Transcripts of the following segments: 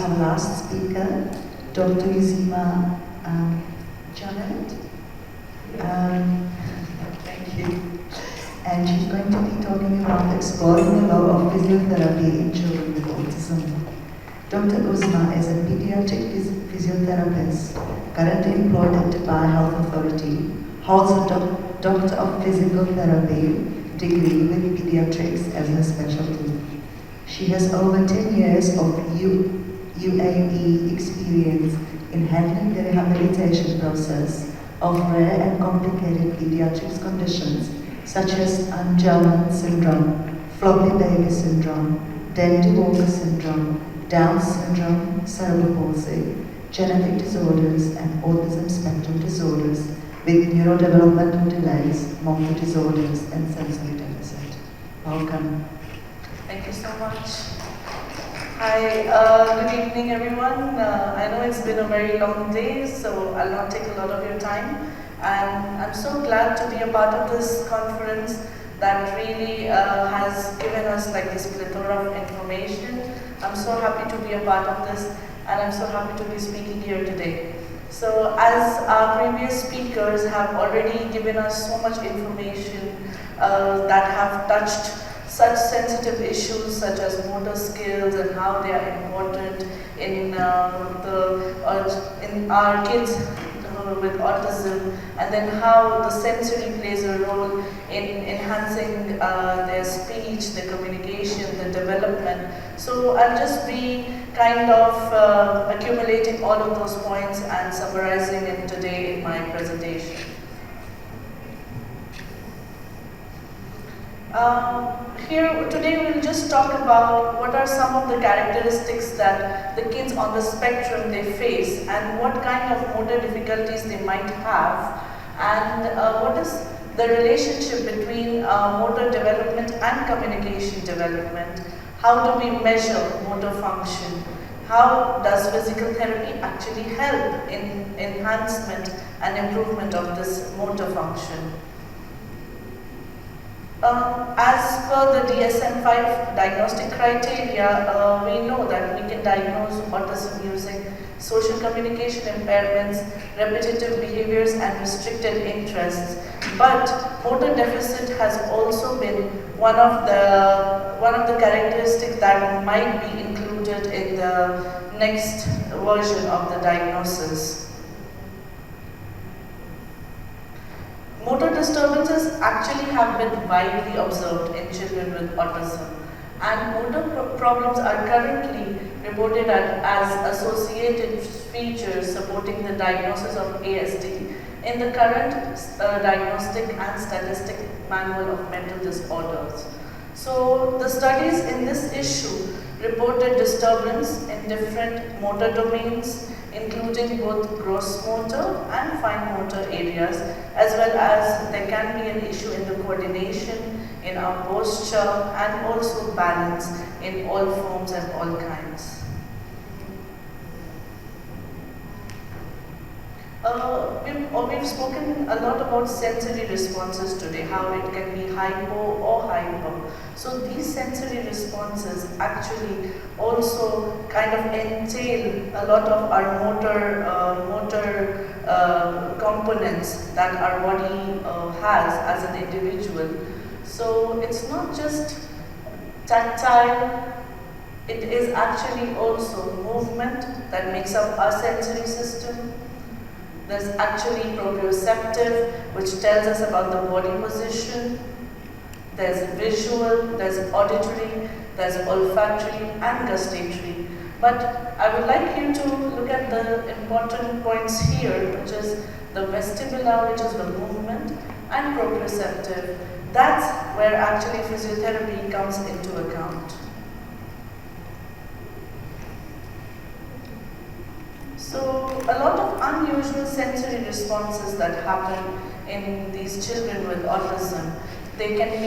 our last speaker, Dr. Uzma Javed. Thank you. And she's going to be talking about exploring the role of physiotherapy in children with autism. Dr. Uzma is a pediatric physiotherapist, currently employed at Dubai Health Authority, holds a Doctor of Physical Therapy degree with Pediatrics as her specialty. She has over 10 years of UAE experience in handling the rehabilitation process of rare and complicated pediatrics conditions such as Angelman syndrome, Floppy Baby Syndrome, Walker syndrome, Down syndrome, Cerebral Palsy, genetic disorders, and Autism Spectrum Disorders with neurodevelopmental delays, motor disorders, and sensory deficit. Welcome. Thank you so much. Hi, good evening everyone. I know it's been a very long day, so I'll not take a lot of your time. And I'm so glad to be a part of this conference that really has given us like this plethora of information. I'm so happy to be a part of this, and I'm so happy to be speaking here today. So as our previous speakers have already given us so much information that have touched such sensitive issues such as motor skills and how they are important in our kids with autism, and then how the sensory plays a role in enhancing their speech, their communication, their development. So I'll just be kind of accumulating all of those points and summarizing it today in my presentation. Here today we'll just talk about what are some of the characteristics that the kids on the spectrum they face, and what kind of motor difficulties they might have, and what is the relationship between motor development and communication development. How do we measure motor function? How does physical therapy actually help in enhancement and improvement of this motor function? As per the DSM-5 diagnostic criteria, we know that we can diagnose autism using social communication impairments, repetitive behaviors, and restricted interests. But motor deficit has also been one of the characteristics that might be included in the next version of the diagnosis. Motor disturbances actually have been widely observed in children with autism, and motor problems are currently reported as associated features supporting the diagnosis of ASD in the current Diagnostic and Statistic Manual of Mental Disorders. So the studies in this issue reported disturbance in different motor domains, including both gross motor and fine motor areas, as well as there can be an issue in the coordination, in our posture, and also balance in all forms and all kinds. We've spoken a lot about sensory responses today, how it can be hypo or hyper. So these sensory responses actually also kind of entail a lot of our motor components that our body has as an individual. So it's not just tactile, it is actually also movement that makes up our sensory system. There's actually proprioceptive, which tells us about the body position. There's visual, there's auditory, there's olfactory and gustatory. But I would like you to look at the important points here, which is the vestibular, which is the movement, and proprioceptive. That's where actually physiotherapy comes into account. So a lot of unusual sensory responses that happen in these children with autism. They can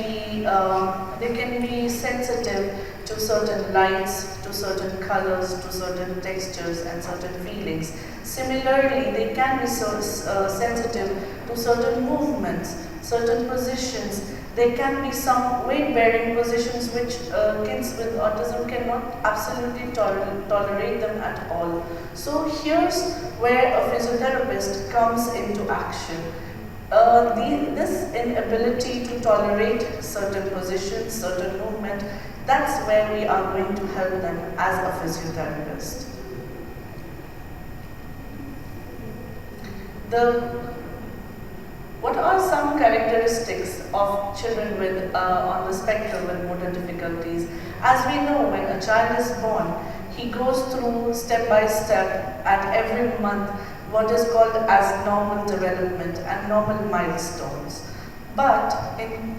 be sensitive to certain lights, to certain colors, to certain textures and certain feelings. Similarly, they can be sensitive to certain movements, certain positions. there can be some weight-bearing positions which kids with autism cannot absolutely tolerate them at all. So here's where a physiotherapist comes into action. This inability to tolerate certain positions, certain movement, that's where we are going to help them as a physiotherapist. What are some characteristics of children with on the spectrum with motor difficulties? As we know, when a child is born, he goes through step by step at every month what is called as normal development and normal milestones. But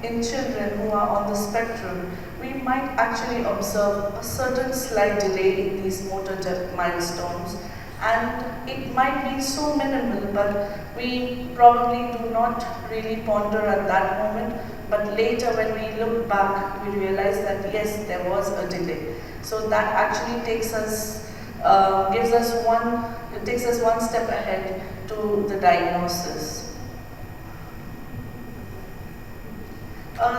in children who are on the spectrum, we might actually observe a certain slight delay in these motor milestones, and it might be so minimal, but we probably do not really ponder at that moment. But later when we look back, we realize that yes, there was a delay. So that actually takes us one step ahead to the diagnosis.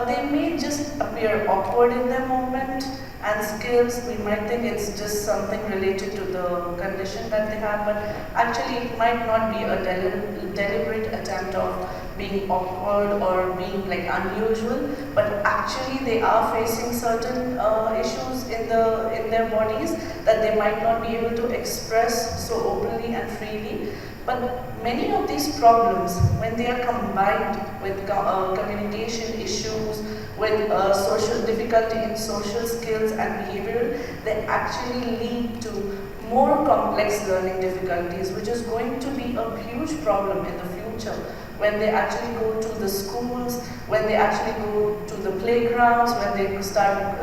They may just appear awkward in their movement and skills. We might think it's just something related to the condition that they have, but actually it might not be a deliberate attempt of being awkward or being like unusual, but actually they are facing certain issues in their bodies that they might not be able to express so openly and freely. But many of these problems, when they are combined with communication issues, with social difficulty in social skills and behavior, they actually lead to more complex learning difficulties, which is going to be a huge problem in the future when they actually go to the schools, when they actually go to the playgrounds, when they start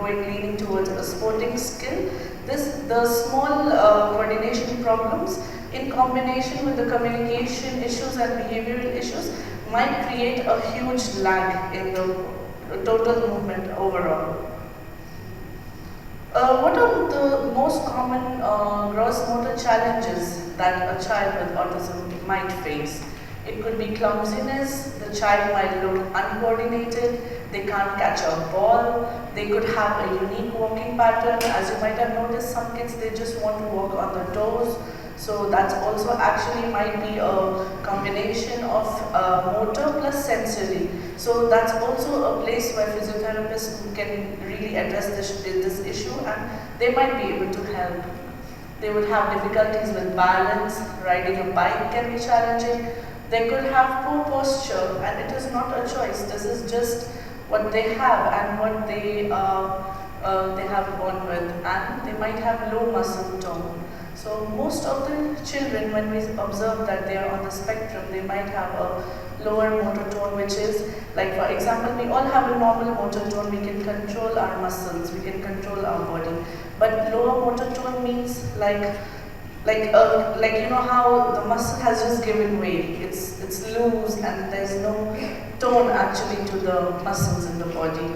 leaning towards a sporting skill. The small coordination problems in combination with the communication issues and behavioral issues might create a huge lag in the total movement overall. What are the most common gross motor challenges that a child with autism might face? It could be clumsiness, the child might look uncoordinated, they can't catch a ball, they could have a unique walking pattern. As you might have noticed, some kids, they just want to walk on the toes. So that's also actually might be a combination of motor plus sensory. So that's also a place where physiotherapists can really address this issue, and they might be able to help. They would have difficulties with balance, riding a bike can be challenging. They could have poor posture, and it is not a choice. This is just what they have and what they have born with, and they might have low muscle tone. So most of the children, when we observe that they are on the spectrum, they might have a lower motor tone, which is like, for example, we all have a normal motor tone. We can control our muscles, we can control our body, but lower motor tone means like you know how the muscle has just given way. It's loose and there's no tone actually to the muscles in the body.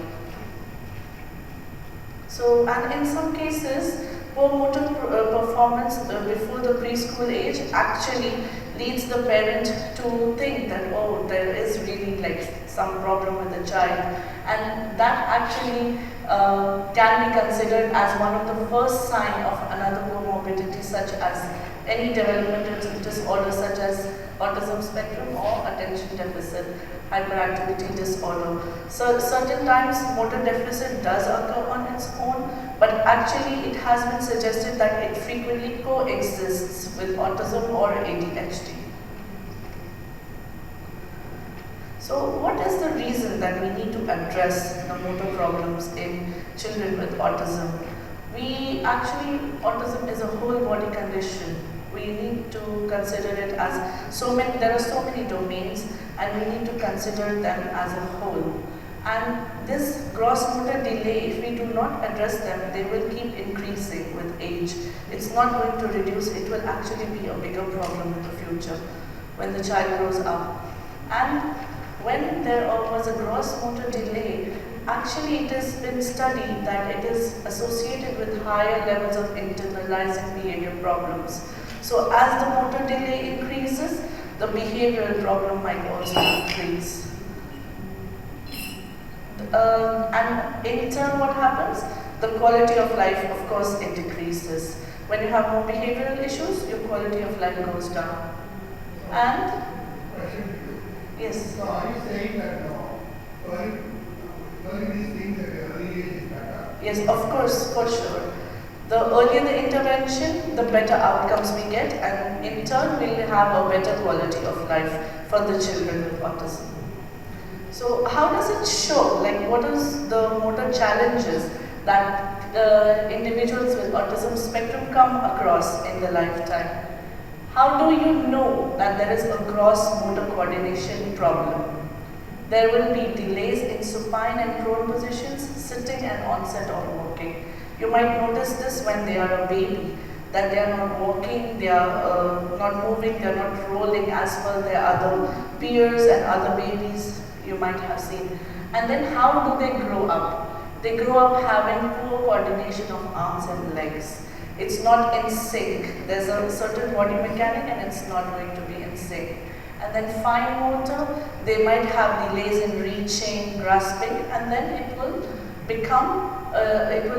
So, and in some cases, poor motor performance before the preschool age actually leads the parent to think that, oh, there is really like some problem with the child, and that actually can be considered as one of the first sign of another comorbidity, such as any developmental disorder such as autism spectrum or attention deficit hyperactivity disorder. So certain times motor deficit does occur on its own, but actually it has been suggested that it frequently coexists with autism or ADHD. So what is the reason that we need to address the motor problems in children with autism? Autism is a whole body condition. We need to consider it as there are so many domains, and we need to consider them as a whole. And this gross motor delay, if we do not address them, they will keep increasing with age. It's not going to reduce, it will actually be a bigger problem in the future when the child grows up. And when there was a gross motor delay, actually it has been studied that it is associated with higher levels of internalizing behavior problems. So as the motor delay increases, the behavioral problem might also increase. And in turn, what happens? The quality of life, of course, it decreases. When you have more behavioral issues, your quality of life goes down. And yes. So are you saying that early these things at an early age is better? Yes, of course, for sure. The earlier the intervention, the better outcomes we get, and in turn, we'll have a better quality of life for the children with autism. So, how does it show? Like, what is the motor challenges that individuals with autism spectrum come across in their lifetime? How do you know that there is a gross motor coordination problem? There will be delays in supine and prone positions, sitting and onset of walking. You might notice this when they are a baby, that they are not walking, they are not moving, they are not rolling as per their other peers and other babies you might have seen. And then how do they grow up? They grow up having poor coordination of arms and legs. It's not in sync. There's a certain body mechanic and it's not going to be in sync. And then fine motor, they might have delays in reaching, grasping, and then it will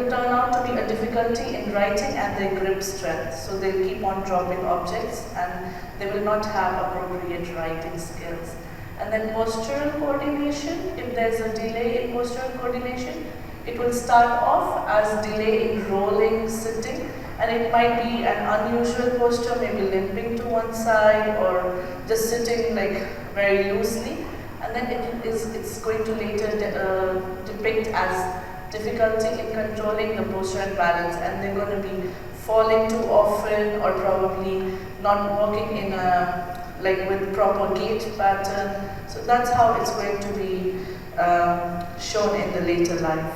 turn out to be a difficulty in writing and their grip strength. So they'll keep on dropping objects and they will not have appropriate writing skills. And then postural coordination, if there's a delay in postural coordination, it will start off as delay in rolling, sitting, and it might be an unusual posture, maybe limping to one side or just sitting like very loosely, and then it's going to later depict as difficulty in controlling the posture and balance, and they're going to be falling too often or probably not walking in a with proper gait pattern. So that's how it's going to be shown in the later life.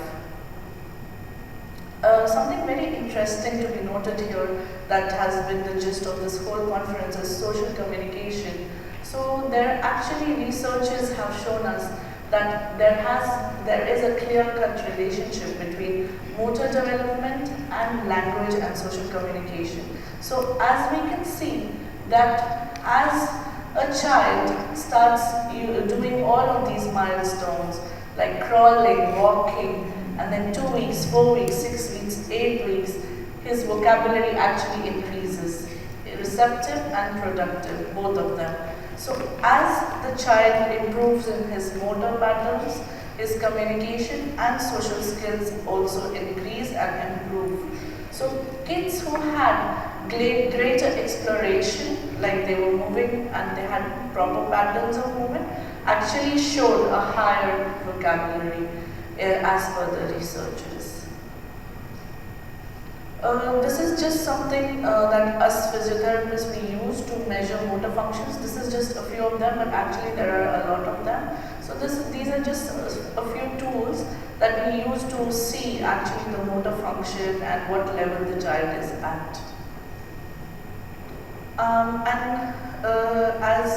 Something very interesting to be noted here that has been the gist of this whole conference is social communication. So there actually researchers have shown us that there is a clear-cut relationship between motor development and language and social communication. So as we can see that as a child starts doing all of these milestones like crawling, walking, and then 2 weeks, 4 weeks, 6 weeks, 8 weeks, his vocabulary actually increases, receptive and productive, both of them. So as the child improves in his motor patterns, his communication and social skills also increase and improve. So kids who had greater exploration, like they were moving and they had proper patterns of movement, actually showed a higher vocabulary as per the researchers. This is just something that us physiotherapists we use to measure motor functions. This is just a few of them, but actually there are a lot of them. So these are just a few tools that we use to see actually the motor function and what level the child is at. As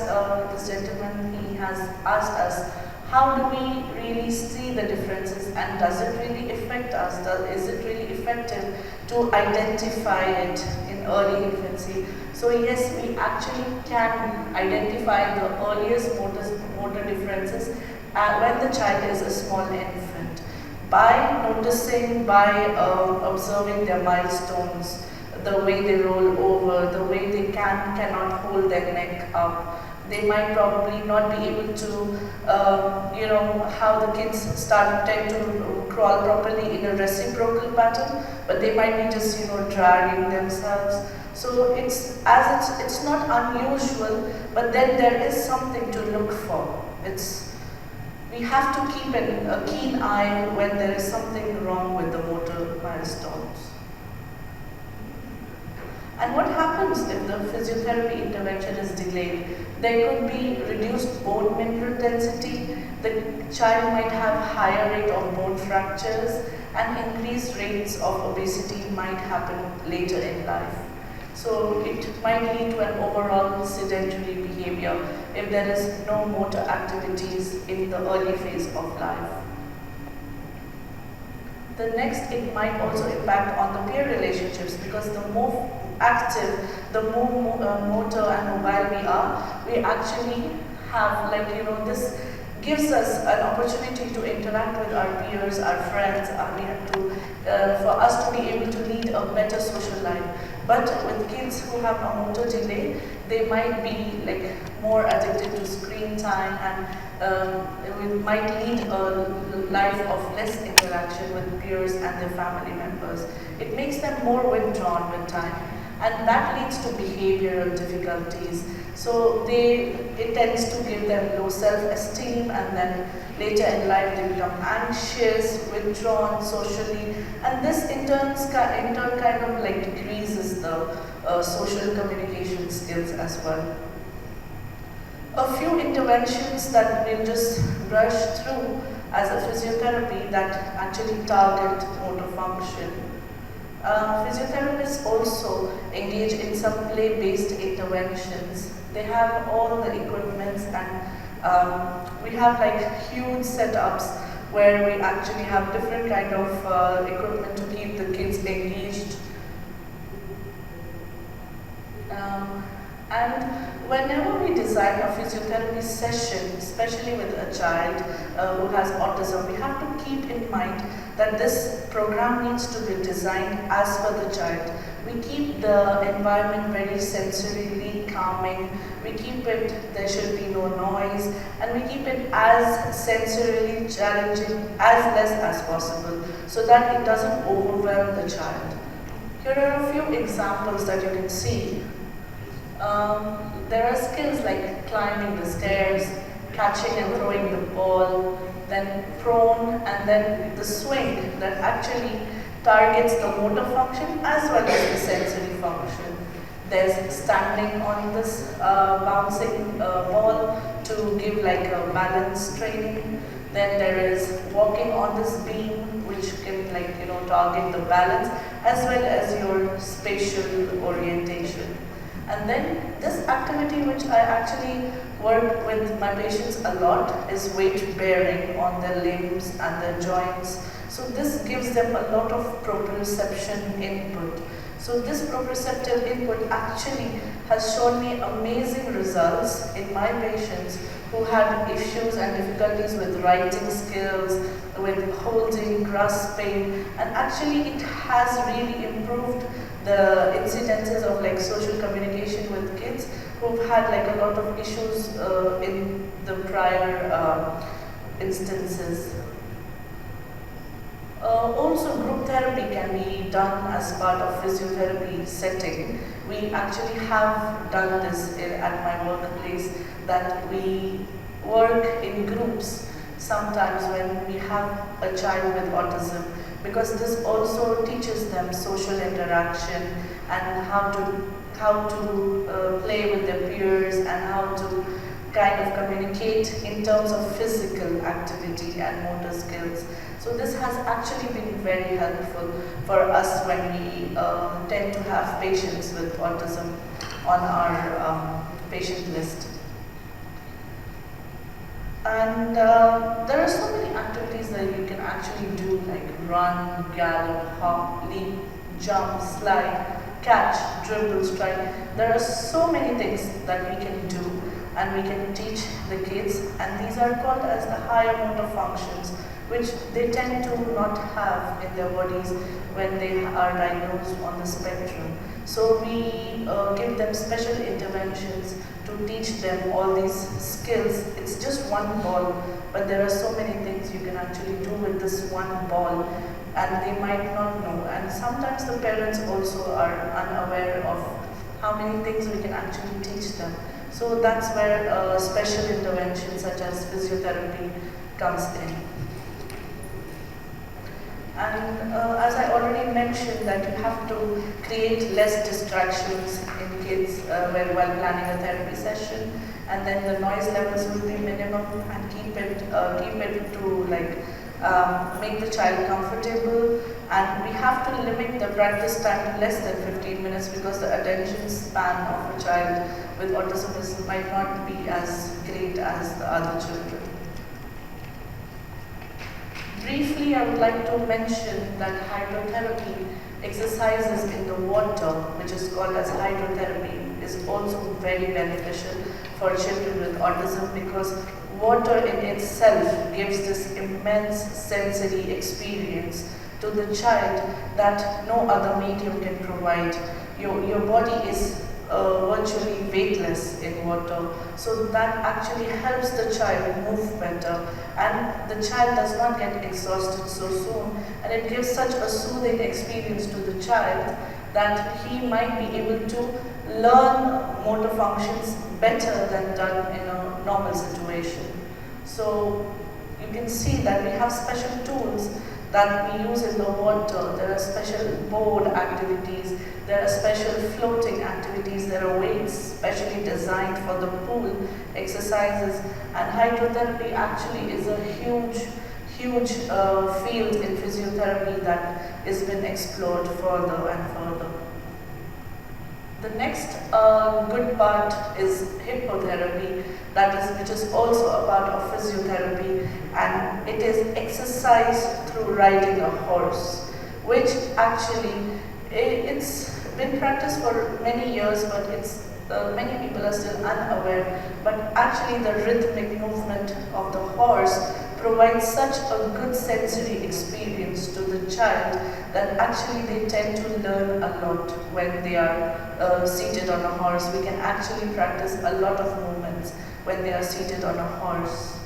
this gentleman, he has asked us, how do we really see the differences and does it really affect us? Is it really effective to identify it in early infancy? So yes, we actually can identify the earliest motor differences when the child is a small infant by noticing, by observing their milestones, the way they roll over, the way they cannot hold their neck up. They might probably not be able to, how the kids tend to crawl properly in a reciprocal pattern, but they might be just, dragging themselves. So it's not unusual, but then there is something to look for. We have to keep a keen eye when there is something wrong with the motor milestones. And what happens if the physiotherapy intervention is delayed? There could be reduced bone mineral density, the child might have higher rate of bone fractures, and increased rates of obesity might happen later in life. So it might lead to an overall sedentary behavior if there is no motor activities in the early phase of life. The next, it might also impact on the peer relationships because the more active, the more motor and mobile we are, we actually have this gives us an opportunity to interact with our peers, our friends, for us to be able to lead a better social life. But with kids who have a motor delay, they might be like more addicted to screen time, and it might lead a life of less interaction with peers and their family members. It makes them more withdrawn with time, and that leads to behavioral difficulties. So it tends to give them low self-esteem, and then later in life they become anxious, withdrawn socially, and this in turn kind of like decreases the social communication skills as well. A few interventions that we'll just brush through as a physiotherapy that actually target motor function. Physiotherapists also engage in some play-based interventions. They have all the equipments, and we have like huge setups where we actually have different kind of equipment to keep the kids engaged. And whenever we design a physiotherapy session, especially with a child who has autism, we have to keep in mind that this program needs to be designed as per the child. We keep the environment very sensorily calming, we keep it, there should be no noise, and we keep it as sensorily challenging as less as possible so that it doesn't overwhelm the child. Here are a few examples that you can see. There are skills like climbing the stairs, catching and throwing the ball, then prone, and then the swing that actually targets the motor function as well as the sensory function. There's standing on this bouncing ball to give like a balance training. Then there is walking on this beam, which can target the balance as well as your spatial orientation. And then this activity, which I actually work with my patients a lot, is weight bearing on their limbs and their joints. So this gives them a lot of proprioception input. So this proprioceptive input actually has shown me amazing results in my patients who had issues and difficulties with writing skills, with holding, grasping, and actually it has really improved the incidences of like social communication with kids who've had like a lot of issues in the prior instances. Also, group therapy can be done as part of physiotherapy setting. We actually have done this at my workplace, that we work in groups sometimes when we have a child with autism, because this also teaches them social interaction and how to play with their peers and how to kind of communicate in terms of physical activity and motor skills. So this has actually been very helpful for us when we tend to have patients with autism on our patient list. And there are so many activities that you can actually do, like run, gallop, hop, leap, jump, slide, catch, dribble, strike. There are so many things that we can do and we can teach the kids, and these are called as the higher motor functions, which they tend to not have in their bodies when they are diagnosed on the spectrum. So we give them special interventions to teach them all these skills. It's just one ball, but there are so many things you can actually do with this one ball, and they might not know. And sometimes the parents also are unaware of how many things we can actually teach them. So that's where special interventions such as physiotherapy comes in. And as I already mentioned, that you have to create less distractions in kids while planning a therapy session, and then the noise levels will be minimum, and keep it to like make the child comfortable. And we have to limit the practice time to less than 15 minutes, because the attention span of a child with autism might not be as great as the other children. Briefly, I would like to mention that hydrotherapy exercises in the water, which is called as hydrotherapy, is also very beneficial for children with autism, because water in itself gives this immense sensory experience to the child that no other medium can provide. Your body is virtually weightless in water, so that actually helps the child move better, and the child does not get exhausted so soon, and it gives such a soothing experience to the child that he might be able to learn motor functions better than done in a normal situation. So you can see that we have special tools that we use in the water. There are special board activities, there are special floating activities, there are weights specially designed for the pool exercises, and hydrotherapy actually is a huge field in physiotherapy that has been explored further and further. The next good part is hippotherapy, which is also a part of physiotherapy, and it is exercise through riding a horse, which actually it's been practiced for many years, but it's many people are still unaware. But actually, the rhythmic movement of the horse provides such a good sensory experience to the child that actually they tend to learn a lot when they are seated on a horse. We can actually practice a lot of movements when they are seated on a horse.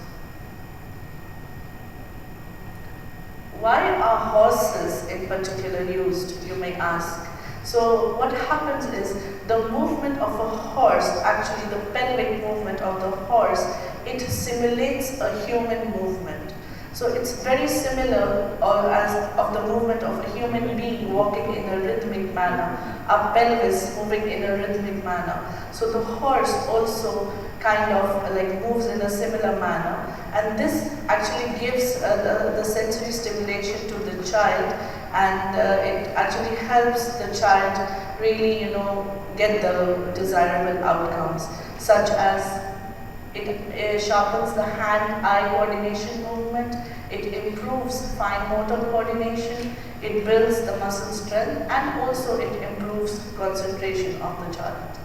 Why are horses in particular used, you may ask? So what happens is the movement of a horse, actually the pelvic movement of the horse, it simulates a human movement. So it's very similar as of the movement of a human being walking in a rhythmic manner, a pelvis moving in a rhythmic manner. So the horse also kind of like moves in a similar manner, and this actually gives the sensory stimulation to the child, and it actually helps the child really, get the desirable outcomes, such as it sharpens the hand-eye coordination movement, it improves fine motor coordination, it builds the muscle strength, and also it improves concentration of the child.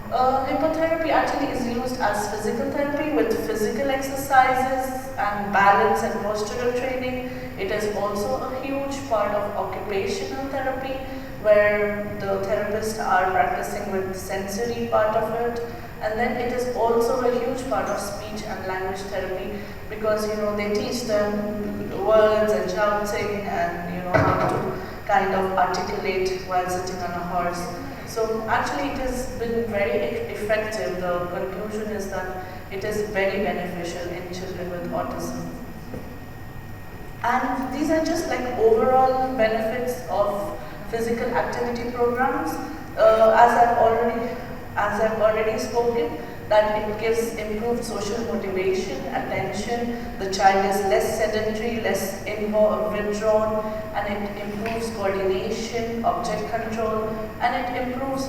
Hippotherapy actually is used as physical therapy with physical exercises and balance and postural training. It is also a huge part of occupational therapy, where the therapists are practicing with the sensory part of it. And then it is also a huge part of speech and language therapy, because they teach them words and shouting and how to kind of articulate while sitting on a horse. So actually it has been very effective. The conclusion is that it is very beneficial in children with autism. And these are just like overall benefits of physical activity programs. As I've already spoken, that it gives improved social motivation, attention, the child is less sedentary, less withdrawn, and it improves coordination, object control, and it improves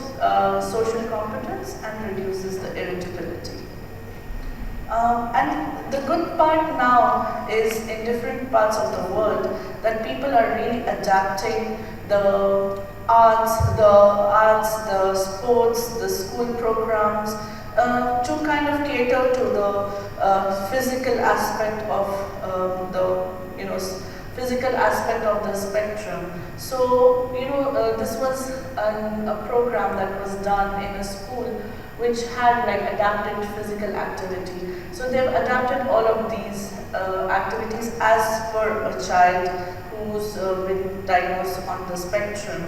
social competence and reduces the irritability. And the good part now is in different parts of the world that people are really adapting the arts, the sports, the school programs to kind of cater to the physical aspect of physical aspect of the spectrum. So this was a program that was done in a school which had like adapted physical activity. So they've adapted all of these activities as per a child who's been diagnosed on the spectrum.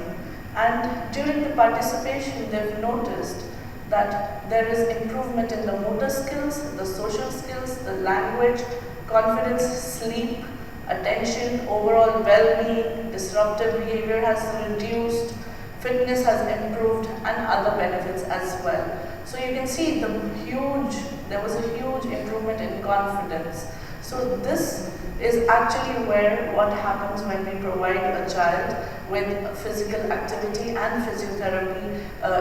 And during the participation, they've noticed that there is improvement in the motor skills, the social skills, the language, confidence, sleep, attention, overall well-being, disruptive behavior has reduced, fitness has improved, and other benefits as well. So you can see there was a huge improvement in confidence. So this is actually what happens when we provide a child with physical activity and physiotherapy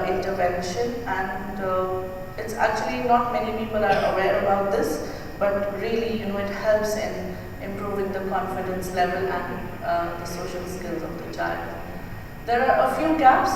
intervention, and it's actually not many people are aware about this, but really it helps in improving the confidence level and the social skills of the child. There are a few gaps.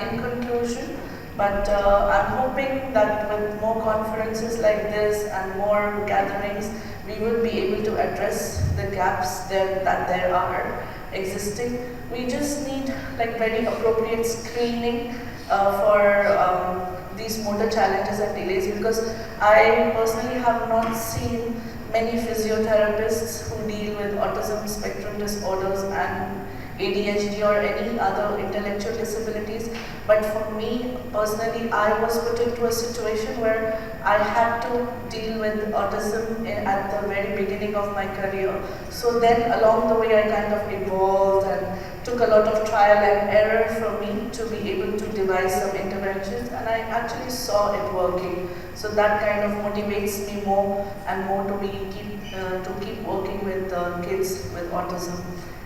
In conclusion, But I'm hoping that with more conferences like this and more gatherings, we will be able to address the gaps that there are existing. We just need like very appropriate screening for these motor challenges and delays, because I personally have not seen many physiotherapists who deal with autism spectrum disorders and ADHD or any other intellectual disabilities. But for me personally, I was put into a situation where I had to deal with autism at the very beginning of my career. So then along the way I kind of evolved and took a lot of trial and error for me to be able to devise some interventions, and I actually saw it working. So that kind of motivates me more and more to keep working with kids with autism.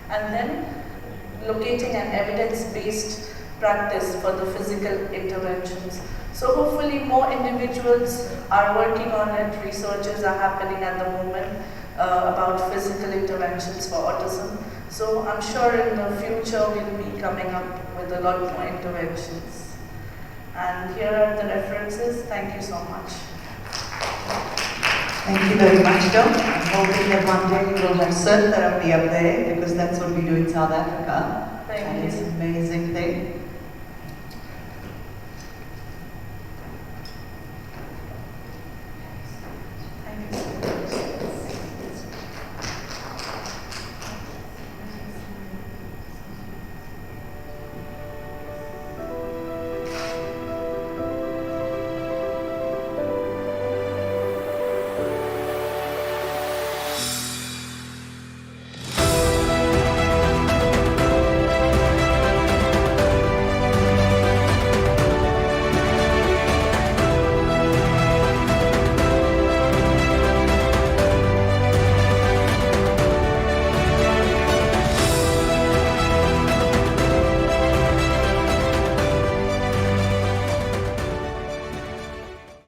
And then locating an evidence-based practice for the physical interventions. So hopefully more individuals are working on it, researches are happening at the moment about physical interventions for autism. So I'm sure in the future we'll be coming up with a lot more interventions. And here are the references. Thank you so much. Thank you very much, Doc. I'm hoping that one day we will have cell therapy up there, because that's what we do in South Africa. Thank you. It's an amazing thing.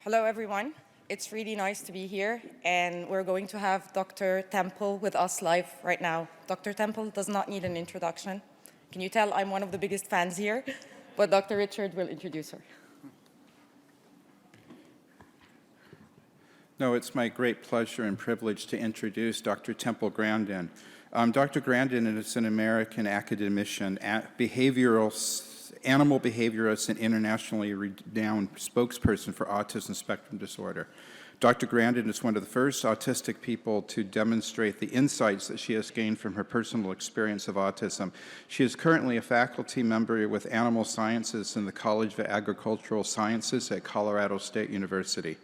Hello, everyone. It's really nice to be here, and we're going to have Dr. Temple with us live right now. Dr. Temple does not need an introduction. Can you tell I'm one of the biggest fans here? But Dr. Richard will introduce her. No, it's my great pleasure and privilege to introduce Dr. Temple Grandin. Dr. Grandin is an American academician, animal behaviorist, and internationally renowned spokesperson for Autism Spectrum Disorder. Dr. Grandin is one of the first autistic people to demonstrate the insights that she has gained from her personal experience of autism. She is currently a faculty member with Animal Sciences in the College of Agricultural Sciences at Colorado State University.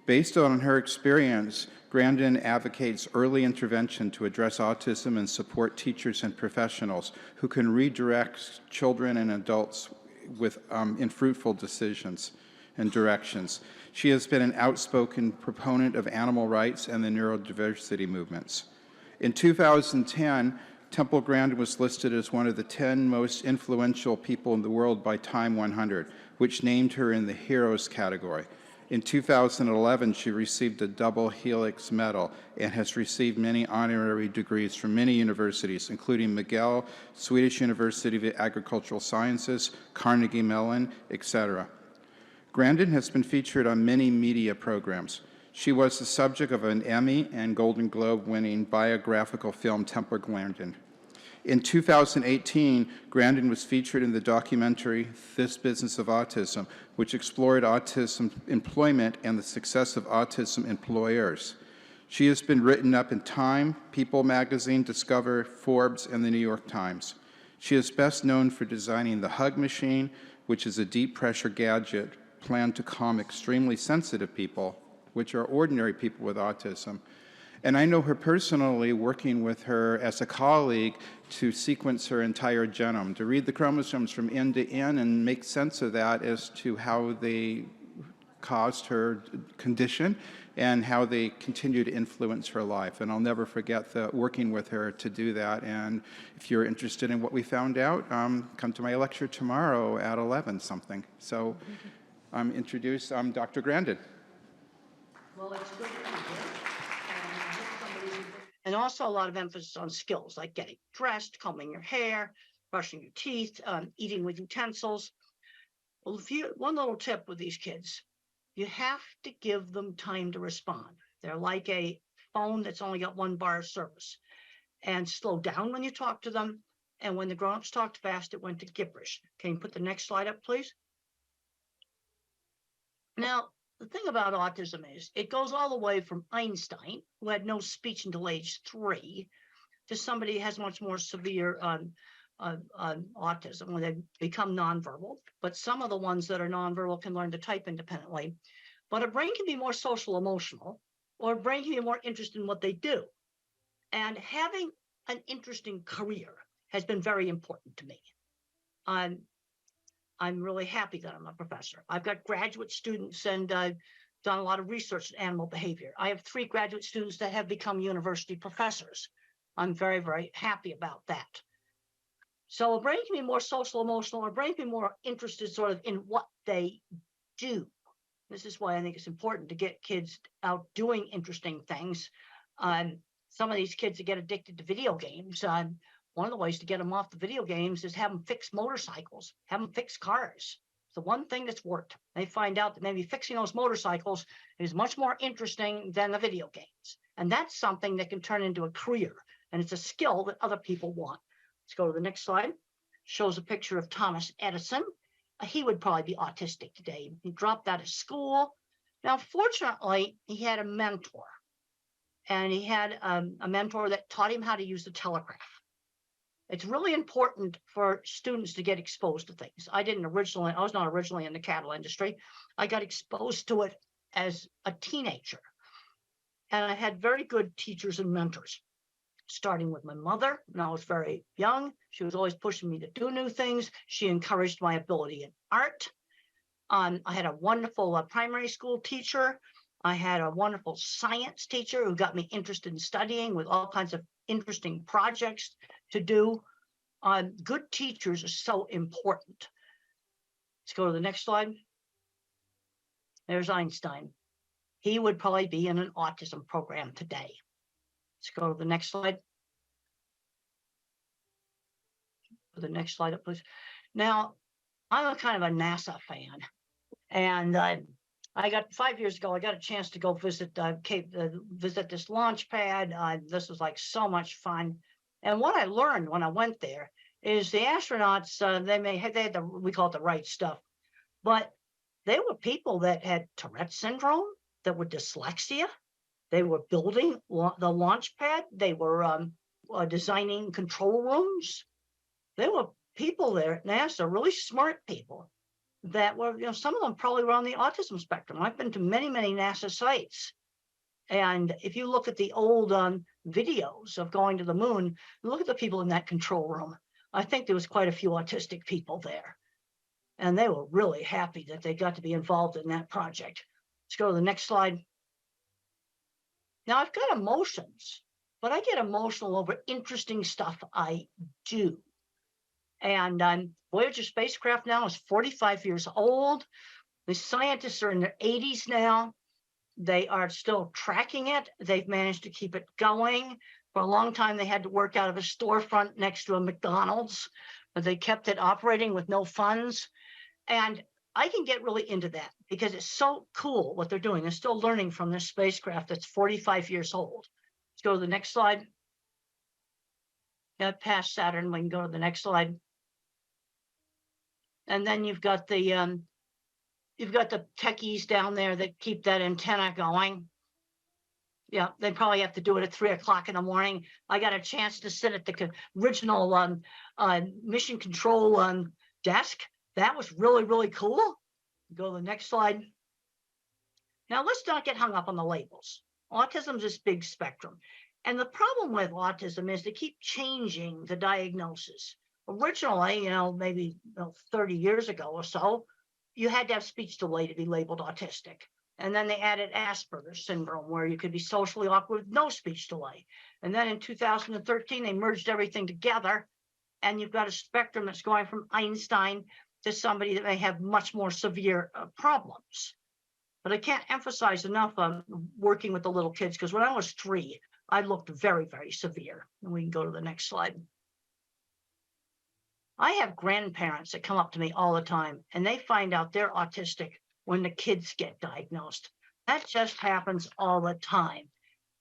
Based on her experience, Grandin advocates early intervention to address autism and support teachers and professionals who can redirect children and adults in fruitful decisions and directions. She has been an outspoken proponent of animal rights and the neurodiversity movements. In 2010, Temple Grandin was listed as one of the 10 most influential people in the world by Time 100, which named her in the Heroes category. In 2011, she received a double helix medal and has received many honorary degrees from many universities, including McGill, Swedish University of Agricultural Sciences, Carnegie Mellon, etc. Grandin has been featured on many media programs. She was the subject of an Emmy and Golden Globe-winning biographical film, Temple Grandin. In 2018, Grandin was featured in the documentary This Business of Autism, which explored autism employment and the success of autism employers. She has been written up in Time, People magazine, Discover, Forbes, and the New York Times. She is best known for designing the Hug Machine, which is a deep pressure gadget planned to calm extremely sensitive people, which are ordinary people with autism. And I know her personally, working with her as a colleague to sequence her entire genome, to read the chromosomes from end to end and make sense of that as to how they caused her condition and how they continue to influence her life. And I'll never forget working with her to do that. And if you're interested in what we found out, come to my lecture tomorrow at 11 something. So introduce Dr. Grandin. Well, it's good to be here. And also a lot of emphasis on skills like getting dressed, combing your hair, brushing your teeth, eating with utensils. Well, one little tip with these kids, you have to give them time to respond. They're like a phone that's only got one bar of service. And slow down when you talk to them. And when the grown-ups talked fast, it went to gibberish. Can you put the next slide up, please? Now, the thing about autism is it goes all the way from Einstein, who had no speech until age 3, to somebody who has much more severe autism when they become nonverbal. But some of the ones that are nonverbal can learn to type independently. But a brain can be more social emotional, or a brain can be more interested in what they do. And having an interesting career has been very important to me. I'm really happy that I'm a professor. I've got graduate students and I've done a lot of research in animal behavior. I have 3 graduate students that have become university professors. I'm very, very happy about that. So a brain can be more social emotional, or a brain can be more interested sort of in what they do. This is why I think it's important to get kids out doing interesting things. Some of these kids that get addicted to video games, one of the ways to get them off the video games is have them fix motorcycles, have them fix cars. It's the one thing that's worked. They find out that maybe fixing those motorcycles is much more interesting than the video games. And that's something that can turn into a career. And it's a skill that other people want. Let's go to the next slide. Shows a picture of Thomas Edison. He would probably be autistic today. He dropped out of school. Now, fortunately, he had a mentor. And he had a mentor that taught him how to use the telegraph. It's really important for students to get exposed to things. I was not originally in the cattle industry. I got exposed to it as a teenager. And I had very good teachers and mentors, starting with my mother when I was very young. She was always pushing me to do new things. She encouraged my ability in art. I had a wonderful primary school teacher. I had a wonderful science teacher who got me interested in studying with all kinds of interesting projects to do. Good teachers are so important. Let's go to the next slide. There's Einstein. He would probably be in an autism program today. Let's go to the next slide. Put the next slide up, please. Now, I'm a kind of a NASA fan. And I got 5 years ago, I got a chance to go visit visit this launch pad. This was like so much fun. And what I learned when I went there is the astronauts, they had we call it the right stuff, but they were people that had Tourette's syndrome, that were dyslexia. They were building the launch pad. They were designing control rooms. There were people there at NASA, really smart people, that were, some of them probably were on the autism spectrum. I've been to many, many NASA sites. And if you look at the old videos of going to the moon, look at the people in that control room. I think there was quite a few autistic people there. And they were really happy that they got to be involved in that project. Let's go to the next slide. Now, I've got emotions, but I get emotional over interesting stuff I do. And Voyager spacecraft now is 45 years old. The scientists are in their 80s now. They are still tracking it. They've managed to keep it going. For a long time, they had to work out of a storefront next to a McDonald's, but they kept it operating with no funds. And I can get really into that because it's so cool what they're doing. They're still learning from this spacecraft that's 45 years old. Let's go to the next slide. Past Saturn, we can go to the next slide. And then you've got the techies down there that keep that antenna going. Yeah, they probably have to do it at 3 o'clock in the morning. I got a chance to sit at the original mission control desk. That was really, really cool. Go to the next slide. Now, let's not get hung up on the labels. Autism is this big spectrum. And the problem with autism is they keep changing the diagnosis. Originally, maybe 30 years ago or so, you had to have speech delay to be labeled autistic. And then they added Asperger's syndrome, where you could be socially awkward with no speech delay. And then in 2013, they merged everything together. And you've got a spectrum that's going from Einstein to somebody that may have much more severe problems. But I can't emphasize enough on working with the little kids, because when I was 3, I looked very, very severe. And we can go to the next slide. I have grandparents that come up to me all the time and they find out they're autistic when the kids get diagnosed. That just happens all the time.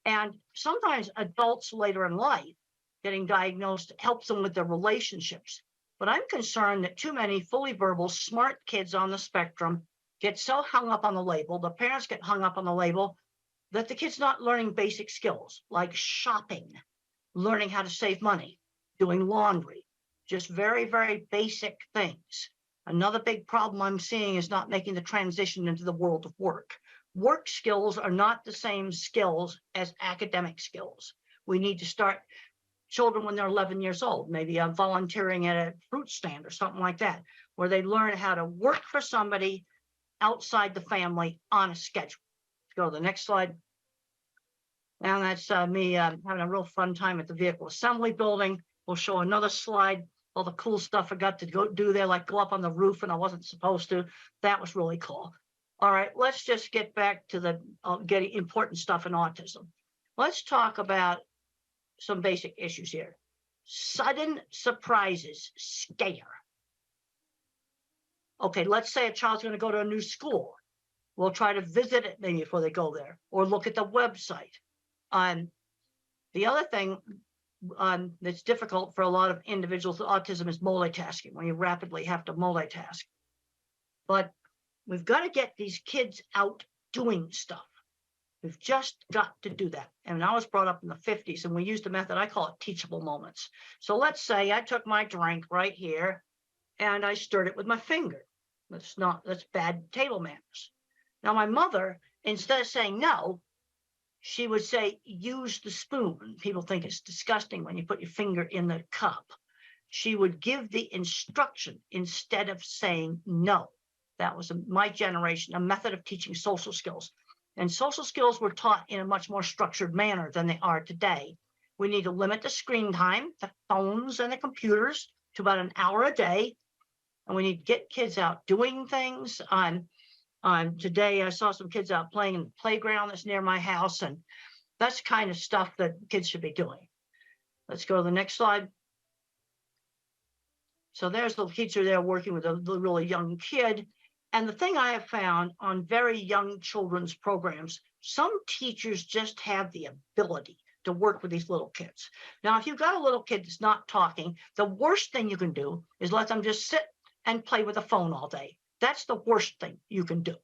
And sometimes adults later in life getting diagnosed helps them with their relationships. But I'm concerned that too many fully verbal, smart kids on the spectrum get so hung up on the label, the parents get hung up on the label, that the kid's not learning basic skills like shopping, learning how to save money, doing laundry, just very, very basic things. Another big problem I'm seeing is not making the transition into the world of work. Work skills are not the same skills as academic skills. We need to start children when they're 11 years old, maybe volunteering at a fruit stand or something like that, where they learn how to work for somebody outside the family on a schedule. Let's go to the next slide. Now that's me having a real fun time at the vehicle assembly building. We'll show another slide, all the cool stuff I got to go do there, like go up on the roof and I wasn't supposed to. That was really cool. All right, let's just get back to the getting important stuff in autism. Let's talk about some basic issues here. Sudden surprises scare. Okay, let's say a child's going to go to a new school. We'll try to visit it maybe before they go there or look at the website. The other thing that's difficult for a lot of individuals with autism is multitasking, when you rapidly have to multitask. But we've got to get these kids out doing stuff. We've just got to do that. And I was brought up in the 50s, and we used a method, I call it teachable moments. So let's say I took my drink right here, and I stirred it with my finger. That's bad table manners. Now, my mother, instead of saying no, she would say, use the spoon. People think it's disgusting when you put your finger in the cup. She would give the instruction instead of saying no. That was my generation, a method of teaching social skills. And social skills were taught in a much more structured manner than they are today. We need to limit the screen time, the phones and the computers, to about an hour a day. And we need to get kids out doing things. Today, I saw some kids out playing in the playground that's near my house, and that's the kind of stuff that kids should be doing. Let's go to the next slide. So there's the teacher there working with a really young kid. And the thing I have found on very young children's programs, some teachers just have the ability to work with these little kids. Now, if you've got a little kid that's not talking, the worst thing you can do is let them just sit and play with a phone all day. That's the worst thing you can do.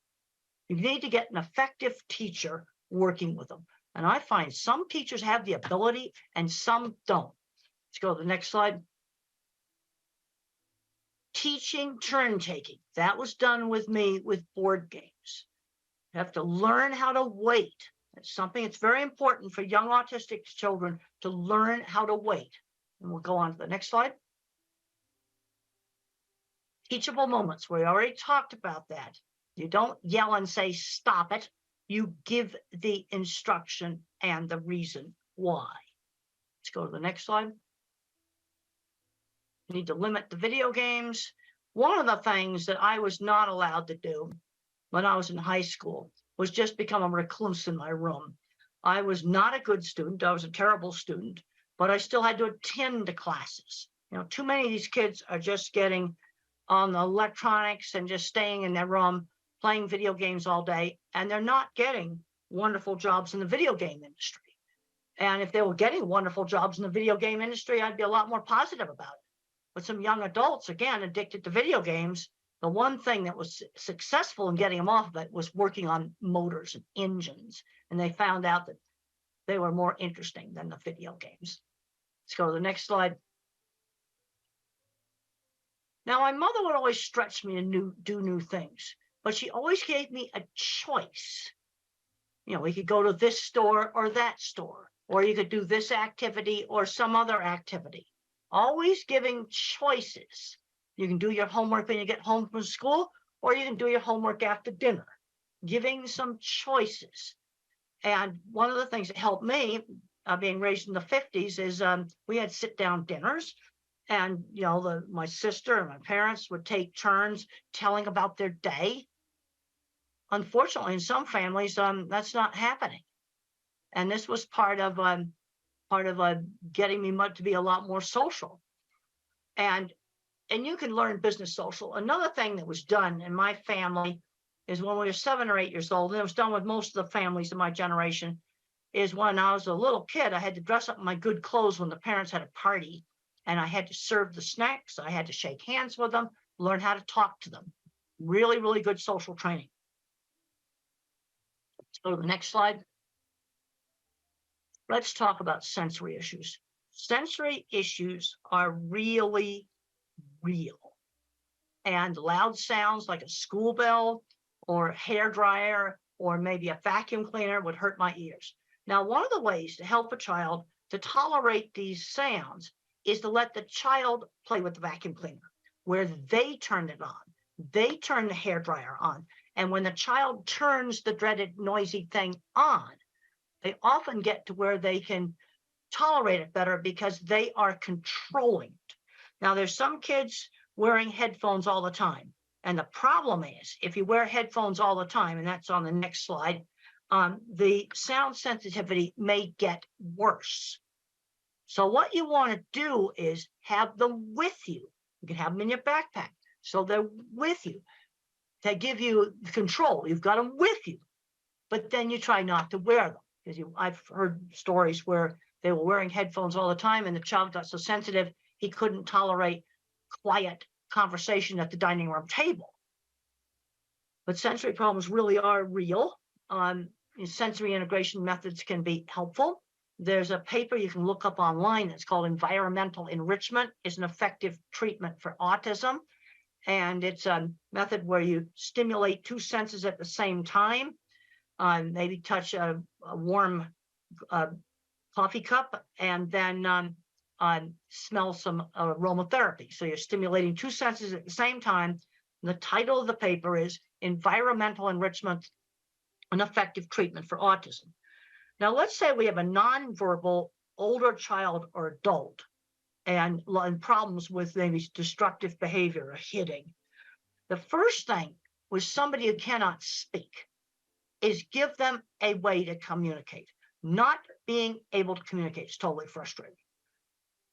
You need to get an effective teacher working with them. And I find some teachers have the ability and some don't. Let's go to the next slide. Teaching turn taking. That was done with me with board games. You have to learn how to wait. It's something that's very important for young autistic children to learn how to wait. And we'll go on to the next slide. Teachable moments. We already talked about that. You don't yell and say, stop it. You give the instruction and the reason why. Let's go to the next slide. You need to limit the video games. One of the things that I was not allowed to do when I was in high school was just become a recluse in my room. I was not a good student. I was a terrible student, but I still had to attend to classes. Too many of these kids are just getting on the electronics and just staying in their room, playing video games all day, and they're not getting wonderful jobs in the video game industry. And if they were getting wonderful jobs in the video game industry, I'd be a lot more positive about it. But some young adults, again, addicted to video games, the one thing that was successful in getting them off of it was working on motors and engines. And they found out that they were more interesting than the video games. Let's go to the next slide. Now, my mother would always stretch me to do new things, but she always gave me a choice. We could go to this store or that store, or you could do this activity or some other activity. Always giving choices. You can do your homework when you get home from school, or you can do your homework after dinner. Giving some choices. And one of the things that helped me, being raised in the 50s, is we had sit-down dinners. And, my sister and my parents would take turns telling about their day. Unfortunately, in some families, that's not happening. And this was part of getting me to be a lot more social. And and you can learn business social. Another thing that was done in my family is when we were 7 or 8 years old, and it was done with most of the families of my generation, is when I was a little kid, I had to dress up in my good clothes when the parents had a party, and I had to serve the snacks. I had to shake hands with them, learn how to talk to them. Really, really good social training. Let's go to the next slide. Let's talk about sensory issues. Sensory issues are really real. And loud sounds like a school bell or a hair dryer or maybe a vacuum cleaner would hurt my ears. Now, one of the ways to help a child to tolerate these sounds is to let the child play with the vacuum cleaner, where they turn it on. They turn the hair dryer on. And when the child turns the dreaded noisy thing on, they often get to where they can tolerate it better because they are controlling it. Now, there's some kids wearing headphones all the time. And the problem is, if you wear headphones all the time, and that's on the next slide, the sound sensitivity may get worse. So what you want to do is have them with you. You can have them in your backpack. So they're with you. They give you control. You've got them with you. But then you try not to wear them. Because I've heard stories where they were wearing headphones all the time and the child got so sensitive, he couldn't tolerate quiet conversation at the dining room table. But sensory problems really are real. Sensory integration methods can be helpful. There's a paper you can look up online that's called Environmental Enrichment is an Effective Treatment for Autism. And it's a method where you stimulate 2 senses at the same time. Maybe touch a warm coffee cup and then smell some aromatherapy. So you're stimulating 2 senses at the same time. And the title of the paper is Environmental Enrichment, an Effective Treatment for Autism. Now, let's say we have a nonverbal older child or adult and problems with maybe destructive behavior or hitting. The first thing with somebody who cannot speak is give them a way to communicate. Not being able to communicate is totally frustrating.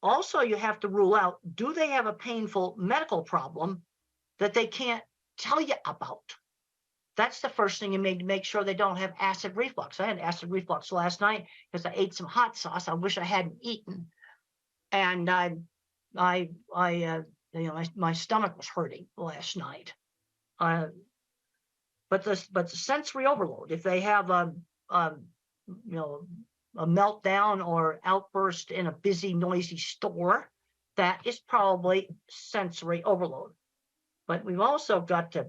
Also, you have to rule out, do they have a painful medical problem that they can't tell you about? That's the first thing you make sure they don't have acid reflux. I had acid reflux last night because I ate some hot sauce I wish I hadn't eaten. And my stomach was hurting last night. But the sensory overload, if they have a meltdown or outburst in a busy, noisy store, that is probably sensory overload. But we've also got to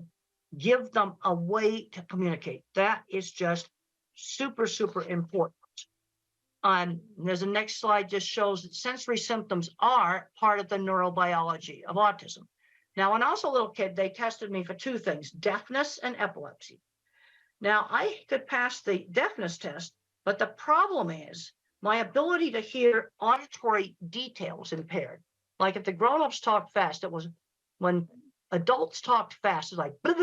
give them a way to communicate. That is just super, super important. There's a next slide just shows that sensory symptoms are part of the neurobiology of autism. Now, when I was a little kid, they tested me for 2 things, deafness and epilepsy. Now, I could pass the deafness test, but the problem is my ability to hear auditory details impaired. Like if the grown-ups talk fast, it was when adults talked fast, it's like, that's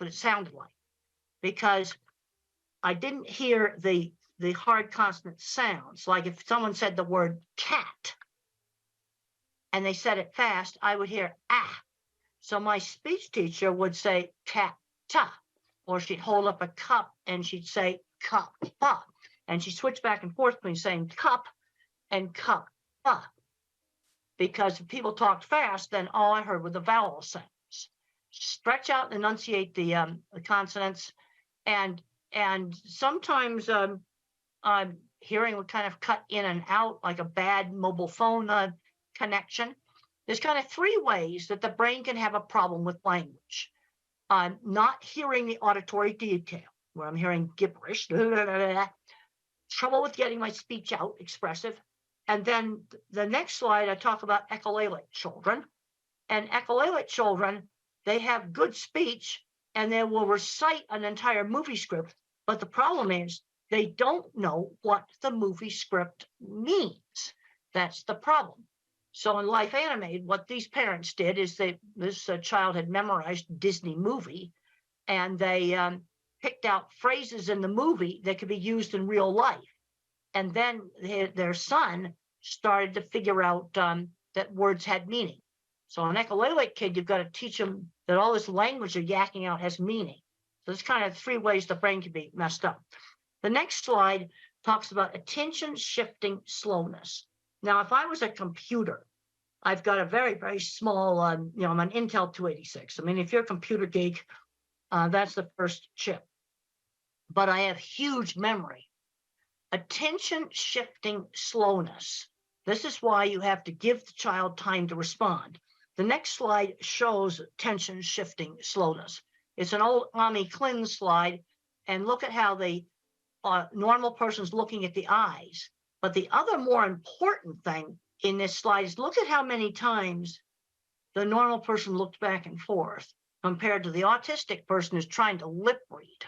what it sounded like. Because I didn't hear the hard consonant sounds. Like if someone said the word cat and they said it fast, I would hear ah. So my speech teacher would say cat ta, or she'd hold up a cup and she'd say cup pa, and she switched back and forth between saying cup and cup pa. Because if people talked fast, then all I heard were the vowel sounds. Stretch out and enunciate the consonants, and sometimes hearing would kind of cut in and out like a bad mobile phone connection. There's kind of 3 ways that the brain can have a problem with language. Not hearing the auditory detail, where I'm hearing gibberish, trouble with getting my speech out, expressive. And then the next slide, I talk about echolalic children. And echolalic children, they have good speech and they will recite an entire movie script. But the problem is they don't know what the movie script means. That's the problem. So in Life Animated, what these parents did is this child had memorized Disney movie, and they picked out phrases in the movie that could be used in real life. And then their son started to figure out that words had meaning. So an echolalic kid, you've got to teach them that all this language they're yakking out has meaning. So there's kind of 3 ways the brain can be messed up. The next slide talks about attention shifting slowness. Now, if I was a computer, I've got a very, very small, I'm an Intel 286. I mean, if you're a computer geek, that's the first chip. But I have huge memory. Attention shifting slowness. This is why you have to give the child time to respond. The next slide shows attention shifting slowness. It's an old Ami Klin slide, and look at how the normal person's looking at the eyes. But the other more important thing in this slide is look at how many times the normal person looked back and forth compared to the autistic person who's trying to lip read.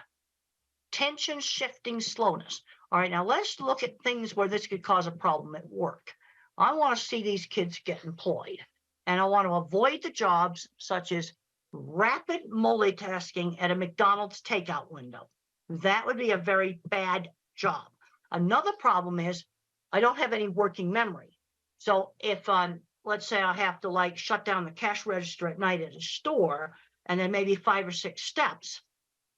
Attention shifting slowness. All right, now let's look at things where this could cause a problem at work. I want to see these kids get employed, and I want to avoid the jobs such as rapid multitasking at a McDonald's takeout window. That would be a very bad job. Another problem is I don't have any working memory. So if let's say I have to shut down the cash register at night at a store, and then maybe 5 or 6 steps,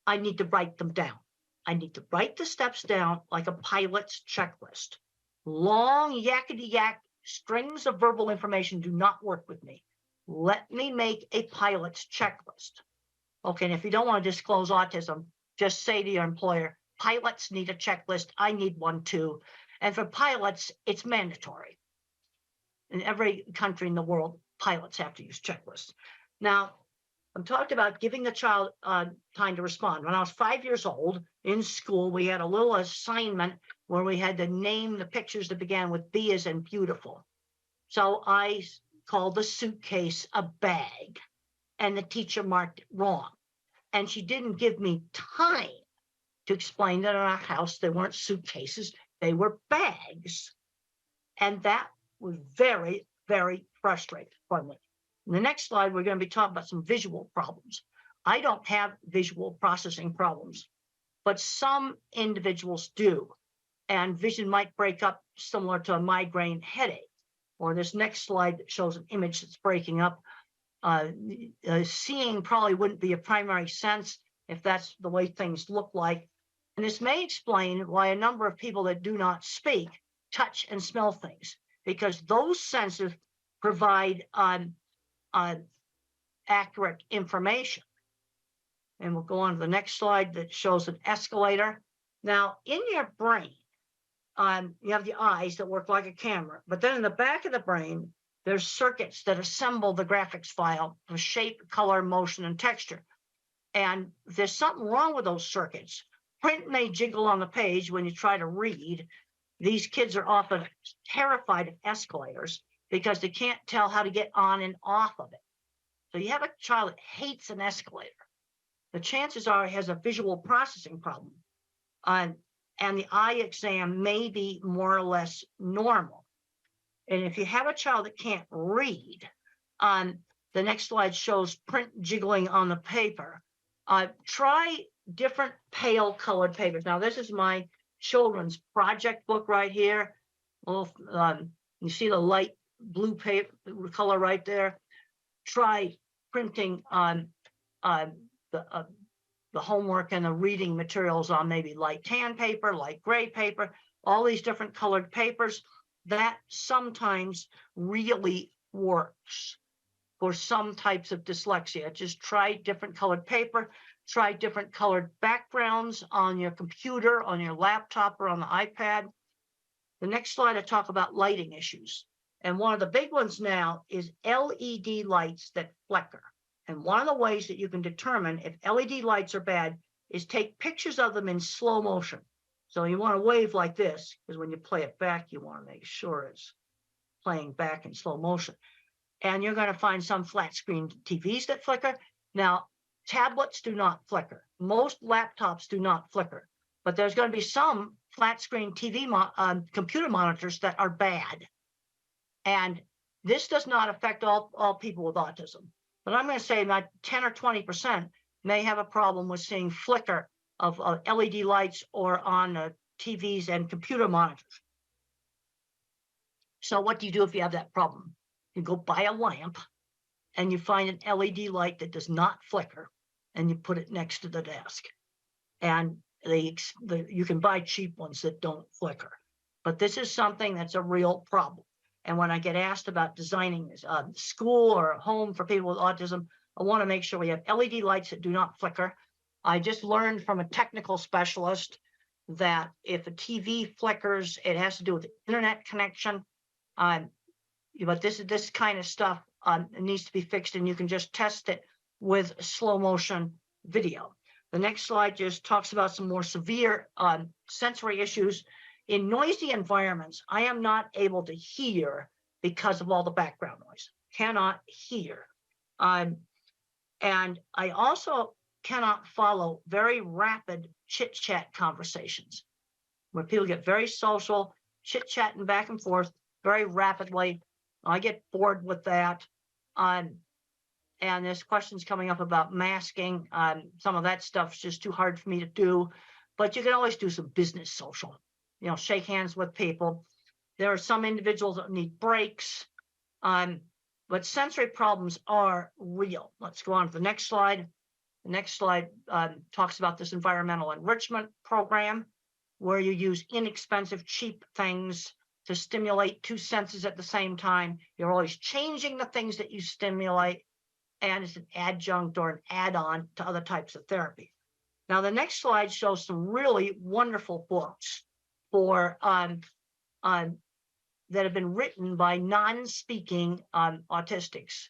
I need to write them down. I need to write the steps down like a pilot's checklist. Long yakety-yak strings of verbal information do not work with me. Let me make a pilot's checklist. Okay, and if you don't want to disclose autism, just say to your employer, pilots need a checklist. I need one too. And for pilots, it's mandatory. In every country in the world, pilots have to use checklists. Now, I'm talking about giving the child time to respond. When I was 5 years old in school, we had a little assignment where we had to name the pictures that began with B as in beautiful. So I called the suitcase a bag, and the teacher marked it wrong. And she didn't give me time to explain that in our house there weren't suitcases, they were bags. And that was very, very frustrating for me. In the next slide, we're going to be talking about some visual problems. I don't have visual processing problems, but some individuals do. And vision might break up similar to a migraine headache. Or this next slide that shows an image that's breaking up. Seeing probably wouldn't be a primary sense if that's the way things look like. And this may explain why a number of people that do not speak touch and smell things, because those senses provide accurate information. And we'll go on to the next slide that shows an escalator. Now, in your brain, you have the eyes that work like a camera, but then in the back of the brain, there's circuits that assemble the graphics file for shape, color, motion, and texture. And if there's something wrong with those circuits, print may jiggle on the page when you try to read. These kids are often terrified of escalators because they can't tell how to get on and off of it. So you have a child that hates an escalator. The chances are he has a visual processing problem. And the eye exam may be more or less normal. And if you have a child that can't read, the next slide shows print jiggling on the paper. Try different pale colored papers. Now, this is my children's project book right here. Well, you see the light blue paper color right there. Try printing on the homework and the reading materials on maybe light tan paper, light gray paper, all these different colored papers. That sometimes really works for some types of dyslexia. Just try different colored paper, try different colored backgrounds on your computer, on your laptop, or on the iPad. The next slide, I talk about lighting issues. And one of the big ones now is LED lights that flicker. And one of the ways that you can determine if LED lights are bad is take pictures of them in slow motion. So you want to wave like this, because when you play it back, you want to make sure it's playing back in slow motion. And you're going to find some flat screen TVs that flicker. Now, tablets do not flicker. Most laptops do not flicker. But there's going to be some flat screen TV computer monitors that are bad. And this does not affect all people with autism. But I'm going to say that 10 or 20% may have a problem with seeing flicker of LED lights or on TVs and computer monitors. So what do you do if you have that problem? You go buy a lamp and you find an LED light that does not flicker and you put it next to the desk. And you can buy cheap ones that don't flicker. But this is something that's a real problem. And when I get asked about designing a school or a home for people with autism, I want to make sure we have LED lights that do not flicker. I just learned from a technical specialist that if a TV flickers, it has to do with the internet connection. But this kind of stuff needs to be fixed, and you can just test it with slow motion video. The next slide just talks about some more severe sensory issues. In noisy environments, I am not able to hear because of all the background noise. Cannot hear. And I also cannot follow very rapid chit-chat conversations where people get very social, chit-chatting back and forth very rapidly. I get bored with that. And there's questions coming up about masking. Some of that stuff's just too hard for me to do. But you can always do some business social. Shake hands with people. There are some individuals that need breaks. But sensory problems are real. Let's go on to the next slide. The next slide talks about this environmental enrichment program, where you use inexpensive, cheap things to stimulate two senses at the same time. You're always changing the things that you stimulate, and it's an adjunct or an add-on to other types of therapy. Now, the next slide shows some really wonderful books for that have been written by non-speaking autistics.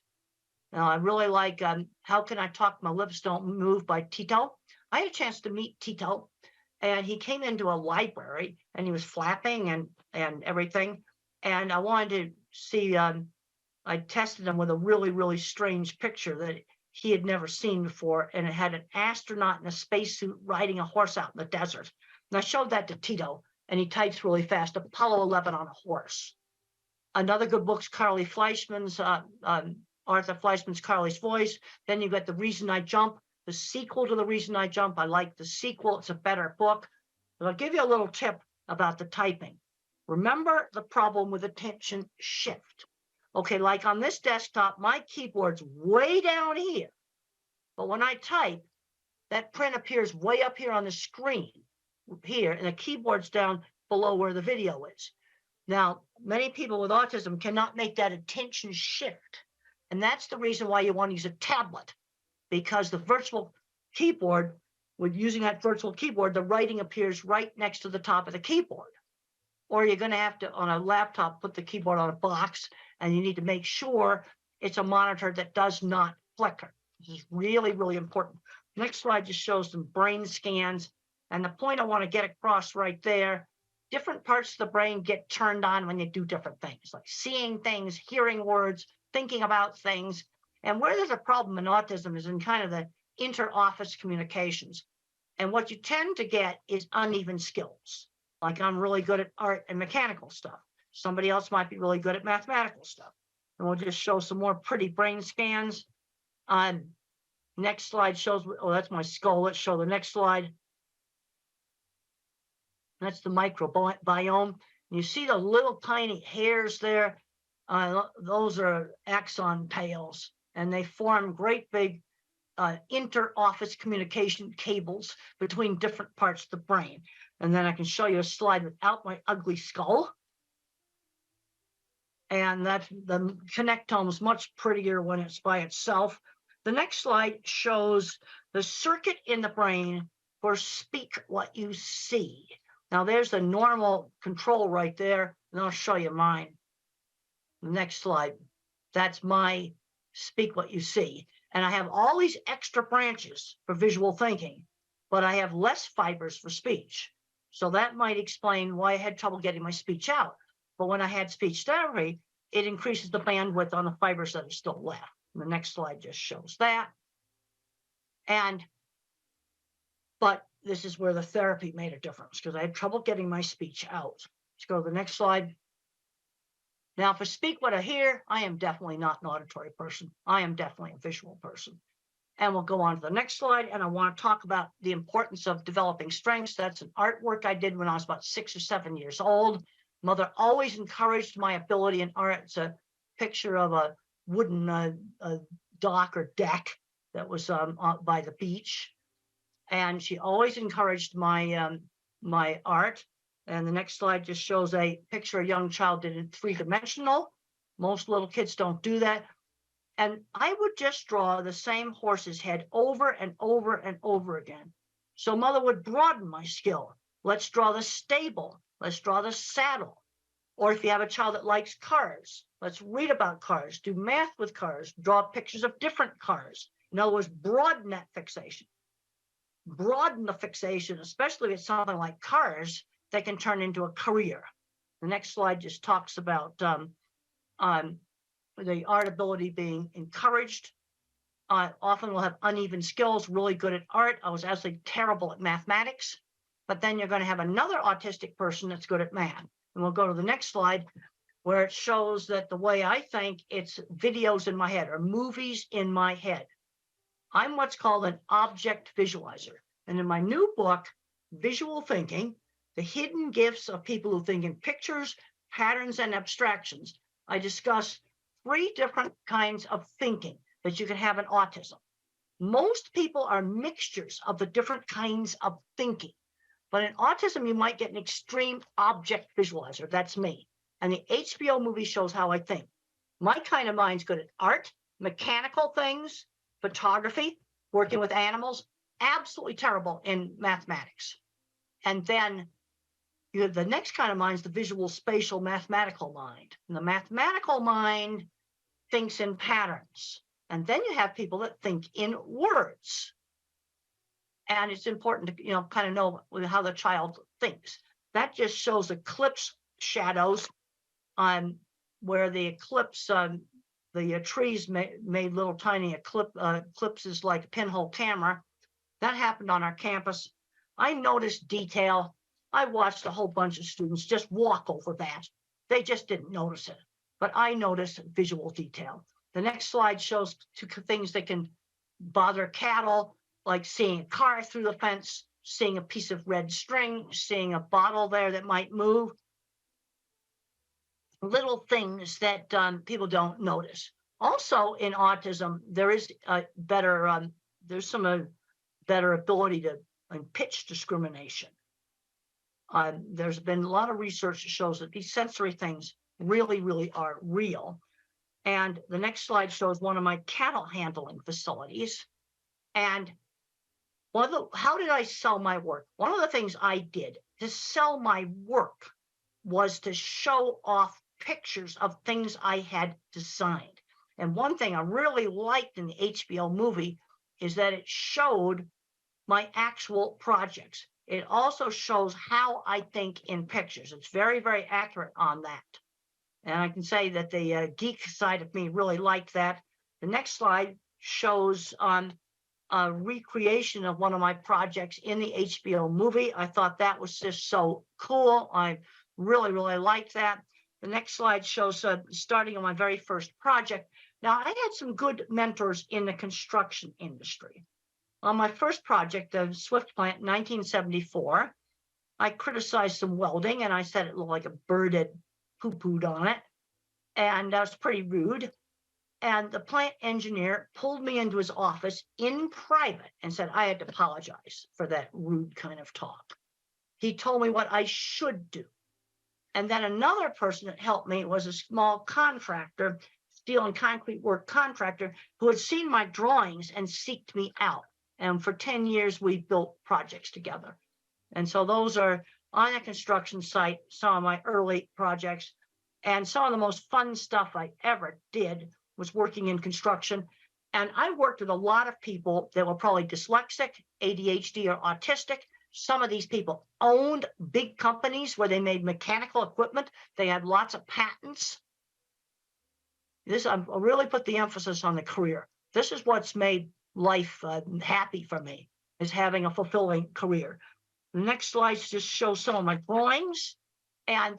Now, I really like How Can I Talk My Lips Don't Move by Tito. I had a chance to meet Tito, and he came into a library, and he was flapping and everything. And I wanted to see, I tested him with a really, really strange picture that he had never seen before, and it had an astronaut in a spacesuit riding a horse out in the desert. And I showed that to Tito, and he types really fast, Apollo 11 on a horse. Another good book's Carly Fleischman's, Arthur Fleischman's Carly's Voice. Then you got The Reason I Jump, the sequel to The Reason I Jump. I like the sequel. It's a better book. But I'll give you a little tip about the typing. Remember the problem with attention shift. Okay, like on this desktop, my keyboard's way down here. But when I type, that print appears way up here on the screen here, and the keyboard's down below where the video is. Now, many people with autism cannot make that attention shift. And that's the reason why you want to use a tablet, because the virtual keyboard, with using that virtual keyboard, the writing appears right next to the top of the keyboard. Or you're going to have to, on a laptop, put the keyboard on a box, and you need to make sure it's a monitor that does not flicker. This is really, really important. Next slide just shows some brain scans. And the point I want to get across right there, different parts of the brain get turned on when you do different things, like seeing things, hearing words, thinking about things. And where there's a problem in autism is in kind of the inter-office communications. And what you tend to get is uneven skills. Like I'm really good at art and mechanical stuff. Somebody else might be really good at mathematical stuff. And we'll just show some more pretty brain scans. Next slide shows, oh, that's my skull. Let's show the next slide. That's the microbiome. You see the little tiny hairs there. Those are axon tails, and they form great big inter-office communication cables between different parts of the brain. And then I can show you a slide without my ugly skull. And that's the connectome is much prettier when it's by itself. The next slide shows the circuit in the brain for speak what you see. Now there's the normal control right there, and I'll show you mine. The next slide. That's my speak what you see. And I have all these extra branches for visual thinking, but I have less fibers for speech. So that might explain why I had trouble getting my speech out. But when I had speech therapy, it increases the bandwidth on the fibers that are still left. And the next slide just shows that. But this is where the therapy made a difference, because I had trouble getting my speech out. Let's go to the next slide. Now, for speak what I hear, I am definitely not an auditory person. I am definitely a visual person. And we'll go on to the next slide. And I want to talk about the importance of developing strengths. That's an artwork I did when I was about 6 or 7 years old. Mother always encouraged my ability in art. It's a picture of a wooden dock or deck that was by the beach. And she always encouraged my my art. And the next slide just shows a picture a young child did in 3-dimensional. Most little kids don't do that. And I would just draw the same horse's head over and over and over again. So mother would broaden my skill. Let's draw the stable. Let's draw the saddle. Or if you have a child that likes cars, let's read about cars, do math with cars, draw pictures of different cars. In other words, broaden that fixation. Broaden the fixation, especially if it's something like cars that can turn into a career. The next slide just talks about the art ability being encouraged. Often we'll have uneven skills, really good at art. I was actually terrible at mathematics, but then you're going to have another autistic person that's good at math. And we'll go to the next slide where it shows that the way I think, it's videos in my head or movies in my head. I'm what's called an object visualizer. And in my new book, Visual Thinking, The Hidden Gifts of People Who Think in Pictures, Patterns, and Abstractions, I discuss 3 different kinds of thinking that you can have in autism. Most people are mixtures of the different kinds of thinking. But in autism, you might get an extreme object visualizer. That's me. And the HBO movie shows how I think. My kind of mind's good at art, mechanical things, photography, working with animals, absolutely terrible in mathematics. And then you have the next kind of mind is the visual, spatial, mathematical mind. And the mathematical mind thinks in patterns. And then you have people that think in words. And it's important to, kind of know how the child thinks. That just shows eclipse shadows on where the eclipse, the trees made little tiny eclipses like a pinhole camera. That happened on our campus. I noticed detail. I watched a whole bunch of students just walk over that. They just didn't notice it. But I noticed visual detail. The next slide shows 2 things that can bother cattle, like seeing a car through the fence, seeing a piece of red string, seeing a bottle there that might move. Little things that people don't notice. Also in autism, there is there's some better ability to pitch discrimination. There's been a lot of research that shows that these sensory things really, really are real. And the next slide shows one of my cattle handling facilities. And how did I sell my work? One of the things I did to sell my work was to show off pictures of things I had designed. And one thing I really liked in the HBO movie is that it showed my actual projects. It also shows how I think in pictures. It's very, very accurate on that. And I can say that the geek side of me really liked that. The next slide shows a recreation of one of my projects in the HBO movie. I thought that was just so cool. I really, really liked that. The next slide shows starting on my very first project. Now, I had some good mentors in the construction industry. On my first project, the Swift plant, 1974, I criticized some welding, and I said it looked like a bird had poo-pooed on it, and that was pretty rude. And the plant engineer pulled me into his office in private and said I had to apologize for that rude kind of talk. He told me what I should do. And then another person that helped me was a small contractor, steel and concrete work contractor, who had seen my drawings and seeked me out. And for 10 years, we built projects together. And so those are on a construction site, some of my early projects. And some of the most fun stuff I ever did was working in construction. And I worked with a lot of people that were probably dyslexic, ADHD, or autistic. Some of these people owned big companies where they made mechanical equipment. They had lots of patents. I really put the emphasis on the career. This is what's made life happy for me, is having a fulfilling career. The next slides just show some of my drawings. And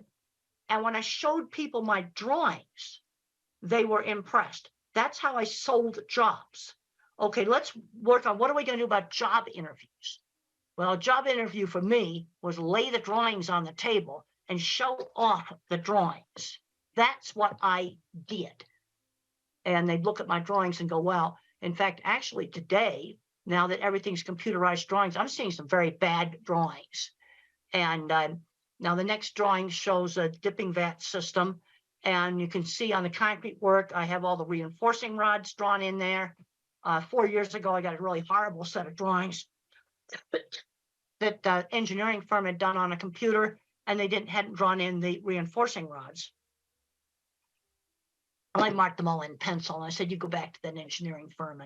when I showed people my drawings, they were impressed. That's how I sold jobs. Okay, let's work on what are we going to do about job interviews? Well, a job interview for me was lay the drawings on the table and show off the drawings. That's what I did. and they'd look at my drawings and go, wow. In fact, actually today, now that everything's computerized drawings, I'm seeing some very bad drawings. And now the next drawing shows a dipping vat system. And you can see on the concrete work, I have all the reinforcing rods drawn in there. 4 years ago, I got a really horrible set of drawings that the engineering firm had done on a computer, and they hadn't drawn in the reinforcing rods. I marked them all in pencil, and I said, you go back to that engineering firm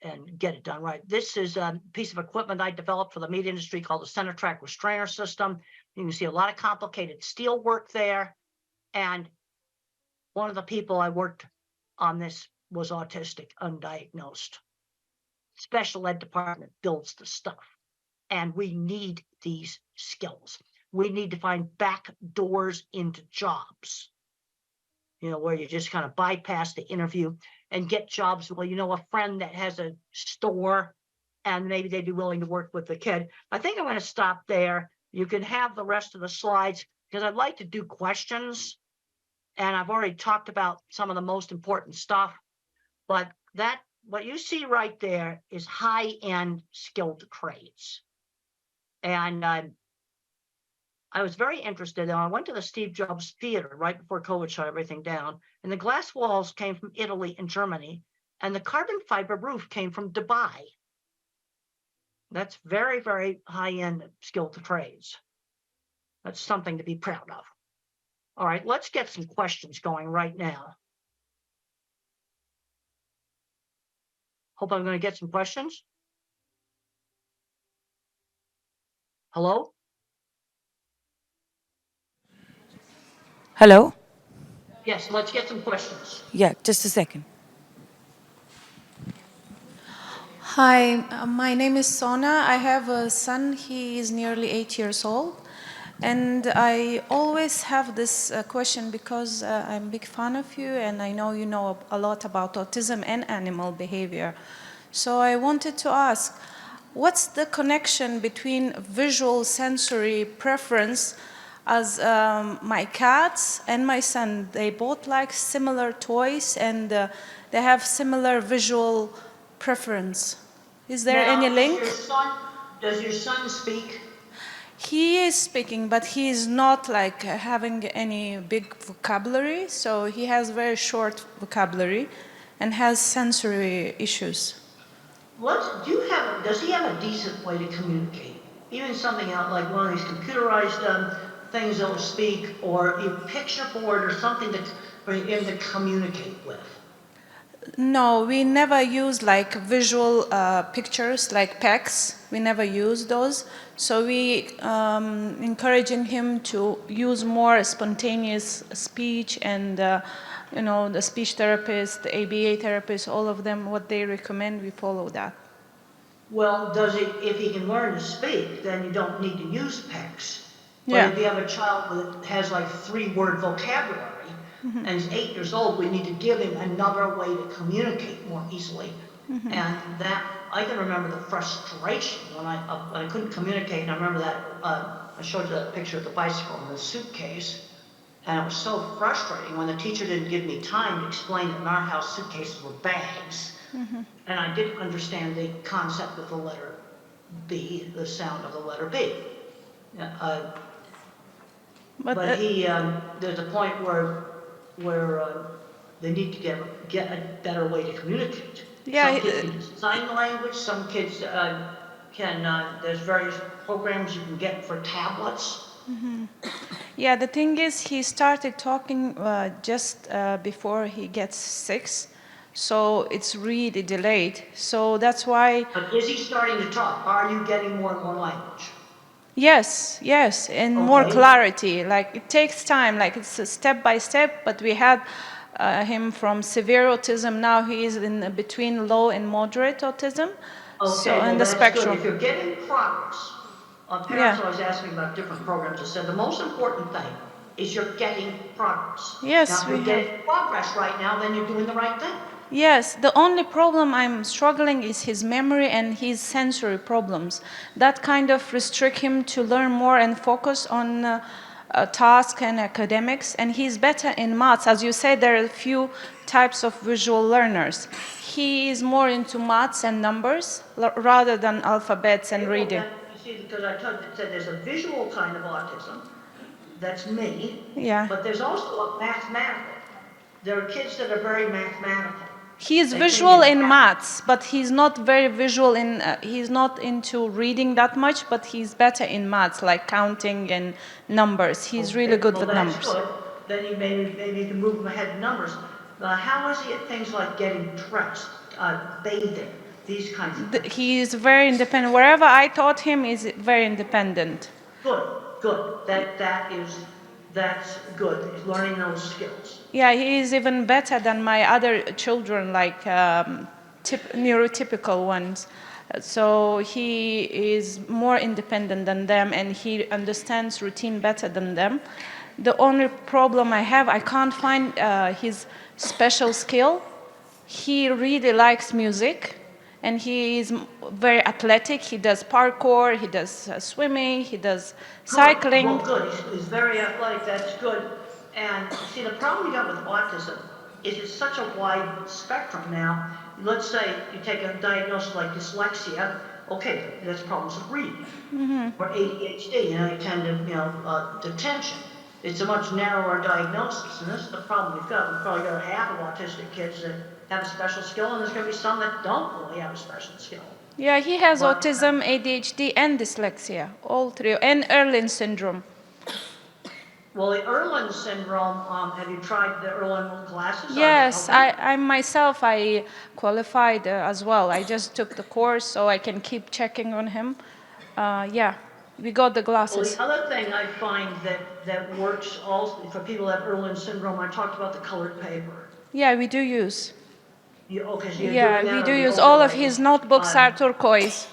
and get it done right. This is a piece of equipment I developed for the meat industry called the center track restrainer system. You can see a lot of complicated steel work there. And one of the people I worked on this was autistic, undiagnosed. Special ed department builds the stuff. And we need these skills. We need to find back doors into jobs, where you just kind of bypass the interview and get jobs. Well, a friend that has a store, and maybe they'd be willing to work with the kid. I think I'm going to stop there. You can have the rest of the slides because I'd like to do questions. And I've already talked about some of the most important stuff, but what you see right there is high-end skilled trades. And I was very interested, and I went to the Steve Jobs Theater right before COVID shut everything down, and the glass walls came from Italy and Germany, and the carbon fiber roof came from Dubai. That's very, very high-end skilled trades. That's something to be proud of. All right, let's get some questions going right now. Hope I'm going to get some questions. Hello? Hello? Yes, let's get some questions. Yeah, just a second. Hi, my name is Sona. I have a son. He is nearly 8 years old. And I always have this question because I'm a big fan of you and I know you know a lot about autism and animal behavior. So I wanted to ask, what's the connection between visual sensory preference as my cats and my son? They both like similar toys and they have similar visual preference. Is there any link? Does your son speak? He is speaking, but he is not like having any big vocabulary. So he has very short vocabulary and has sensory issues. Does he have a decent way to communicate? Even something out like one of these computerized things that will speak, or a picture board or something for him to communicate with? No, we never use like visual pictures like PECs. We never use those. So we encouraging him to use more spontaneous speech and the speech therapist, the ABA therapist, all of them, what they recommend, we follow that. Well, if he can learn to speak, then you don't need to use PECs. Yeah. But if you have a child that has like 3-word vocabulary, and he's 8 years old, we need to give him another way to communicate more easily. And that, I can remember the frustration when I couldn't communicate. And I remember that, I showed you that picture of the bicycle in the suitcase. And it was so frustrating when the teacher didn't give me time to explain that in our house suitcases were bags. And I didn't understand the concept of the letter B, the sound of the letter B. But there's a point where they need to get a better way to communicate. Yeah, some kids can use sign language, some kids there's various programs you can get for tablets. Yeah, the thing is he started talking just before he gets 6, so it's really delayed. So that's why... But is he starting to talk? Are you getting more and more language? Yes, and more clarity. Like it takes time, like it's a step by step, but we had him from severe autism. Now he is in between low and moderate autism. Okay, so well, in the that's spectrum. good. If you're getting progress, parents always ask me about different programs. I said the most important thing is you're getting progress. Yes, now, if you're getting progress right now, then you're doing the right thing. Yes, the only problem I'm struggling is his memory and his sensory problems. That kind of restrict him to learn more and focus on task and academics, and he's better in maths. As you said, there are a few types of visual learners. He is more into maths and numbers rather than alphabets and reading. Well, you see, because I said there's a visual kind of autism, that's me, Yeah. but there's also a mathematical. There are kids that are very mathematical. He is They visual think in maths, but he's not very visual in, he's not into reading that much, but he's better in maths, like counting and numbers. He's really good with numbers. Well, that's good. Then you maybe you can move him ahead in numbers. How is he at things like getting dressed, bathing, these kinds of things? He is very independent. Wherever I taught him, is very independent. Good. That's good. He's learning those skills. Yeah, he is even better than my other children, like neurotypical ones. So he is more independent than them, and he understands routine better than them. The only problem I have, I can't find his special skill. He really likes music, and he is very athletic. He does parkour, he does swimming, he does cycling. Well, good. He's very athletic. That's good. And see, the problem you got with autism is it's such a wide spectrum now. Let's say you take a diagnosis like dyslexia. Okay, that's problems with reading. Or ADHD, you tend to, detention. It's a much narrower diagnosis, and this is the problem we've got. We've probably got half of autistic kids that have a special skill, and there's going to be some that don't really have a special skill. Yeah, he has autism, ADHD, and dyslexia, all three, and Erlin syndrome. Well, the Erlin syndrome, have you tried the Erlin classes? Yes, I myself, I qualified as well. I just took the course so I can keep checking on him. Yeah, we got the glasses. Well, the other thing I find that works also for people that have Erlin syndrome, I talked about the colored paper. Yeah, we do use. Yeah, we do use. All of his notebooks are turquoise.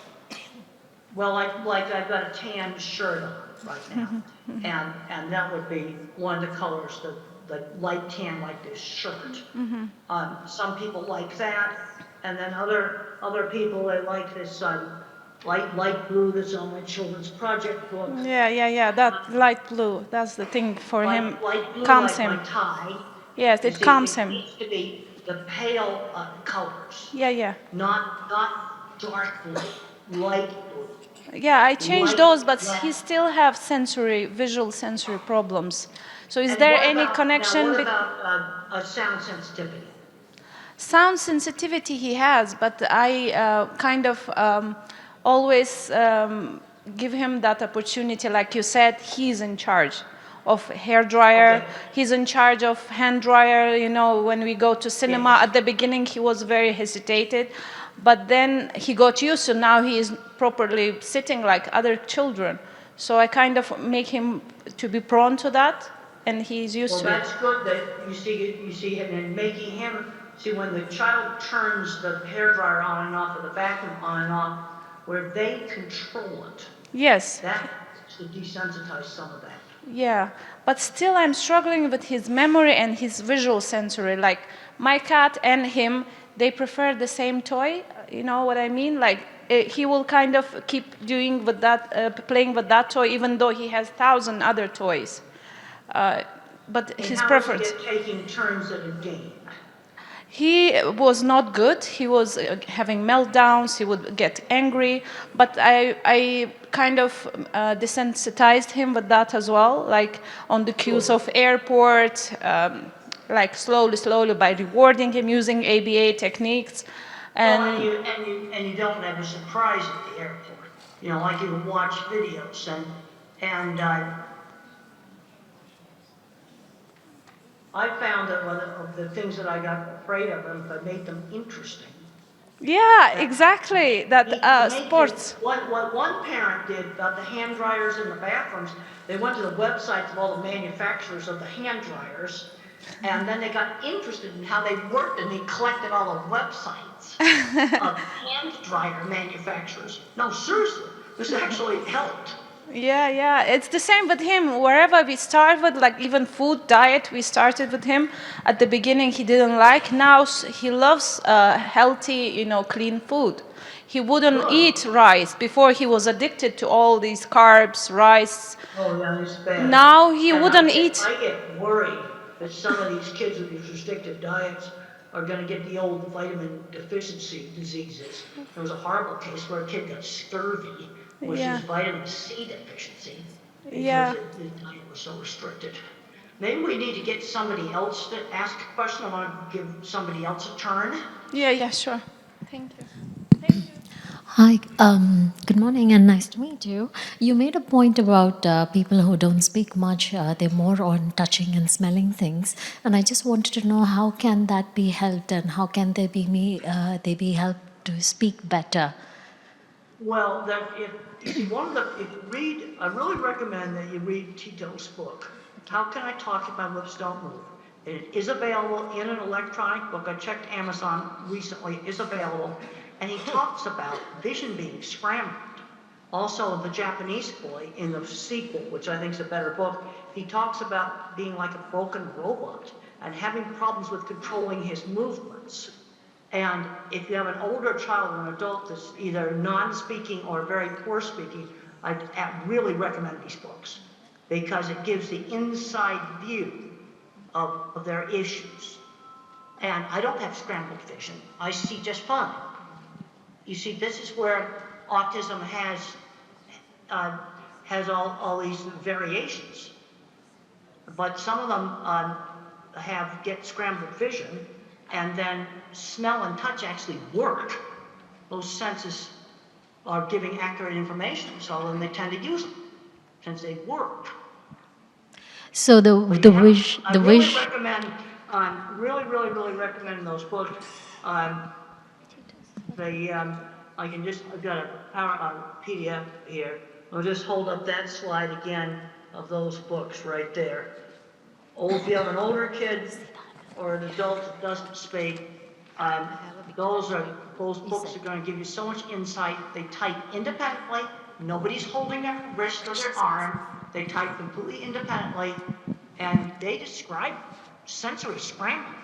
Well, like I've got a tan shirt on right now, and that would be one of the colors, the light tan like this shirt. Some people like that, and then other people, they like this light blue that's on my children's project book. Yeah. That light blue, that's the thing for him. Light blue, calms like him. my tie. Yes, it calms him. It needs to be the pale colors. Yeah. Not dark blue, light blue. Yeah, I changed those, but he still have visual sensory problems. So is there any connection? Now what about sound sensitivity? Sound sensitivity he has, but I kind of always give him that opportunity. Like you said, he's in charge of hair dryer. Okay. He's in charge of hand dryer. When we go to cinema, at the beginning he was very hesitated, but then he got used to. Now he is properly sitting like other children. So I kind of make him to be prone to that, and he's used to it. Well, that's good that you see him, and making him see when the child turns the hair dryer on and off, or the vacuum on and off, where they control it. Yes. That to desensitize some of that. Yeah, but still I'm struggling with his memory and his visual sensory. Like my cat and him, they prefer the same toy. You know what I mean? Like he will kind of keep doing with that, playing with that toy, even though he has 1,000 other toys. But his preference. And how is he taking turns at a game? He was not good. He was having meltdowns. He would get angry. But I kind of desensitized him with that as well, like on the cues of airport, like slowly by rewarding him using ABA techniques. And you don't ever surprise at the airport. Like you watch videos and I found that one of the things that I got afraid of, if I made them interesting. Yeah, exactly. Sports. What one parent did about the hand dryers in the bathrooms, they went to the websites of all the manufacturers of the hand dryers, and then they got interested in how they worked, and they collected all the websites of hand dryer manufacturers. No, seriously, this actually helped. Yeah, it's the same with him. Wherever we start with, like even food diet, we started with him. At the beginning, he didn't like. Now he loves healthy, clean food. He wouldn't eat rice. Before, he was addicted to all these carbs, rice. Oh, yeah, it's bad. Now he And wouldn't eat. I get worried that some of these kids with these restrictive diets are gonna get the old vitamin deficiency diseases. There was a horrible case where a kid got scurvy, which Yeah. is vitamin C deficiency, Yeah. because the diet was so restricted. Maybe we need to get somebody else to ask a question. I wanna give somebody else a turn. Yeah, sure. Thank you. Hi, good morning and nice to meet you. You made a point about people who don't speak much, they're more on touching and smelling things. And I just wanted to know how can that be helped and how can they be helped to speak better? Well, if you read, I really recommend that you read Tito's book, How Can I Talk If My Lips Don't Move? It is available in an electronic book. I checked Amazon recently, it is available. And he talks about vision being scrambled. Also, the Japanese boy in the sequel, which I think is a better book, he talks about being like a broken robot and having problems with controlling his movements. And if you have an older child or an adult that's either non-speaking or very poor speaking, I really recommend these books because it gives the inside view of their issues. And I don't have scrambled vision. I see just fine. You see, this is where autism has all these variations. But some of them get scrambled vision, and then smell and touch actually work. Those senses are giving accurate information, so then they tend to use them since they work. So I really recommend, really recommend those books. I've got a PDF here. I'll just hold up that slide again of those books right there. If you have an older kid or an adult that doesn't speak, those books are going to give you so much insight. They type independently. Nobody's holding their wrist or their arm. They type completely independently, and they describe sensory scrambling.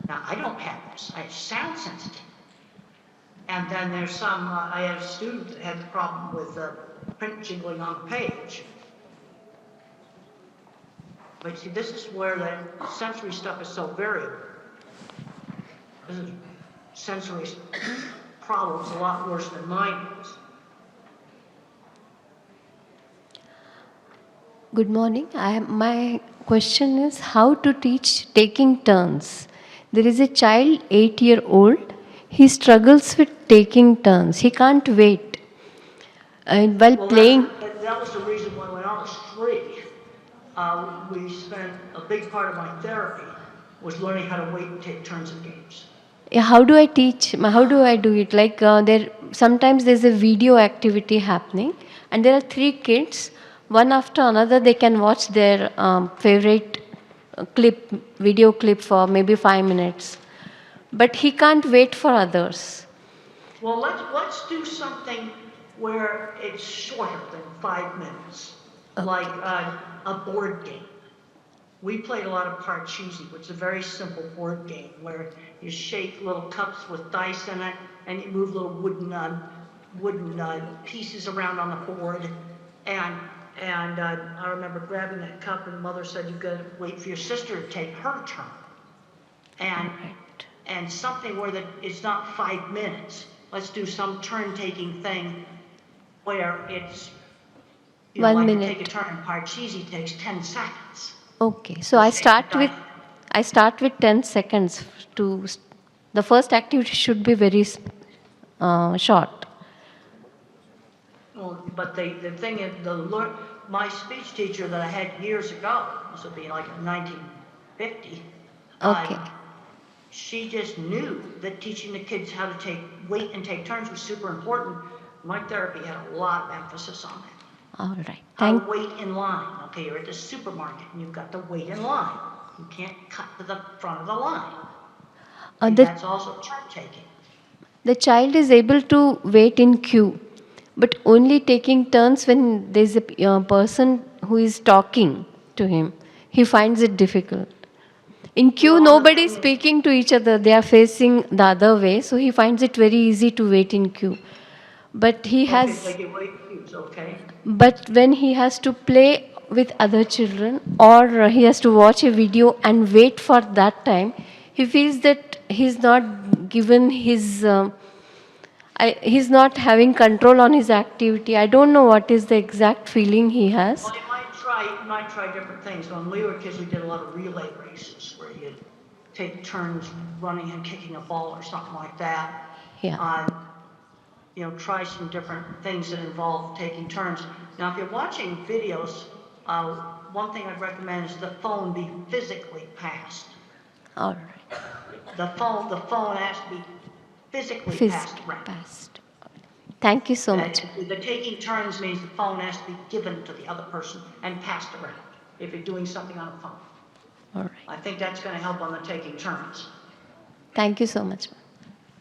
Now, I don't have this. I have sound sensitive. And then there's some, I had a student that had the problem with print jingling on the page. But see, this is where the sensory stuff is so variable. This is sensory problems a lot worse than mine was. Good morning. My question is how to teach taking turns. There is a child, 8-year-old. He struggles with taking turns. He can't wait. And while playing. That was the reason why when I was 3, we spent a big part of my therapy was learning how to wait and take turns in games. How do I teach? How do I do it? Like sometimes there's a video activity happening, and there are 3 kids. One after another, they can watch their favorite video clip for maybe 5 minutes. But he can't wait for others. Well, let's do something where it's shorter than 5 minutes, okay. Like a board game. We played a lot of Parcheesi, which is a very simple board game where you shake little cups with dice in it, and you move little wooden pieces around on the board. And I remember grabbing that cup, and Mother said, "You've got to wait for your sister to take her turn." And something where it's not 5 minutes. Let's do some turn-taking thing where it's 1 minute. Take a turn in Parcheesi takes 10 seconds. Okay, so I start with 10 seconds. The first activity should be very short. Well, but the thing is, my speech teacher that I had years ago, this would be like 1950. Okay. She just knew that teaching the kids how to wait and take turns was super important. My therapy had a lot of emphasis on that. All right. How to wait in line. Okay, you're at the supermarket and you've got to wait in line. You can't cut to the front of the line. That's also turn taking. The child is able to wait in queue, but only taking turns when there's a person who is talking to him. He finds it difficult. In queue, nobody is speaking to each other. They are facing the other way, so he finds it very easy to wait in queue. But he has... Okay, wait, okay. But when he has to play with other children or he has to watch a video and wait for that time, he feels that he's not given his... he's not having control on his activity. I don't know what is the exact feeling he has. Well, you might try different things. When we were kids, we did a lot of relay races where you'd take turns running and kicking a ball or something like that. Yeah. Try some different things that involve taking turns. Now, if you're watching videos, one thing I'd recommend is the phone be physically passed. All right. The phone has to be physically passed around. Thank you so much. The taking turns means the phone has to be given to the other person and passed around if you're doing something on a phone. All right. I think that's going to help on the taking turns. Thank you so much.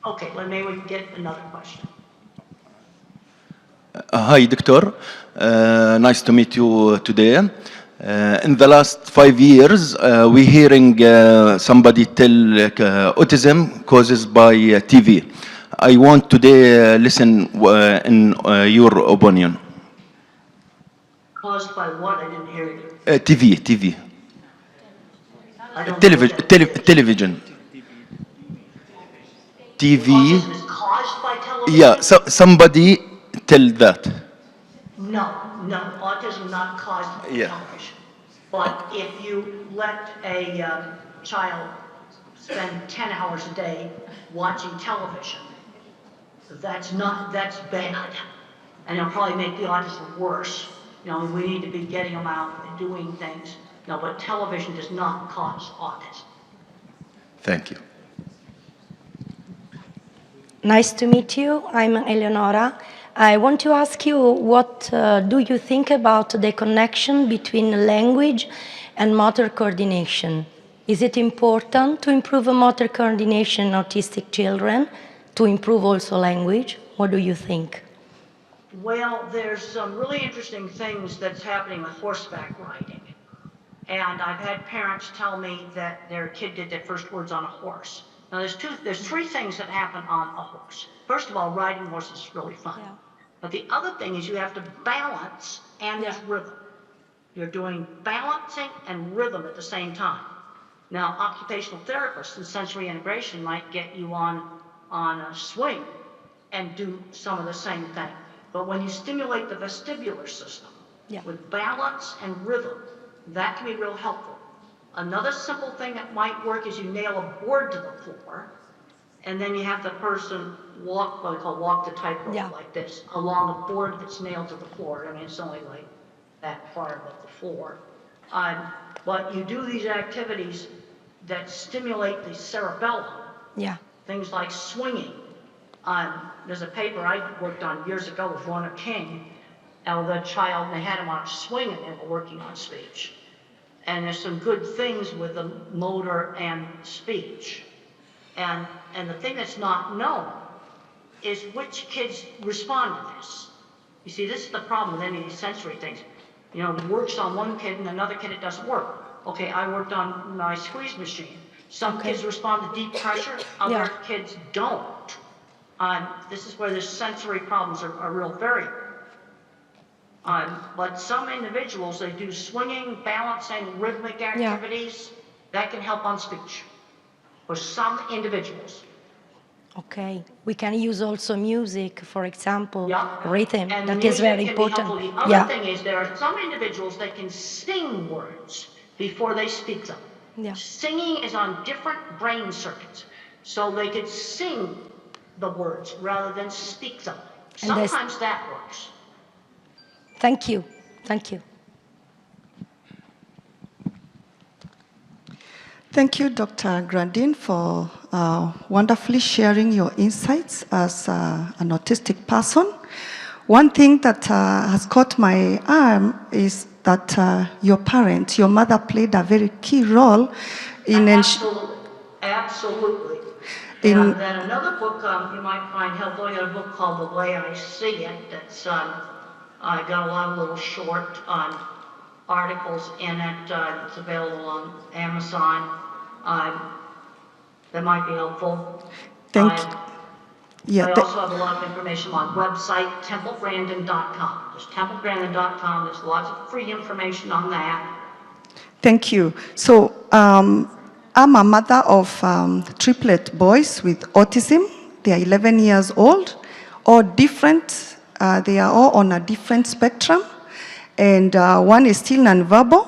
Okay, well, maybe we can get another question. Hi, Doctor. Nice to meet you today. In the last 5 years, we're hearing somebody tell autism causes by TV. I want today listen in your opinion. Caused by what? I didn't hear you. TV. Television. TV. Autism is caused by television? Yeah, so somebody tell that. No, autism not caused by television. But if you let a child spend 10 hours a day watching television, that's bad. And it'll probably make the autism worse. We need to be getting them out and doing things. No, but television does not cause autism. Thank you. Nice to meet you. I'm Eleonora. I want to ask you, what do you think about the connection between language and motor coordination? Is it important to improve motor coordination in autistic children, to improve also language? What do you think? Well, there's some really interesting things that's happening with horseback riding. And I've had parents tell me that their kid did their first words on a horse. Now, there's three things that happen on a horse. First of all, riding horses is really fun. Yeah. But the other thing is you have to balance and there's rhythm. You're doing balancing and rhythm at the same time. Now, occupational therapists and sensory integration might get you on a swing and do some of the same thing. But when you stimulate the vestibular system with balance and rhythm, that can be real helpful. Another simple thing that might work is you nail a board to the floor, and then you have the person walk, what we call walk the tightrope like this, along a board that's nailed to the floor. I mean, it's only like that far above the floor. But you do these activities that stimulate the cerebellum. Yeah. Things like swinging. There's a paper I worked on years ago with Lorna King. The child, they had him on a swing and they were working on speech. And there's some good things with the motor and speech. And the thing that's not known is which kids respond to this. You see, this is the problem with any of these sensory things. It works on one kid and another kid it doesn't work. Okay, I worked on my squeeze machine. Some kids respond to deep pressure, other kids don't. This is where the sensory problems are real variable. But some individuals, they do swinging, balancing, rhythmic activities. That can help on speech for some individuals. Okay. We can use also music, for example, rhythm. And that is very important. The other thing is there are some individuals that can sing words before they speak them. Yeah. Singing is on different brain circuits. So they could sing the words rather than speak them. Sometimes that works. Thank you. Thank you. Thank you, Dr. Grandin, for wonderfully sharing your insights as an autistic person. One thing that has caught my eye is that your parent, your mother, played a very key role in Absolutely. And then another book you might find helpful, I got a book called The Way I See It. That's I got a lot of little short articles in it. It's available on Amazon. That might be helpful. Thank you. Yeah, I also have a lot of information on website, templegrandin.com. There's templegrandin.com. There's lots of free information on that. Thank you. So I'm a mother of triplet boys with autism. They are 11 years old, all different. They are all on a different spectrum. And one is still nonverbal.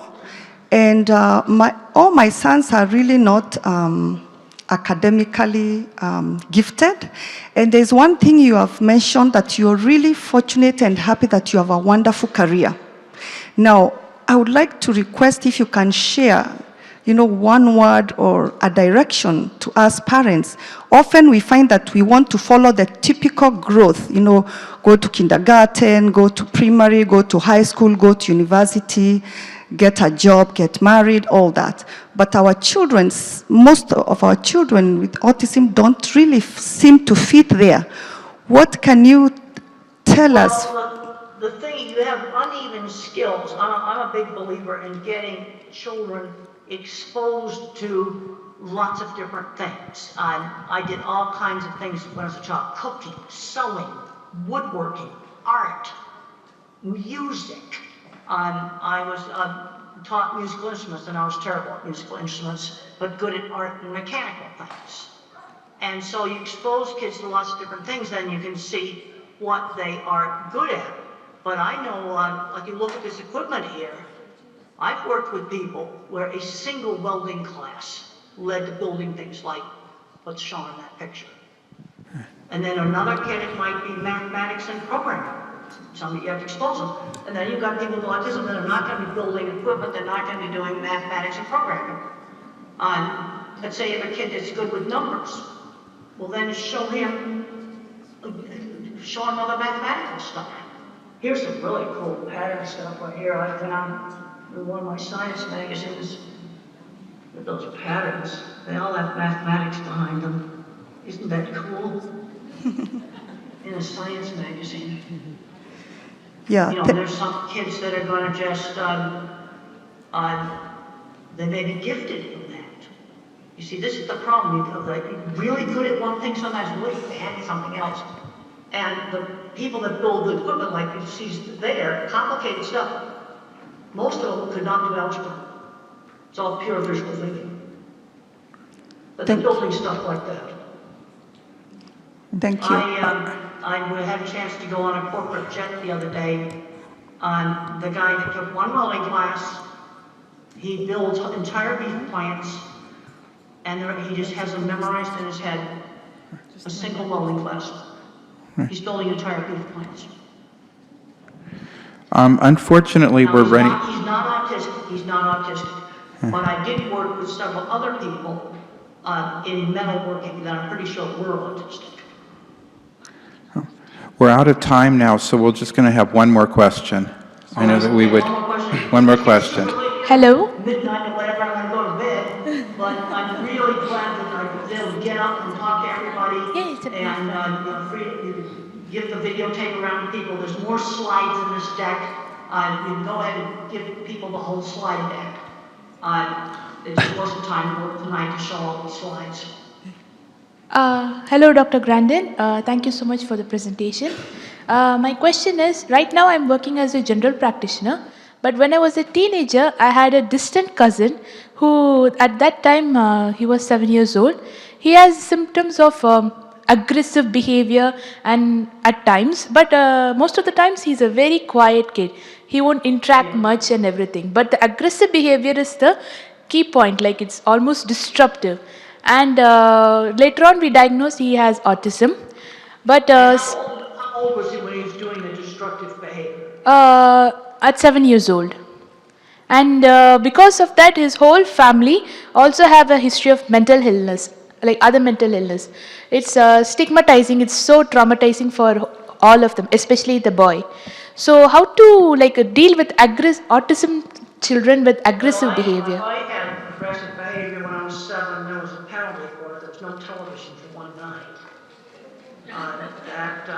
And all my sons are really not academically gifted. And there's one thing you have mentioned, that you're really fortunate and happy that you have a wonderful career. Now, I would like to request if you can share, one word or a direction to us parents. Often we find that we want to follow the typical growth, go to kindergarten, go to primary, go to high school, go to university, get a job, get married, all that. But our children, most of our children with autism don't really seem to fit there. What can you tell us? The thing, you have uneven skills. I'm a big believer in getting children exposed to lots of different things. I did all kinds of things when I was a child: cooking, sewing, woodworking, art, music. I was taught musical instruments, and I was terrible at musical instruments, but good at art and mechanical things. And so you expose kids to lots of different things, then you can see what they are good at. But I know, like, you look at this equipment here, I've worked with people where a single welding class led to building things like what's shown in that picture. And then another kid, it might be mathematics and programming. Some you have to expose them. And then you've got people with autism that are not going to be building equipment, they're not going to be doing mathematics and programming. Let's say you have a kid that's good with numbers. Well, then show him other mathematical stuff. Here's some really cool pattern stuff right here I found in one of my science magazines. With those patterns, they all have mathematics behind them. Isn't that cool? In a science magazine. Yeah. There's some kids that are going to just, they may be gifted in that. You see, this is the problem. You're really good at one thing, sometimes really bad at something else. And the people that build the equipment, like you see there, complicated stuff, most of them could not do algebra. It's all pure visual thinking. But they're building stuff like that. Thank you. I had a chance to go on a corporate jet the other day. The guy that took one welding class, he builds entire beef plants, and he just has them memorized in his head. A single welding class. He's building entire beef plants. Unfortunately, we're running. He's not autistic. He's not autistic. But I did work with several other people in metalworking that I'm pretty sure were autistic. We're out of time now, so we're just going to have one more question. I know that we would. One more question. Hello. Midnight or whatever, I'm going to go to bed. But I'm really glad that I was able to get up and talk to everybody. And free to give the videotape around to people. There's more slides in this deck. You can go ahead and give people the whole slide deck. It just wasn't time for tonight to show all the slides. Hello, Dr. Grandin. Thank you so much for the presentation. My question is, right now I'm working as a general practitioner, but when I was a teenager, I had a distant cousin who, at that time, he was 7 years old. He has symptoms of aggressive behavior and at times, but most of the times he's a very quiet kid. He won't interact much and everything, but the aggressive behavior is the key point, like it's almost disruptive. And later on we diagnosed he has autism. But how old was he when he was doing the destructive behavior? At 7 years old. And because of that, his whole family also have a history of mental illness, like other mental illness. It's stigmatizing, it's so traumatizing for all of them, especially the boy. So how to deal with autism children with aggressive behavior? I had aggressive behavior when I was 7. There was a penalty for it. There was no television for one to act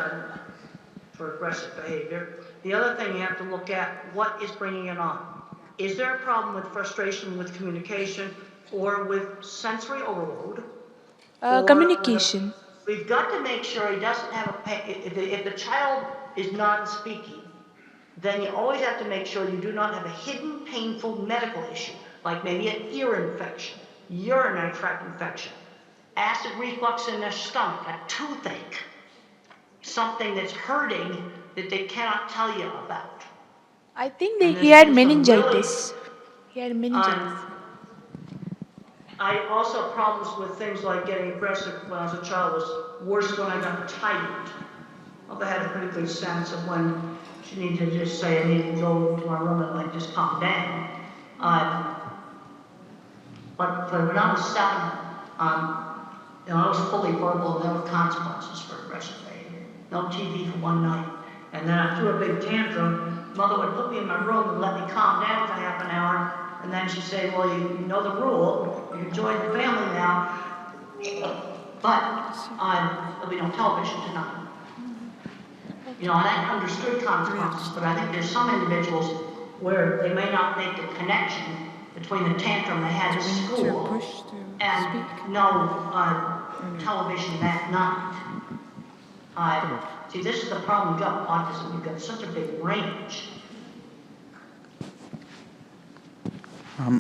for aggressive behavior. The other thing you have to look at, what is bringing it on? Is there a problem with frustration with communication or with sensory overload? Communication. We've got to make sure he doesn't have if the child is non-speaking, then you always have to make sure you do not have a hidden painful medical issue, like maybe an ear infection, urinary tract infection, acid reflux in their stomach, a toothache, something that's hurting that they cannot tell you about. I think he had meningitis. He had meningitis. I also have problems with things like getting aggressive when I was a child was worse when I got tired. Well, I had a pretty good sense of when she needed to just say, I need to go to my room and like just calm down. But when I was 7, I was fully verbal and there were consequences for aggressive behavior. No TV for one night. And then I threw a big tantrum. Mother would put me in my room and let me calm down for half an hour. And then she'd say, well, you know the rule. You join the family now. But there'll be no television tonight. And I understood consequences, but I think there's some individuals where they may not make the connection between the tantrum they had at school and no television that night. See, this is the problem you've got with autism. You've got such a big range.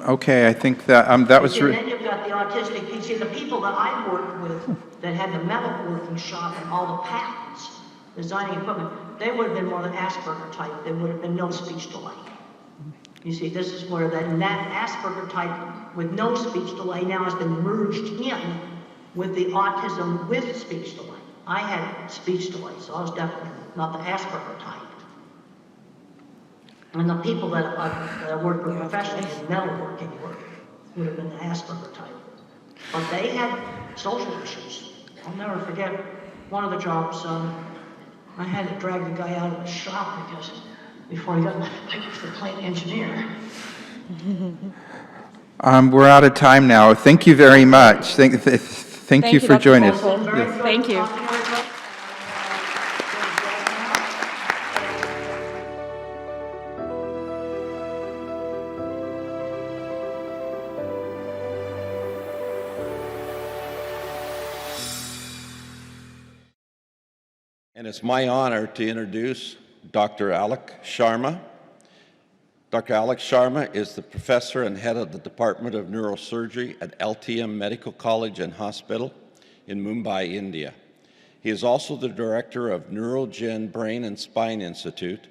Okay, I think that was... And then you've got the autistic, you see, the people that I worked with that had the metal working shop and all the patents, designing equipment, they would have been more than Asperger type. There would have been no speech delay. You see, this is where that Asperger type with no speech delay now has been merged in with the autism with speech delay. I had speech delay, so I was definitely not the Asperger type. And the people that I worked with professionally in metalworking work would have been the Asperger type. But they had social issues. I'll never forget one of the jobs, I had to drag the guy out of the shop because before he got picked for plant engineer. We're out of time now. Thank you very much. Thank you for joining us. Thank you. And it's my honor to introduce Dr. Alok Sharma. Dr. Alok Sharma is the professor and head of the Department of Neurosurgery at LTM Medical College and Hospital in Mumbai, India. He is also the director of Neurogen Brain and Spine Institute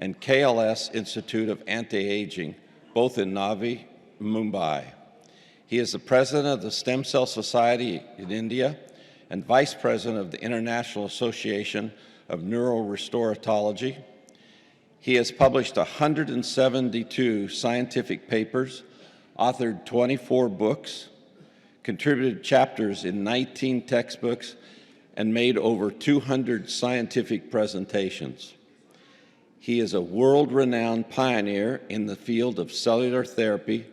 and KLS Institute of Anti-Aging, both in Navi, Mumbai. He is the president of the Stem Cell Society in India and vice president of the International Association of Neurorestoratology. He has published 172 scientific papers, authored 24 books, contributed chapters in 19 textbooks, and made over 200 scientific presentations. He is a world-renowned pioneer in the field of cellular therapy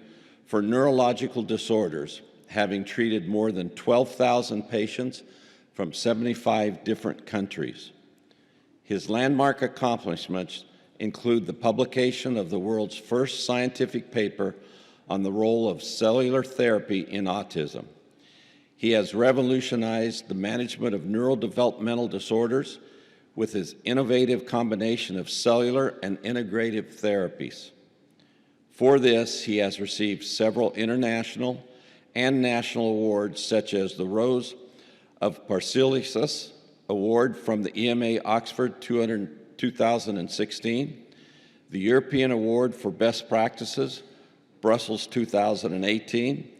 for neurological disorders, having treated more than 12,000 patients from 75 different countries. His landmark accomplishments include the publication of the world's first scientific paper on the role of cellular therapy in autism. He has revolutionized the management of neurodevelopmental disorders with his innovative combination of cellular and integrative therapies. For this, he has received several international and national awards, such as the Rose of Paracelsus Award from the EMA Oxford 2016, the European Award for Best Practices, Brussels 2018,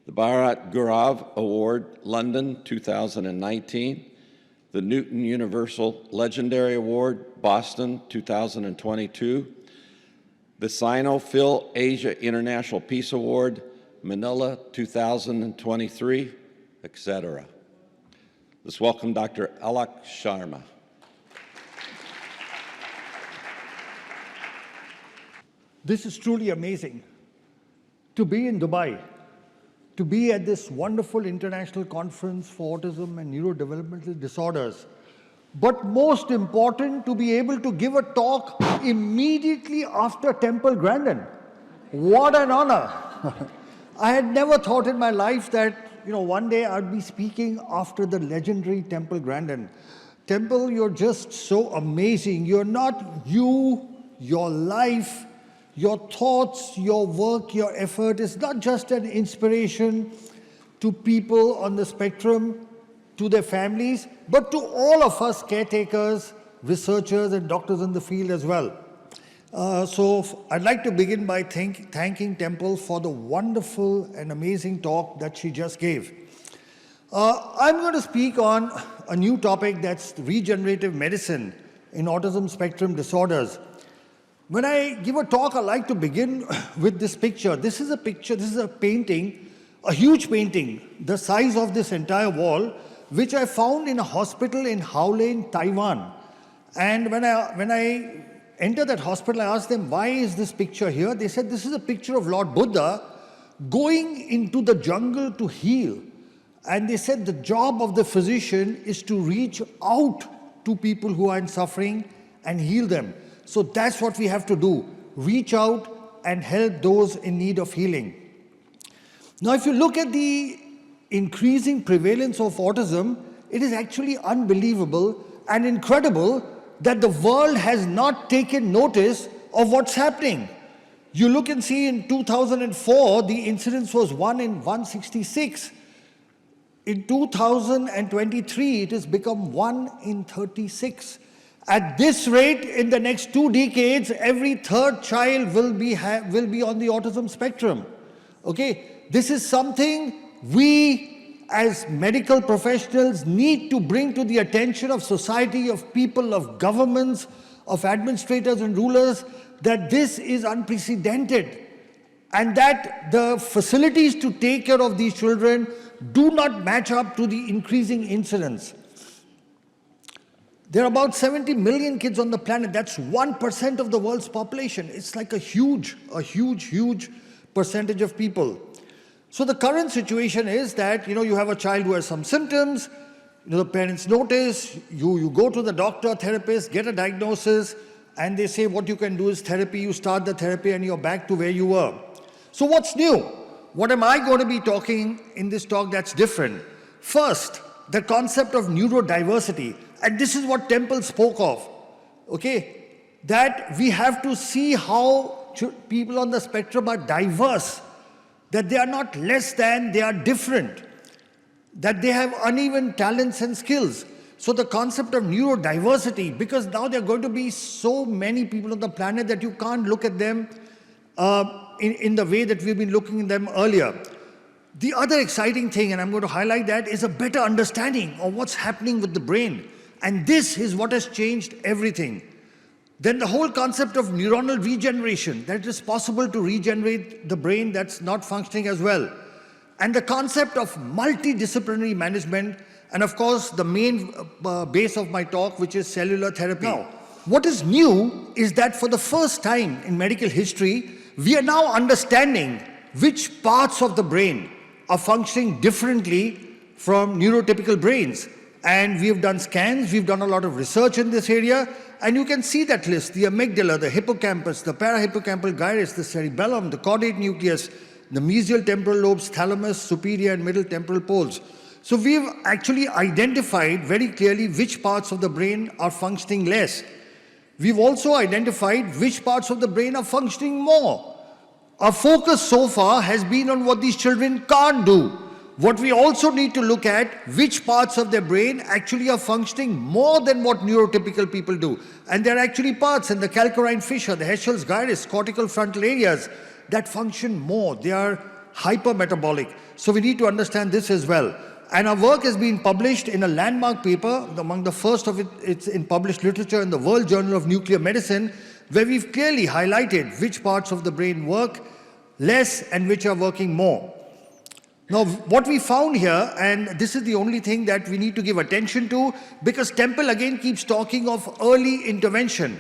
the Bharat Gaurav Award, London 2019, the Newton Universal Legendary Award, Boston 2022, the Sino-Phil Asia International Peace Award, Manila 2023, etc. Let's welcome Dr. Alok Sharma. This is truly amazing. To be in Dubai, to be at this wonderful international conference for autism and neurodevelopmental disorders, but most important, to be able to give a talk immediately after Temple Grandin. What an honor. I had never thought in my life that, one day I'd be speaking after the legendary Temple Grandin. Temple, you're just so amazing. You're not you, your life, your thoughts, your work, your effort is not just an inspiration to people on the spectrum, to their families, but to all of us caretakers, researchers, and doctors in the field as well. So I'd like to begin by thanking Temple for the wonderful and amazing talk that she just gave. I'm going to speak on a new topic, that's regenerative medicine in autism spectrum disorders. When I give a talk, I like to begin with this picture. This is a painting, a huge painting, the size of this entire wall, which I found in a hospital in Howlin, Taiwan. And when I entered that hospital, I asked them, why is this picture here? They said, this is a picture of Lord Buddha going into the jungle to heal. And they said the job of the physician is to reach out to people who are in suffering and heal them. So that's what we have to do, reach out and help those in need of healing. Now, if you look at the increasing prevalence of autism, it is actually unbelievable and incredible that the world has not taken notice of what's happening. You look and see in 2004, the incidence was 1 in 166. In 2023, it has become 1 in 36. At this rate, in the next 2 decades, every third child will be on the autism spectrum. Okay, this is something we as medical professionals need to bring to the attention of society, of people, of governments, of administrators and rulers, that this is unprecedented and that the facilities to take care of these children do not match up to the increasing incidence. There are about 70 million kids on the planet. That's 1% of the world's population. It's like a huge percentage of people. So the current situation is that, you have a child who has some symptoms, the parents notice, you go to the doctor, therapist, get a diagnosis, and they say what you can do is therapy, you start the therapy and you're back to where you were. So what's new? What am I going to be talking in this talk that's different? First, the concept of neurodiversity. And this is what Temple spoke of, okay? That we have to see how people on the spectrum are diverse, that they are not less than, they are different, that they have uneven talents and skills. So the concept of neurodiversity, because now there are going to be so many people on the planet that you can't look at them in the way that we've been looking at them earlier. The other exciting thing, and I'm going to highlight that, is a better understanding of what's happening with the brain. And this is what has changed everything. Then the whole concept of neuronal regeneration, that it is possible to regenerate the brain that's not functioning as well. And the concept of multidisciplinary management, and of course the main base of my talk, which is cellular therapy. Now, what is new is that for the first time in medical history, we are now understanding which parts of the brain are functioning differently from neurotypical brains. And we have done scans, we've done a lot of research in this area, and you can see that list: the amygdala, the hippocampus, the parahippocampal gyrus, the cerebellum, the caudate nucleus, the mesial temporal lobes, thalamus, superior and middle temporal poles. So we've actually identified very clearly which parts of the brain are functioning less. We've also identified which parts of the brain are functioning more. Our focus so far has been on what these children can't do. What we also need to look at, which parts of their brain actually are functioning more than what neurotypical people do. And there are actually parts in the calcarine fissure, the Heschel's gyrus, cortical frontal areas that function more. They are hypermetabolic. So we need to understand this as well. And our work has been published in a landmark paper, among the first of it's in published literature in the World Journal of Nuclear Medicine, where we've clearly highlighted which parts of the brain work less and which are working more. Now, what we found here, and this is the only thing that we need to give attention to, because Temple again keeps talking of early intervention.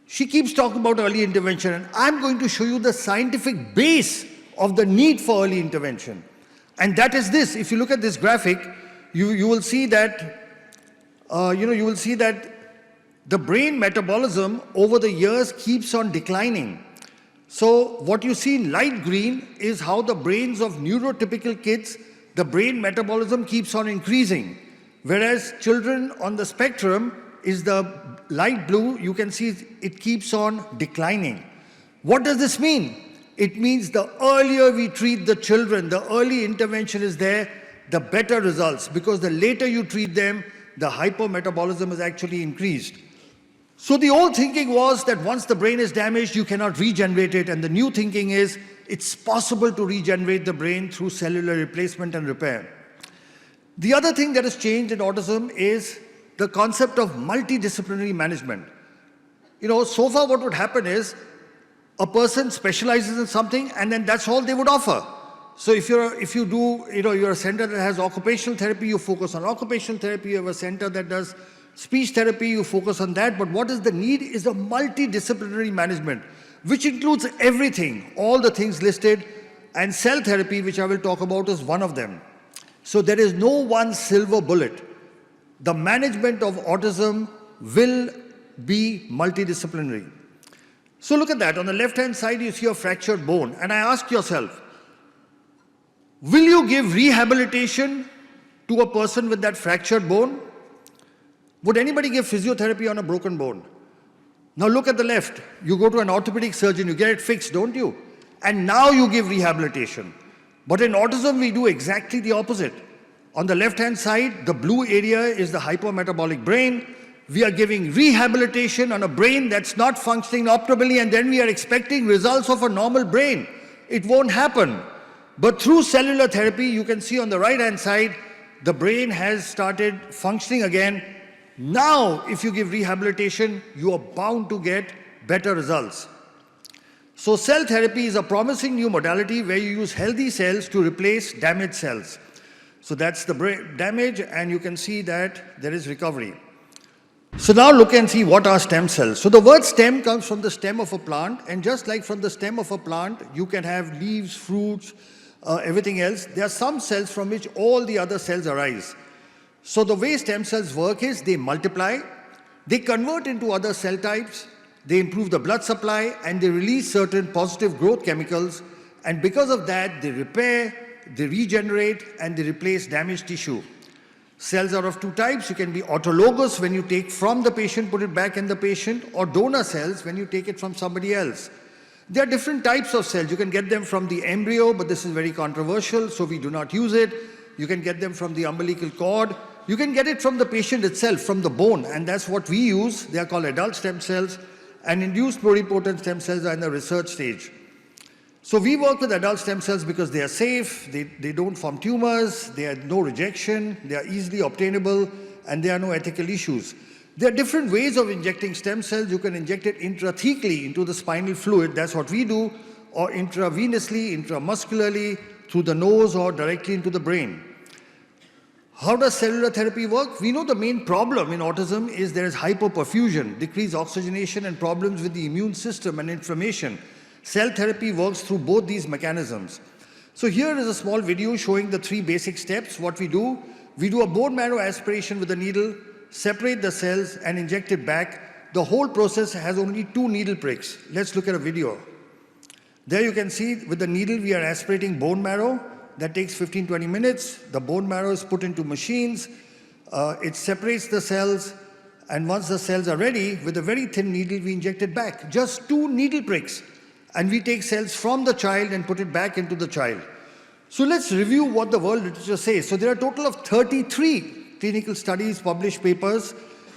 She keeps talking about early intervention, and I'm going to show you the scientific base of the need for early intervention. And that is this. If you look at this graphic, you will see that you will see that the brain metabolism over the years keeps on declining. So what you see in light green is how the brains of neurotypical kids, the brain metabolism keeps on increasing. Whereas children on the spectrum is the light blue, you can see it keeps on declining. What does this mean? It means the earlier we treat the children, the early intervention is there, the better results, because the later you treat them, the hypermetabolism is actually increased. So the old thinking was that once the brain is damaged, you cannot regenerate it, and the new thinking is it's possible to regenerate the brain through cellular replacement and repair. The other thing that has changed in autism is the concept of multidisciplinary management. So far what would happen is a person specializes in something and then that's all they would offer. So if you're a center that has occupational therapy, you focus on occupational therapy. You have a center that does speech therapy, you focus on that. But what is the need is a multidisciplinary management, which includes everything, all the things listed, and cell therapy, which I will talk about, is one of them. So there is no one silver bullet. The management of autism will be multidisciplinary. So look at that. On the left-hand side, you see a fractured bone. And I ask yourself, will you give rehabilitation to a person with that fractured bone? Would anybody give physiotherapy on a broken bone? Now look at the left. You go to an orthopedic surgeon, you get it fixed, don't you? And now you give rehabilitation. But in autism, we do exactly the opposite. On the left-hand side, the blue area is the hypermetabolic brain. We are giving rehabilitation on a brain that's not functioning optimally, and then we are expecting results of a normal brain. It won't happen. But through cellular therapy, you can see on the right-hand side, the brain has started functioning again. Now, if you give rehabilitation, you are bound to get better results. So cell therapy is a promising new modality where you use healthy cells to replace damaged cells. So that's the brain damage, and you can see that there is recovery. So now look and see what are stem cells. So the word stem comes from the stem of a plant, and just like from the stem of a plant, you can have leaves, fruits, everything else. There are some cells from which all the other cells arise. So the way stem cells work is they multiply, they convert into other cell types, they improve the blood supply, and they release certain positive growth chemicals, and because of that, they repair, they regenerate, and they replace damaged tissue. Cells are of two types. You can be autologous, when you take from the patient, put it back in the patient, or donor cells, when you take it from somebody else. There are different types of cells. You can get them from the embryo, but this is very controversial, so we do not use it. You can get them from the umbilical cord. You can get it from the patient itself, from the bone, and that's what we use. They are called adult stem cells, and induced pluripotent stem cells are in the research stage. So we work with adult stem cells because they are safe, they don't form tumors, they have no rejection, they are easily obtainable, and there are no ethical issues. There are different ways of injecting stem cells. You can inject it intrathecally into the spinal fluid, that's what we do, or intravenously, intramuscularly, through the nose or directly into the brain. How does cellular therapy work? We know the main problem in autism is there is hypoperfusion, decreased oxygenation, and problems with the immune system and inflammation. Cell therapy works through both these mechanisms. So here is a small video showing the three basic steps. What we do a bone marrow aspiration with a needle, separate the cells, and inject it back. The whole process has only 2 needle pricks. Let's look at a video. There you can see with the needle we are aspirating bone marrow. That takes 15-20 minutes. The bone marrow is put into machines. It separates the cells, and once the cells are ready, with a very thin needle we inject it back. Just 2 needle pricks. And we take cells from the child and put it back into the child. So let's review what the world literature says. So there are a total of 33 clinical studies, published papers,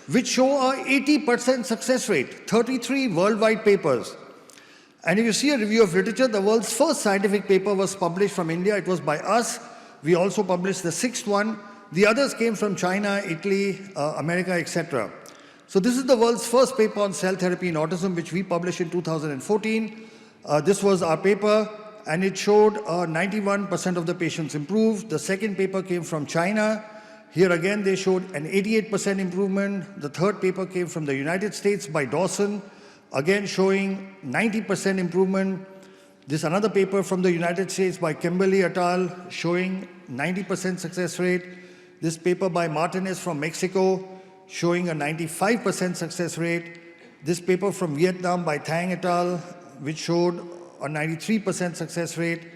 which show a 80% success rate. 33 worldwide papers. And if you see a review of literature, the world's first scientific paper was published from India. It was by us. We also published the 6th one. The others came from China, Italy, America, etc. So this is the world's first paper on cell therapy in autism, which we published in 2014. This was our paper, and it showed 91% of the patients improved. The second paper came from China. Here again, they showed an 88% improvement. The third paper came from the United States by Dawson, again showing 90% improvement. This another paper from the United States by Kimberly et al. Showing 90% success rate. This paper by Martinez from Mexico showing a 95% success rate. This paper from Vietnam by Thang et al., which showed a 93% success rate.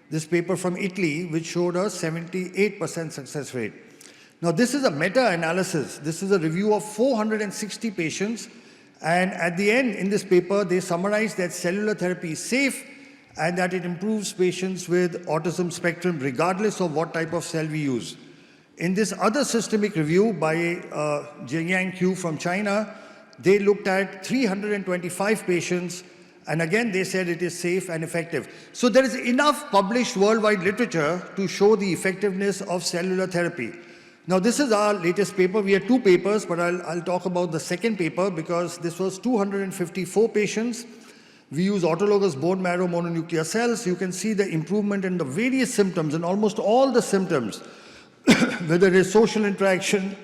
This paper from Italy, which showed a 78% success rate. Now, this is a meta-analysis. This is a review of 460 patients. And at the end, in this paper, they summarize that cellular therapy is safe and that it improves patients with autism spectrum regardless of what type of cell we use. In this other systemic review by Jiangyang Q from China, they looked at 325 patients, and again they said it is safe and effective. So there is enough published worldwide literature to show the effectiveness of cellular therapy. Now this is our latest paper. We had two papers, but I'll talk about the second paper because this was 254 patients. We use autologous bone marrow mononuclear cells. You can see the improvement in the various symptoms, and almost all the symptoms, whether it is social interaction,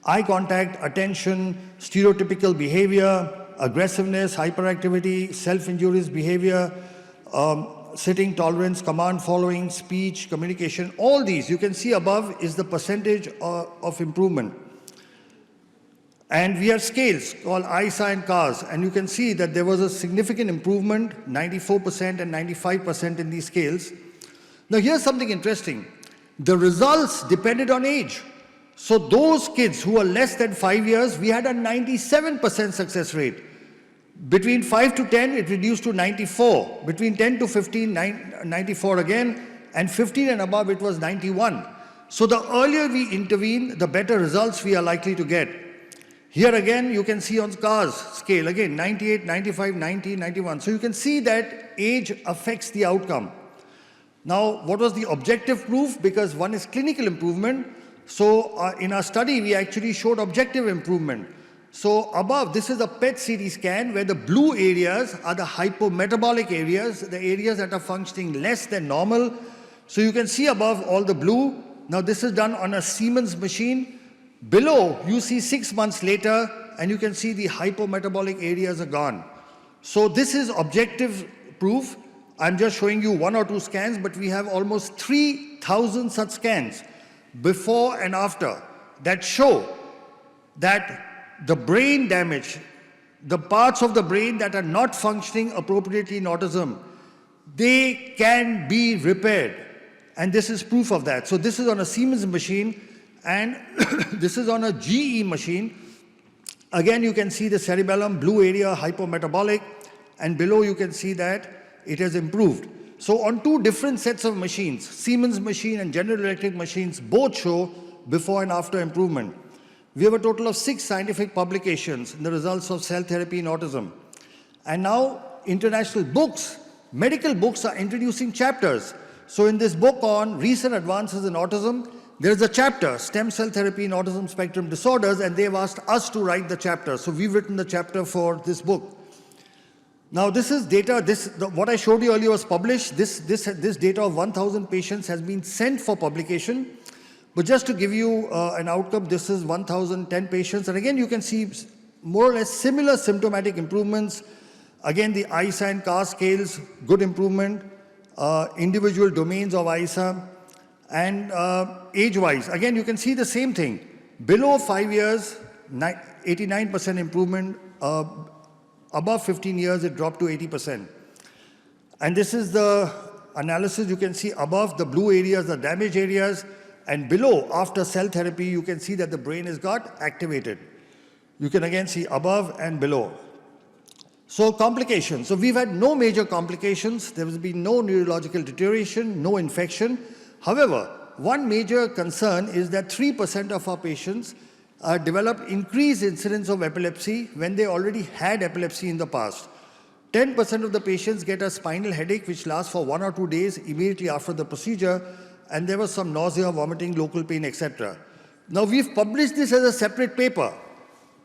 eye contact, attention, stereotypical behavior, aggressiveness, hyperactivity, self-injurious behavior, sitting tolerance, command following, speech, communication, all these you can see above is the percentage of improvement. And we have scales called ICAN CARS, and you can see that there was a significant improvement, 94% and 95% in these scales. Now here's something interesting. The results depended on age. So those kids who were less than 5 years, we had a 97% success rate. Between 5 to 10, it reduced to 94. Between 10 to 15, 94 again. And 15 and above, it was 91. So the earlier we intervene, the better results we are likely to get. Here again, you can see on CARS scale, again, 98, 95, 90, 91. So you can see that age affects the outcome. Now, what was the objective proof? Because one is clinical improvement. So in our study, we actually showed objective improvement. So above, this is a PET CT scan where the blue areas are the hypometabolic areas, the areas that are functioning less than normal. So you can see above all the blue. Now this is done on a Siemens machine. Below, you see 6 months later, and you can see the hypometabolic areas are gone. So this is objective proof. I'm just showing you 1 or 2 scans, but we have almost 3,000 such scans before and after that show that the brain damage, the parts of the brain that are not functioning appropriately in autism, they can be repaired. And this is proof of that. So this is on a Siemens machine, and this is on a GE machine. Again, you can see the cerebellum, blue area, hypometabolic, and below you can see that it has improved. So on 2 different sets of machines, Siemens machine and General Electric machines, both show before and after improvement. We have a total of 6 scientific publications in the results of cell therapy in autism. And now international books, medical books are introducing chapters. So in this book on recent advances in autism, there is a chapter, Stem Cell Therapy in Autism Spectrum Disorders, and they've asked us to write the chapter. So we've written the chapter for this book. Now this is data, what I showed you earlier was published. This data of 1,000 patients has been sent for publication. But just to give you an outcome, this is 1,010 patients. And again, you can see more or less similar symptomatic improvements. Again, the ISA and CAR scales, good improvement. Individual domains of ISA. And age-wise, again, you can see the same thing. Below 5 years, 89% improvement. Above 15 years, it dropped to 80%. And this is the analysis. You can see above the blue areas, the damaged areas, and below, after cell therapy, you can see that the brain has got activated. You can again see above and below. So complications. So we've had no major complications. There has been no neurological deterioration, no infection. However, one major concern is that 3% of our patients develop increased incidence of epilepsy when they already had epilepsy in the past. 10% of the patients get a spinal headache which lasts for 1 or 2 days immediately after the procedure, and there was some nausea, vomiting, local pain, etc. Now we've published this as a separate paper.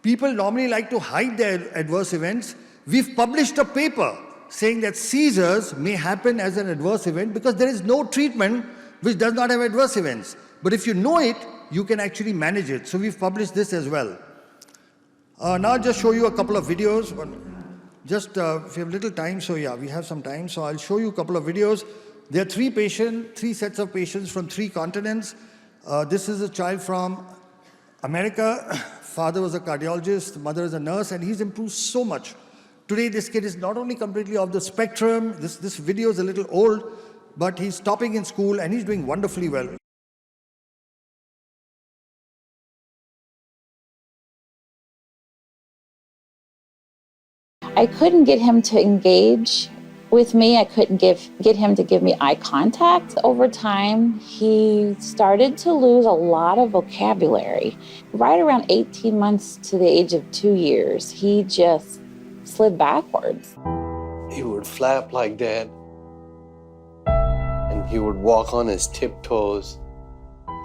People normally like to hide their adverse events. We've published a paper saying that seizures may happen as an adverse event because there is no treatment which does not have adverse events. But if you know it, you can actually manage it. So we've published this as well. Now I'll just show you a couple of videos. Just if you have little time, so yeah, we have some time. So I'll show you a couple of videos. There are 3 sets of patients from 3 continents. This is a child from America, father was a cardiologist, mother is a nurse, and he's improved so much. Today, this kid is not only completely off the spectrum, this video is a little old, but he's topping in school and he's doing wonderfully well. I couldn't get him to engage with me. I couldn't get him to give me eye contact. Over time, he started to lose a lot of vocabulary. Right around 18 months to the age of 2 years, he just slid backwards. He would flap like that, and he would walk on his tiptoes,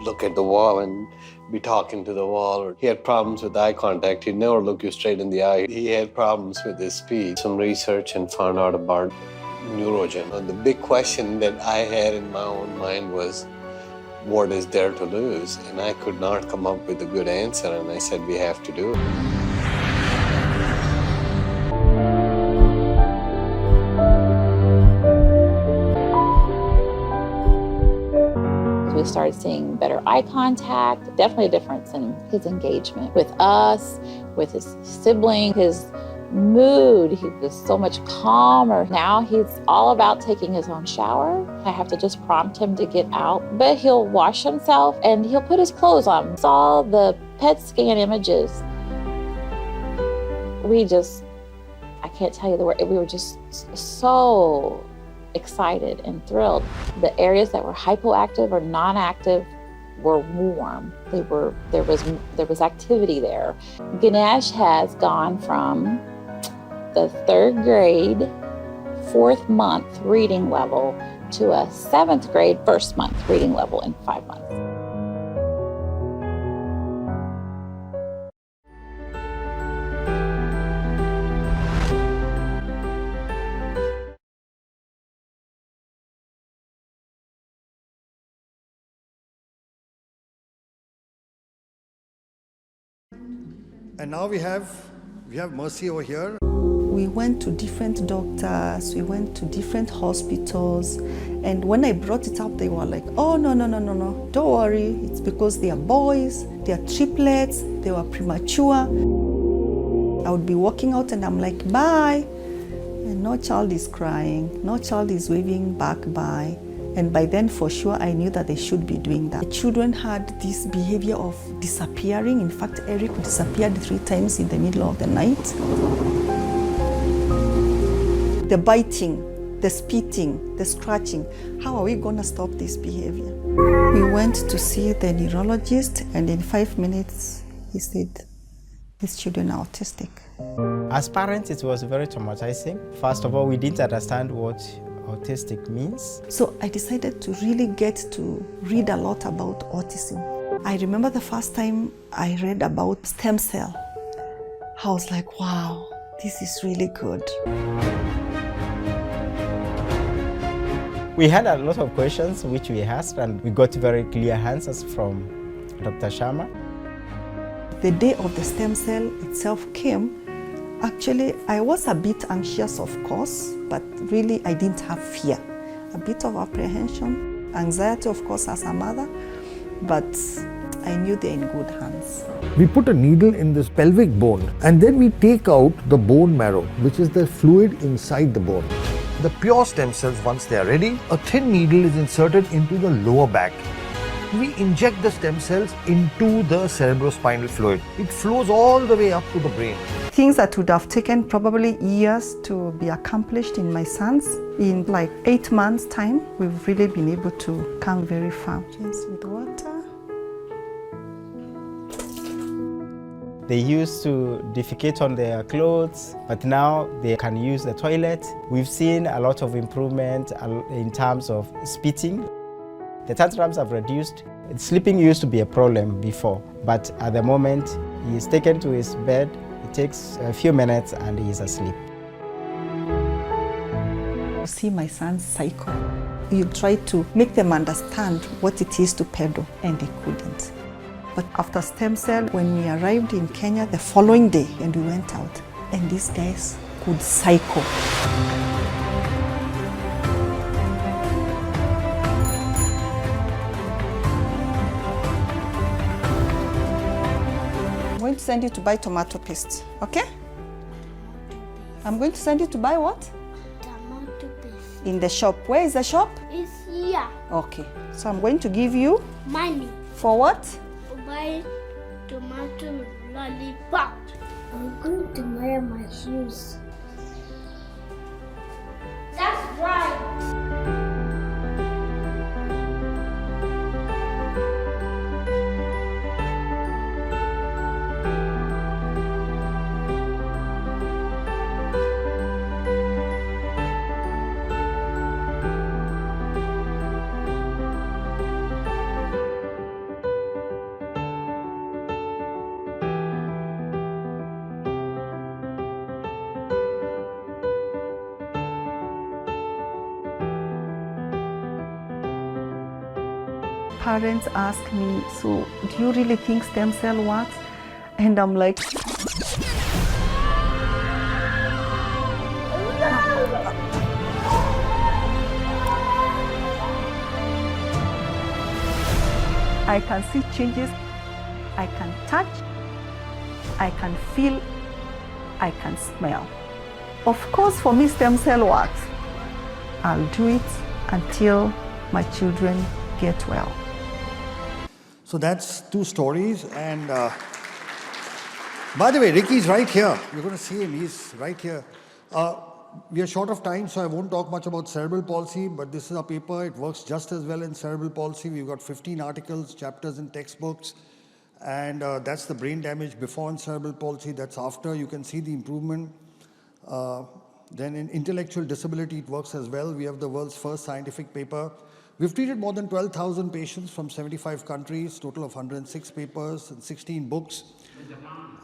look at the wall and be talking to the wall. He had problems with eye contact. He'd never look you straight in the eye. He had problems with his speech. Some research and found out about neurogen. And the big question that I had in my own mind was, what is there to lose? And I could not come up with a good answer, and I said, we have to do it. We started seeing better eye contact, definitely a difference in his engagement with us, with his sibling, his mood. He was so much calmer. Now he's all about taking his own shower. I have to just prompt him to get out, but he'll wash himself and he'll put his clothes on. Saw the PET scan images. I can't tell you the word, we were just so excited and thrilled. The areas that were hypoactive or non-active were warm. There was activity there. Ganesh has gone from the 3rd grade, 4th month reading level to a 7th grade, 1st month reading level in 5 months. And now we have Mercy over here. We went to different doctors, we went to different hospitals, and when I brought it up, they were like, oh, no, don't worry, it's because they are boys, they are triplets, they were premature. I would be walking out and I'm like, bye, and no child is crying, no child is waving back bye. And by then, for sure, I knew that they should be doing that. The children had this behavior of disappearing. In fact, Eric disappeared 3 times in the middle of the night. The biting, the spitting, the scratching. How are we going to stop this behavior? We went to see the neurologist, and in 5 minutes, he said, these children are autistic. As parents, it was very traumatizing. First of all, we didn't understand what autistic means. So I decided to really get to read a lot about autism. I remember the first time I read about stem cell. I was like, wow, this is really good. We had a lot of questions which we asked, and we got very clear answers from Dr. Sharma. The day of the stem cell itself came. Actually, I was a bit anxious, of course, but really I didn't have fear. A bit of apprehension, anxiety, of course, as a mother, but I knew they're in good hands. We put a needle in this pelvic bone, and then we take out the bone marrow, which is the fluid inside the bone. The pure stem cells, once they are ready, a thin needle is inserted into the lower back. We inject the stem cells into the cerebrospinal fluid. It flows all the way up to the brain. Things that would have taken probably years to be accomplished in my sons, in like 8 months' time, we've really been able to come very far. Just with water. They used to defecate on their clothes, but now they can use the toilet. We've seen a lot of improvement in terms of spitting. The tantrums have reduced. Sleeping used to be a problem before, but at the moment, he's taken to his bed. It takes a few minutes and he's asleep. You see my sons cycle. You try to make them understand what it is to pedal, and they couldn't. But after stem cell, when we arrived in Kenya the following day, and we went out, and these guys could cycle. going to send you to buy tomato paste, okay? I'm going to send you to buy what? Tomato paste. In the shop. Where is the shop? It's here. Okay. So I'm going to give you Money. for what? To buy tomato lollipop. I'm going to wear my shoes. That's right. Parents ask me, so do you really think stem cell works? And I'm like, I can see changes, I can touch, I can feel, I can smell. Of course, for me, stem cell works. I'll do it until my children get well. So that's two stories. And by the way, Ricky's right here. You're going to see him. He's right here. We are short of time, so I won't talk much about cerebral palsy, but this is a paper. It works just as well in cerebral palsy. We've got 15 articles, chapters in textbooks. And that's the brain damage before in cerebral palsy. That's after. You can see the improvement. Then in intellectual disability, it works as well. We have the world's first scientific paper. We've treated more than 12,000 patients from 75 countries, total of 106 papers and 16 books.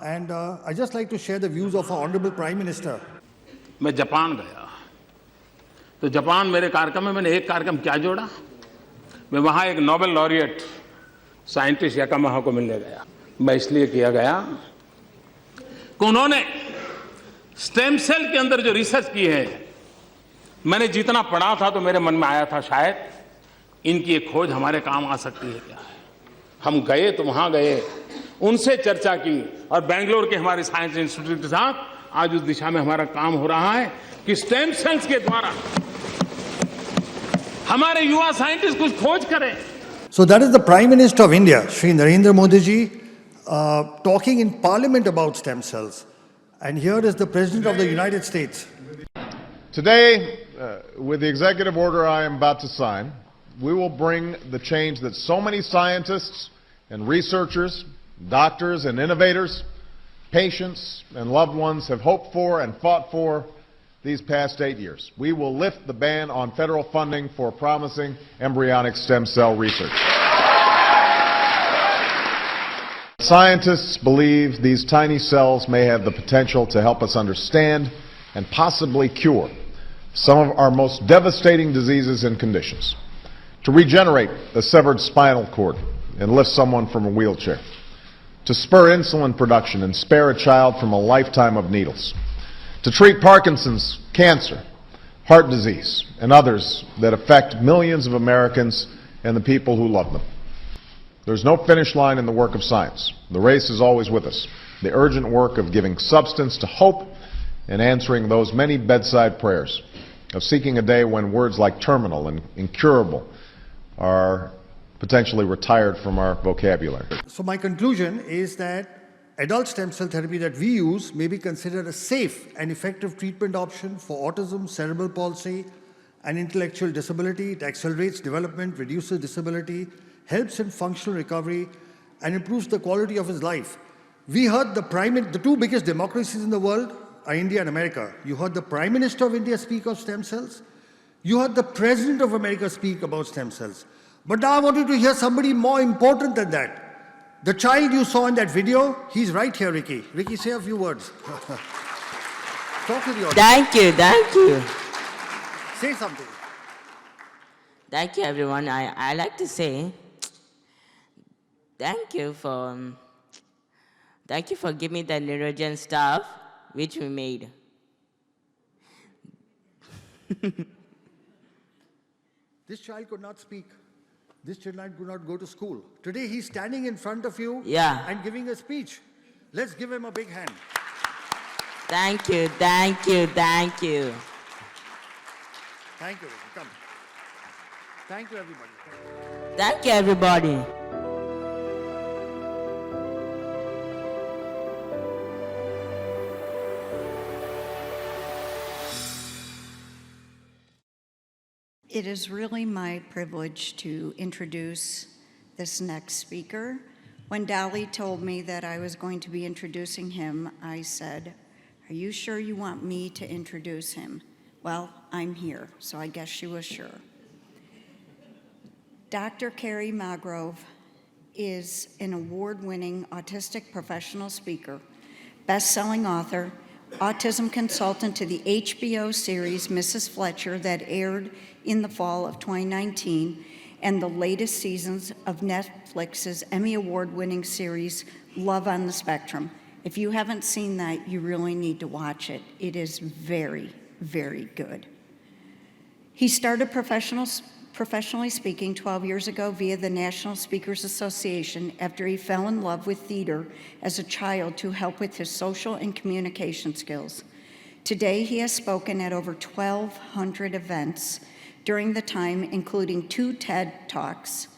And I'd just like to share the views of our Honorable Prime Minister. मैं Japan गया तो Japan मेरे कार्यक्रम में मैंने एक कार्यक्रम क्या जोड़ा मैं वहाँ एक नोबेल लॉरिएट साइंटिस्ट याकामाहा को मिलने गया मैं इसलिए किया गया कि उन्होंने स्टेम सेल के अंदर जो रिसर्च की है मैंने जितना पढ़ा था तो मेरे मन में आया था शायद इनकी एक खोज हमारे काम आ सकती है क्या हम गए तो वहाँ गए उनसे चर्चा की और बेंगलोर के हमारे साइंस इंस्टीट्यूट के साथ आज उस दिशा में हमारा काम हो रहा है कि स्टेम सेल्स के द्वारा हमारे युवा साइंटिस्ट कुछ खोज करें. So that is the Prime Minister of India, Shri Narendra Modi ji, talking in Parliament about stem cells. And here is the President of the United States. Today, with the executive order I am about to sign, we will bring the change that so many scientists and researchers, doctors and innovators, patients and loved ones have hoped for and fought for these past 8 years. We will lift the ban on federal funding for promising embryonic stem cell research. Scientists believe these tiny cells may have the potential to help us understand and possibly cure some of our most devastating diseases and conditions, to regenerate a severed spinal cord and lift someone from a wheelchair, to spur insulin production and spare a child from a lifetime of needles, to treat Parkinson's, cancer, heart disease, and others that affect millions of Americans and the people who love them. There's no finish line in the work of science. The race is always with us. The urgent work of giving substance to hope and answering those many bedside prayers, of seeking a day when words like terminal and incurable are potentially retired from our vocabulary. So my conclusion is that adult stem cell therapy that we use may be considered a safe and effective treatment option for autism, cerebral palsy, and intellectual disability. It accelerates development, reduces disability, helps in functional recovery, and improves the quality of his life. We heard the two biggest democracies in the world are India and America. You heard the Prime Minister of India speak of stem cells. You heard the President of America speak about stem cells. But now I want you to hear somebody more important than that. The child you saw in that video, he's right here, Ricky. Ricky, say a few words. Talk to the audience. Thank you. Say something. Thank you, everyone. I like to say thank you for giving me the neurogen stuff which we made. This child could not speak. This child could not go to school. Today he's standing in front of you Yeah. and giving a speech. Let's give him a big hand. Thank you, thank you, thank you. Thank you, Ricky. Come. Thank you, everybody. Thank you, everybody. It is really my privilege to introduce this next speaker. When Dolly told me that I was going to be introducing him, I said, "Are you sure you want me to introduce him?" Well, I'm here, so I guess she was sure. Dr. Kerry Magro is an award-winning autistic professional speaker, best-selling author, autism consultant to the HBO series Mrs. Fletcher that aired in the fall of 2019, and the latest seasons of Netflix's Emmy Award-winning series Love on the Spectrum. If you haven't seen that, you really need to watch it. It is very, very good. He started professionally speaking 12 years ago via the National Speakers Association after he fell in love with theater as a child to help with his social and communication skills. Today, he has spoken at over 1,200 events during the time, including 2 TED Talks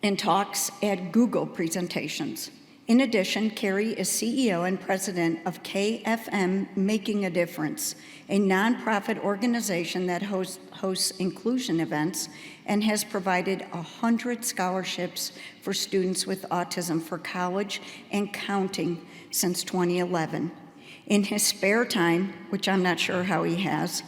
and talks at Google presentations. In addition, Kerry is CEO and president of KFM Making a Difference, a nonprofit organization that hosts inclusion events and has provided 100 scholarships for students with autism for college and counting since 2011. In his spare time, which I'm not sure how he has,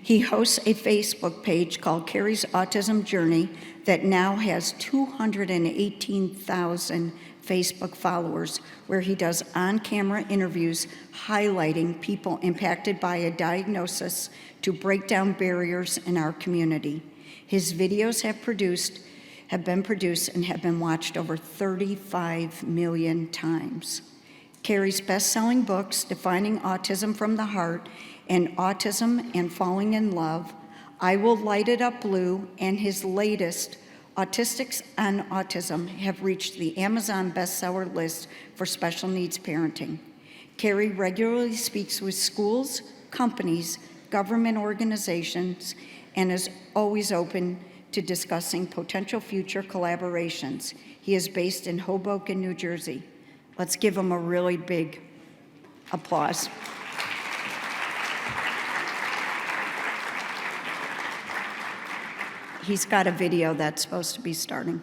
he hosts a Facebook page called Kerry's Autism Journey that now has 218,000 Facebook followers, where he does on-camera interviews highlighting people impacted by a diagnosis to break down barriers in our community. His videos have been produced and have been watched over 35 million times. Kerry's best-selling books, Defining Autism from the Heart and Autism and Falling in Love, I Will Light It Up Blue, and his latest, Autistics on Autism, have reached the Amazon bestseller list for special needs parenting. Kerry regularly speaks with schools, companies, government organizations, and is always open to discussing potential future collaborations. He is based in Hoboken, New Jersey. Let's give him a really big applause. He's got a video that's supposed to be starting.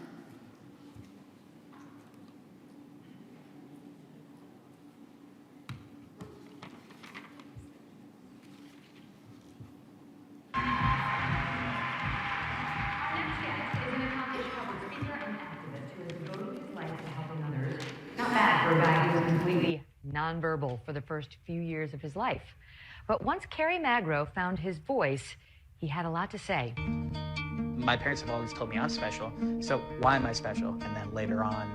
Not bad for a guy who was completely nonverbal for the first few years of his life. But once Kerry Magro found his voice, he had a lot to say. My parents have always told me I'm special, so why am I special? And then later on,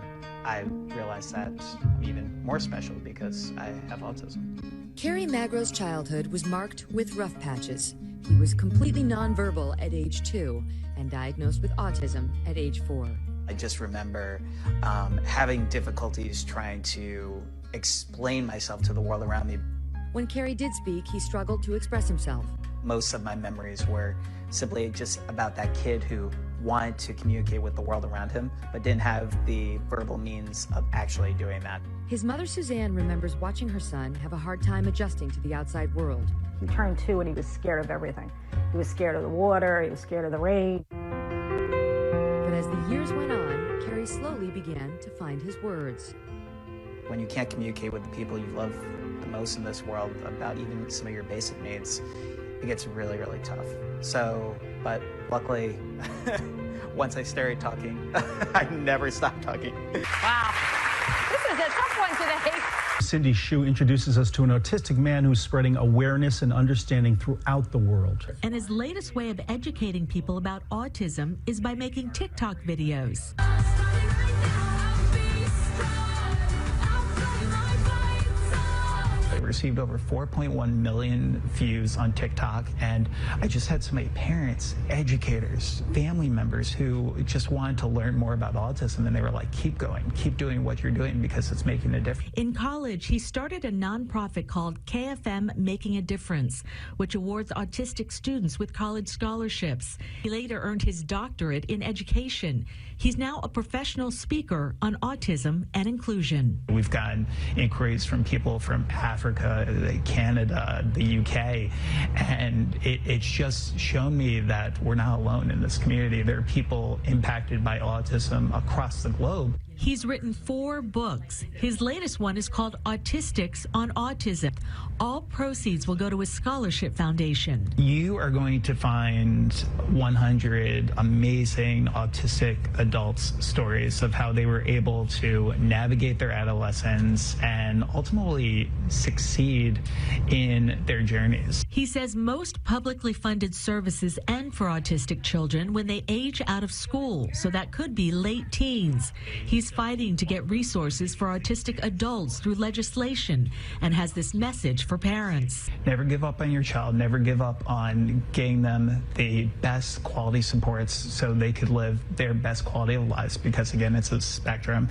I realized that I'm even more special because I have autism. Kerry Magro's childhood was marked with rough patches. He was completely nonverbal at age 2 and diagnosed with autism at age 4. I just remember having difficulties trying to explain myself to the world around me. When Kerry did speak, he struggled to express himself. Most of my memories were simply just about that kid who wanted to communicate with the world around him, but didn't have the verbal means of actually doing that. His mother, Suzanne, remembers watching her son have a hard time adjusting to the outside world. He turned 2 and he was scared of everything. He was scared of the water, he was scared of the rain. But as the years went on, Kerry slowly began to find his words. When you can't communicate with the people you love the most in this world about even some of your basic needs, it gets really, really tough. So, but luckily, once I started talking, I never stopped talking. Wow. This is a tough one today. Cindy Hsu introduces us to an autistic man who's spreading awareness and understanding throughout the world. And his latest way of educating people about autism is by making TikTok videos. I received over 4.1 million views on TikTok. And I just had so many parents, educators, family members who just wanted to learn more about autism. And they were like, keep going, keep doing what you're doing because it's making a difference. In college, he started a nonprofit called KFM Making a Difference, which awards autistic students with college scholarships. He later earned his doctorate in education. He's now a professional speaker on autism and inclusion. We've gotten inquiries from people from Africa, Canada, the UK, and it's just shown me that we're not alone in this community. There are people impacted by autism across the globe. He's written 4 books. His latest one is called Autistics on Autism. All proceeds will go to his scholarship foundation. You are going to find 100 amazing autistic adults' stories of how they were able to navigate their adolescence and ultimately succeed in their journeys. He says most publicly funded services end for autistic children when they age out of school, so that could be late teens. He's fighting to get resources for autistic adults through legislation and has this message for parents. Never give up on your child. Never give up on getting them the best quality supports so they could live their best quality of lives, because again, it's a spectrum.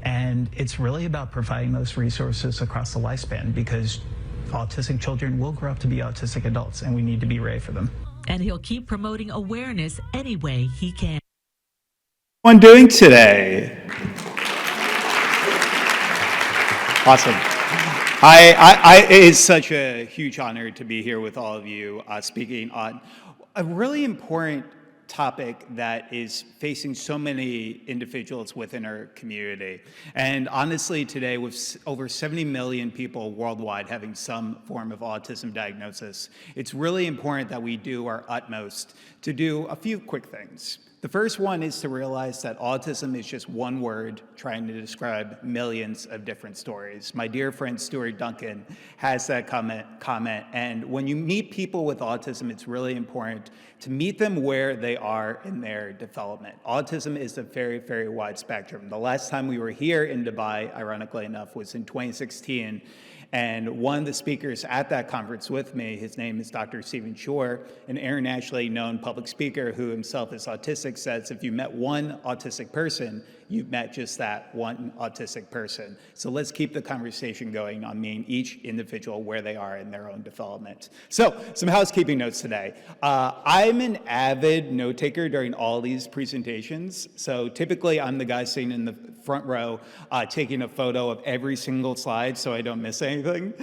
And it's really about providing those resources across the lifespan, because autistic children will grow up to be autistic adults and we need to be ready for them. And he'll keep promoting awareness any way he can. What doing today? Awesome. It is such a huge honor to be here with all of you speaking on a really important topic that is facing so many individuals within our community. And honestly, today, with over 70 million people worldwide having some form of autism diagnosis, it's really important that we do our utmost to do a few quick things. The first one is to realize that autism is just one word trying to describe millions of different stories. My dear friend Stuart Duncan has that comment, and when you meet people with autism, it's really important to meet them where they are in their development. Autism is a very, very wide spectrum. The last time we were here in Dubai, ironically enough, was in 2016. And one of the speakers at that conference with me, his name is Dr. Stephen Shore, an internationally known public speaker who himself is autistic, says if you met one autistic person, you've met just that one autistic person. So let's keep the conversation going on meeting each individual where they are in their own development. So some housekeeping notes today. I'm an avid note taker during all these presentations. So typically I'm the guy sitting in the front row taking a photo of every single slide so I don't miss anything.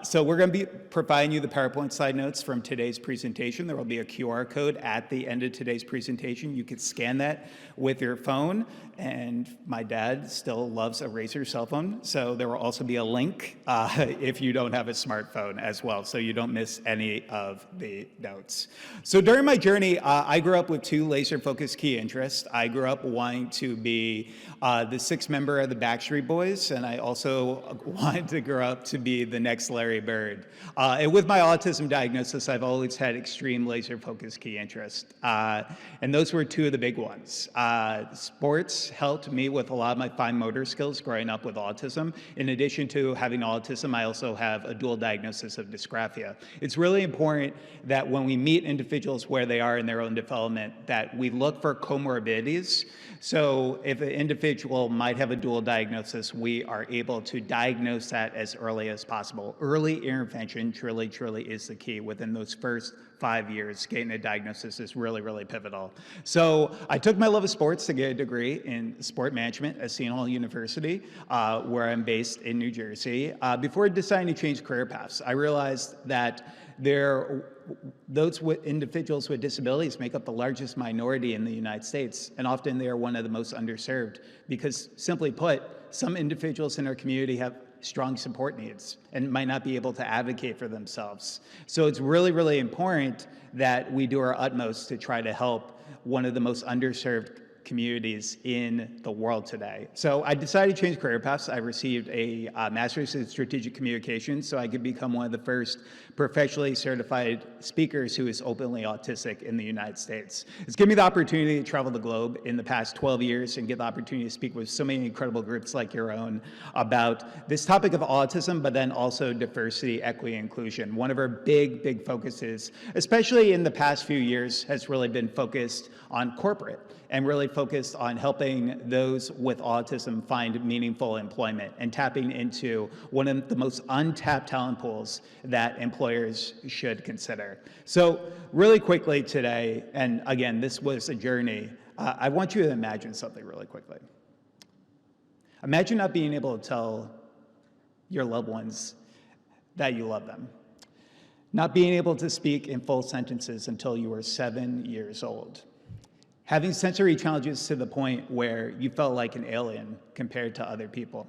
So we're going to be providing you the PowerPoint slide notes from today's presentation. There will be a QR code at the end of today's presentation. You can scan that with your phone. And my dad still loves a Razr cell phone, so there will also be a link if you don't have a smartphone as well, so you don't miss any of the notes. So during my journey, I grew up with 2 laser-focused key interests. I grew up wanting to be the 6th member of the Backstreet Boys, and I also wanted to grow up to be the next Larry Bird. And with my autism diagnosis, I've always had extreme laser-focused key interests, and those were 2 of the big ones. Sports helped me with a lot of my fine motor skills growing up with autism. In addition to having autism, I also have a dual diagnosis of dysgraphia. It's really important that when we meet individuals where they are in their own development, that we look for comorbidities. So if an individual might have a dual diagnosis, we are able to diagnose that as early as possible. Early intervention truly is the key. Within those first 5 years, getting a diagnosis is really pivotal. So I took my love of sports to get a degree in sport management at Seton Hall University, where I'm based in New Jersey. Before deciding to change career paths, I realized that those individuals with disabilities make up the largest minority in the United States, and often they are one of the most underserved because, simply put, some individuals in our community have strong support needs and might not be able to advocate for themselves. So it's really important that we do our utmost to try to help one of the most underserved communities in the world today. So I decided to change career paths. I received a master's in strategic communications so I could become one of the first professionally certified speakers who is openly autistic in the United States. It's given me the opportunity to travel the globe in the past 12 years and get the opportunity to speak with so many incredible groups like your own about this topic of autism, but then also diversity, equity, inclusion. One of our big focuses, especially in the past few years, has really been focused on corporate and really focused on helping those with autism find meaningful employment and tapping into one of the most untapped talent pools that employers should consider. So really quickly today, and again, this was a journey, I want you to imagine something really quickly. Imagine not being able to tell your loved ones that you love them. Not being able to speak in full sentences until you were 7 years old. Having sensory challenges to the point where you felt like an alien compared to other people.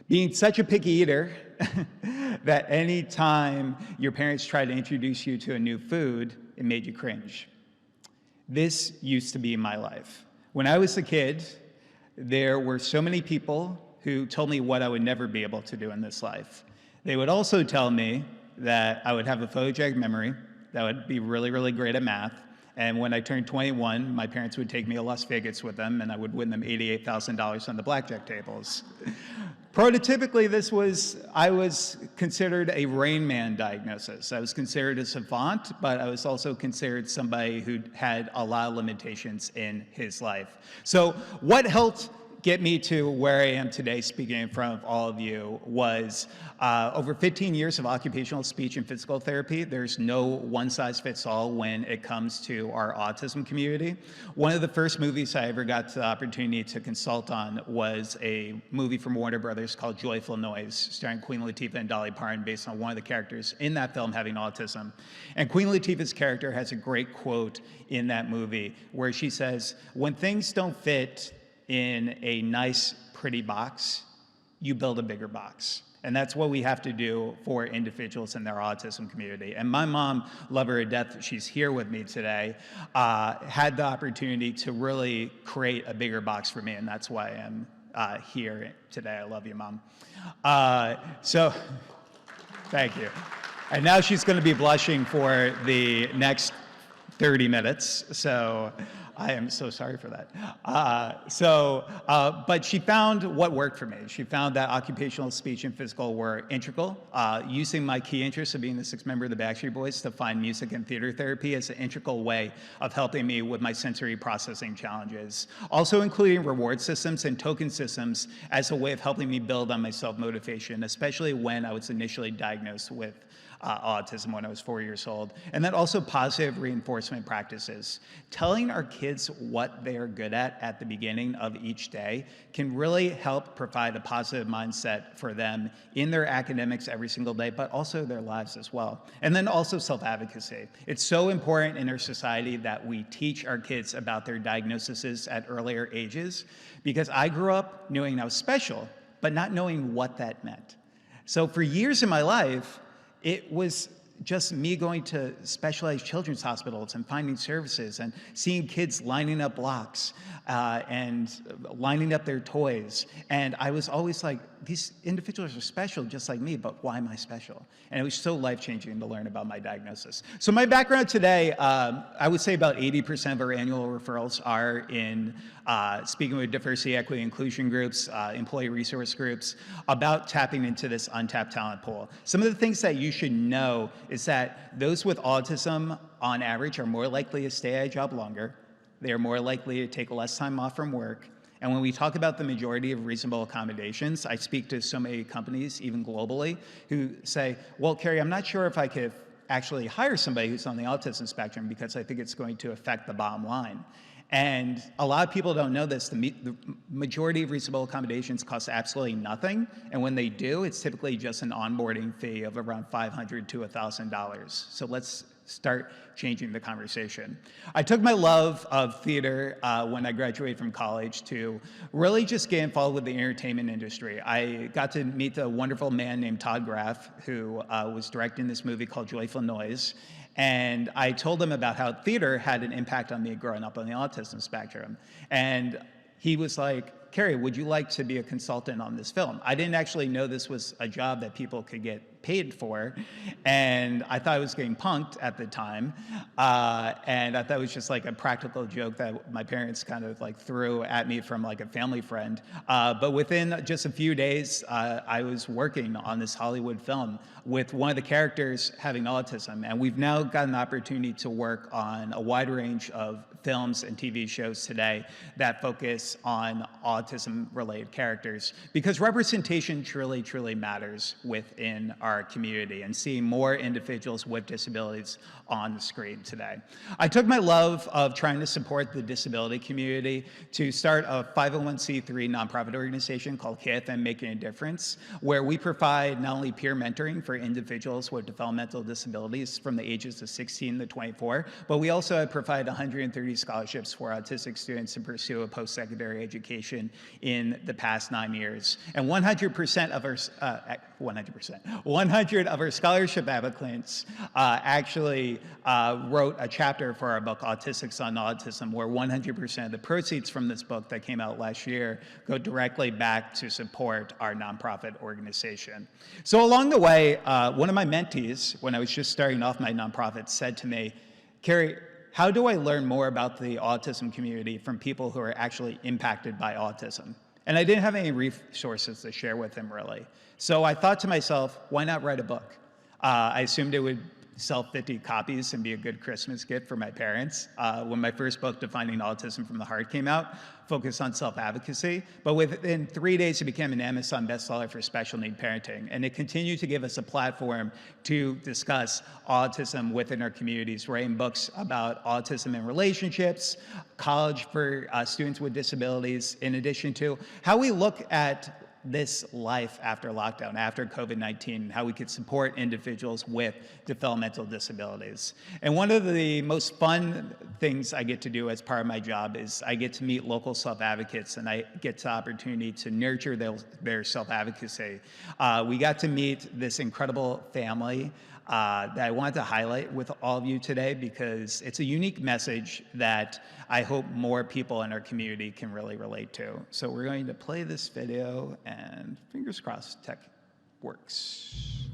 Being such a picky eater that any time your parents tried to introduce you to a new food, it made you cringe. This used to be my life. When I was a kid, there were so many people who told me what I would never be able to do in this life. They would also tell me that I would have a photogenic memory, that I would be really great at math, and when I turned 21, my parents would take me to Las Vegas with them, and I would win them $88,000 on the blackjack tables. Prototypically, I was considered a Rain Man diagnosis. I was considered a savant, but I was also considered somebody who had a lot of limitations in his life. So what helped get me to where I am today speaking in front of all of you was over 15 years of occupational speech and physical therapy. There's no one-size-fits-all when it comes to our autism community. One of the first movies I ever got the opportunity to consult on was a movie from Warner Brothers called Joyful Noise, starring Queen Latifah and Dolly Parton, based on one of the characters in that film having autism. And Queen Latifah's character has a great quote in that movie where she says, "When things don't fit in a nice, pretty box, you build a bigger box." And that's what we have to do for individuals in their autism community. And my mom, love her to death, she's here with me today, had the opportunity to really create a bigger box for me, and that's why I'm here today. I love you, Mom. So, thank you. And now she's gonna be blushing for the next 30 minutes, so I am so sorry for that. But she found what worked for me. She found that occupational speech and physical were integral. Using my key interest of being the sixth member of the Backstreet Boys to find music and theater therapy as an integral way of helping me with my sensory processing challenges. Also including reward systems and token systems as a way of helping me build on my self-motivation, especially when I was initially diagnosed with autism when I was 4 years old. And then also positive reinforcement practices. Telling our kids what they are good at the beginning of each day can really help provide a positive mindset for them in their academics every single day, but also their lives as well. And then also self-advocacy. It's so important in our society that we teach our kids about their diagnoses at earlier ages, because I grew up knowing I was special, but not knowing what that meant. So for years in my life, it was just me going to specialized children's hospitals and finding services and seeing kids lining up blocks and lining up their toys. And I was always like, these individuals are special just like me, but why am I special? And it was so life-changing to learn about my diagnosis. So my background today, I would say about 80% of our annual referrals are in speaking with diversity, equity, inclusion groups, employee resource groups, about tapping into this untapped talent pool. Some of the things that you should know is that those with autism, on average, are more likely to stay at a job longer. They are more likely to take less time off from work. And when we talk about the majority of reasonable accommodations, I speak to so many companies, even globally, who say, well, Kerry, I'm not sure if I could actually hire somebody who's on the autism spectrum because I think it's going to affect the bottom line. And a lot of people don't know this. The majority of reasonable accommodations cost absolutely nothing. And when they do, it's typically just an onboarding fee of around $500 to $1,000. So let's start changing the conversation. I took my love of theater when I graduated from college to really just get involved with the entertainment industry. I got to meet a wonderful man named Todd Graff, who was directing this movie called Joyful Noise. And I told him about how theater had an impact on me growing up on the autism spectrum. And he was like, Kerry, would you like to be a consultant on this film? I didn't actually know this was a job that people could get paid for. And I thought I was getting punked at the time. And I thought it was just like a practical joke that my parents kind of like threw at me from like a family friend. But within just a few days, I was working on this Hollywood film with one of the characters having autism. And we've now got an opportunity to work on a wide range of films and TV shows today that focus on autism-related characters, because representation truly, truly matters within our community, and seeing more individuals with disabilities on the screen today. I took my love of trying to support the disability community to start a 501c3 nonprofit organization called KFM Making a Difference, where we provide not only peer mentoring for individuals with developmental disabilities from the ages of 16 to 24, but we also provide 130 scholarships for autistic students to pursue a post-secondary education in the past 9 years. And 100% of our 100 of our scholarship applicants actually wrote a chapter for our book, Autistics on Autism, where 100% of the proceeds from this book that came out last year go directly back to support our nonprofit organization. So along the way, one of my mentees, when I was just starting off my nonprofit, said to me, Kerry, how do I learn more about the autism community from people who are actually impacted by autism? And I didn't have any resources to share with him, really. So I thought to myself, why not write a book? I assumed it would sell 50 copies and be a good Christmas gift for my parents. When my first book, Defining Autism from the Heart, came out, focused on self-advocacy. But within 3 days, it became an Amazon bestseller for special need parenting. And it continued to give us a platform to discuss autism within our communities, writing books about autism in relationships, college for students with disabilities, in addition to how we look at this life after lockdown, after COVID-19, and how we could support individuals with developmental disabilities. And one of the most fun things I get to do as part of my job is I get to meet local self-advocates, and I get the opportunity to nurture their self-advocacy. We got to meet this incredible family that I wanted to highlight with all of you today, because it's a unique message that I hope more people in our community can really relate to. So we're going to play this video, and fingers crossed tech works.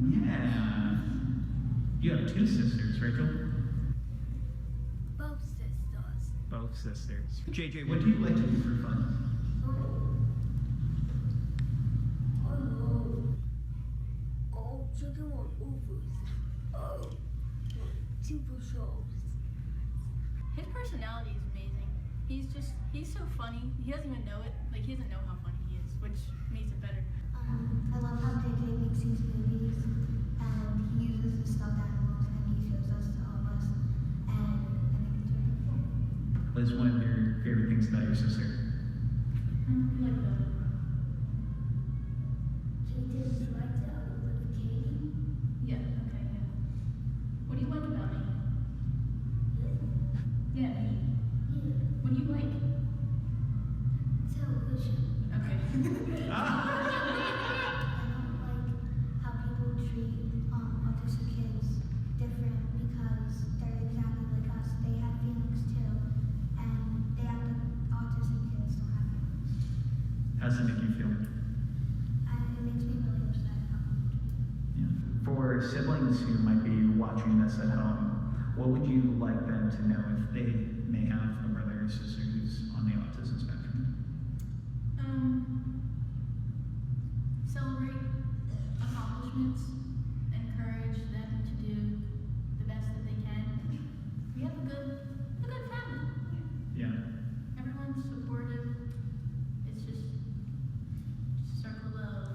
Yeah. You have two sisters, Rachel? Both sisters. Both sisters. JJ, what do you like to do for fun? Chicken on overs. Super shows. His personality is amazing. He's so funny. He doesn't even know it. Like, he doesn't know how funny he is, which makes it better. I love how JJ makes these movies, and he uses the stuffed animals, and he shows us to all of us, and I think it's really cool. What is one of your favorite things about your sister? Like the JJ likes out with Katie. Yeah, okay, yeah. What do you like about me? Yeah, me. Yeah. What do you like? Television. Okay. I don't like how people treat autistic kids different, because they're exactly like us. They have feelings too, and they act like autistic kids don't have feelings. How does it make you feel? It makes me really upset. For siblings who might be watching this at home, what would you like them to know if they may have a brother or sister who's on the autism spectrum? Celebrate accomplishments, encourage them to do the best that they can. We have a good family. Yeah. Everyone's supportive. It's just circle love.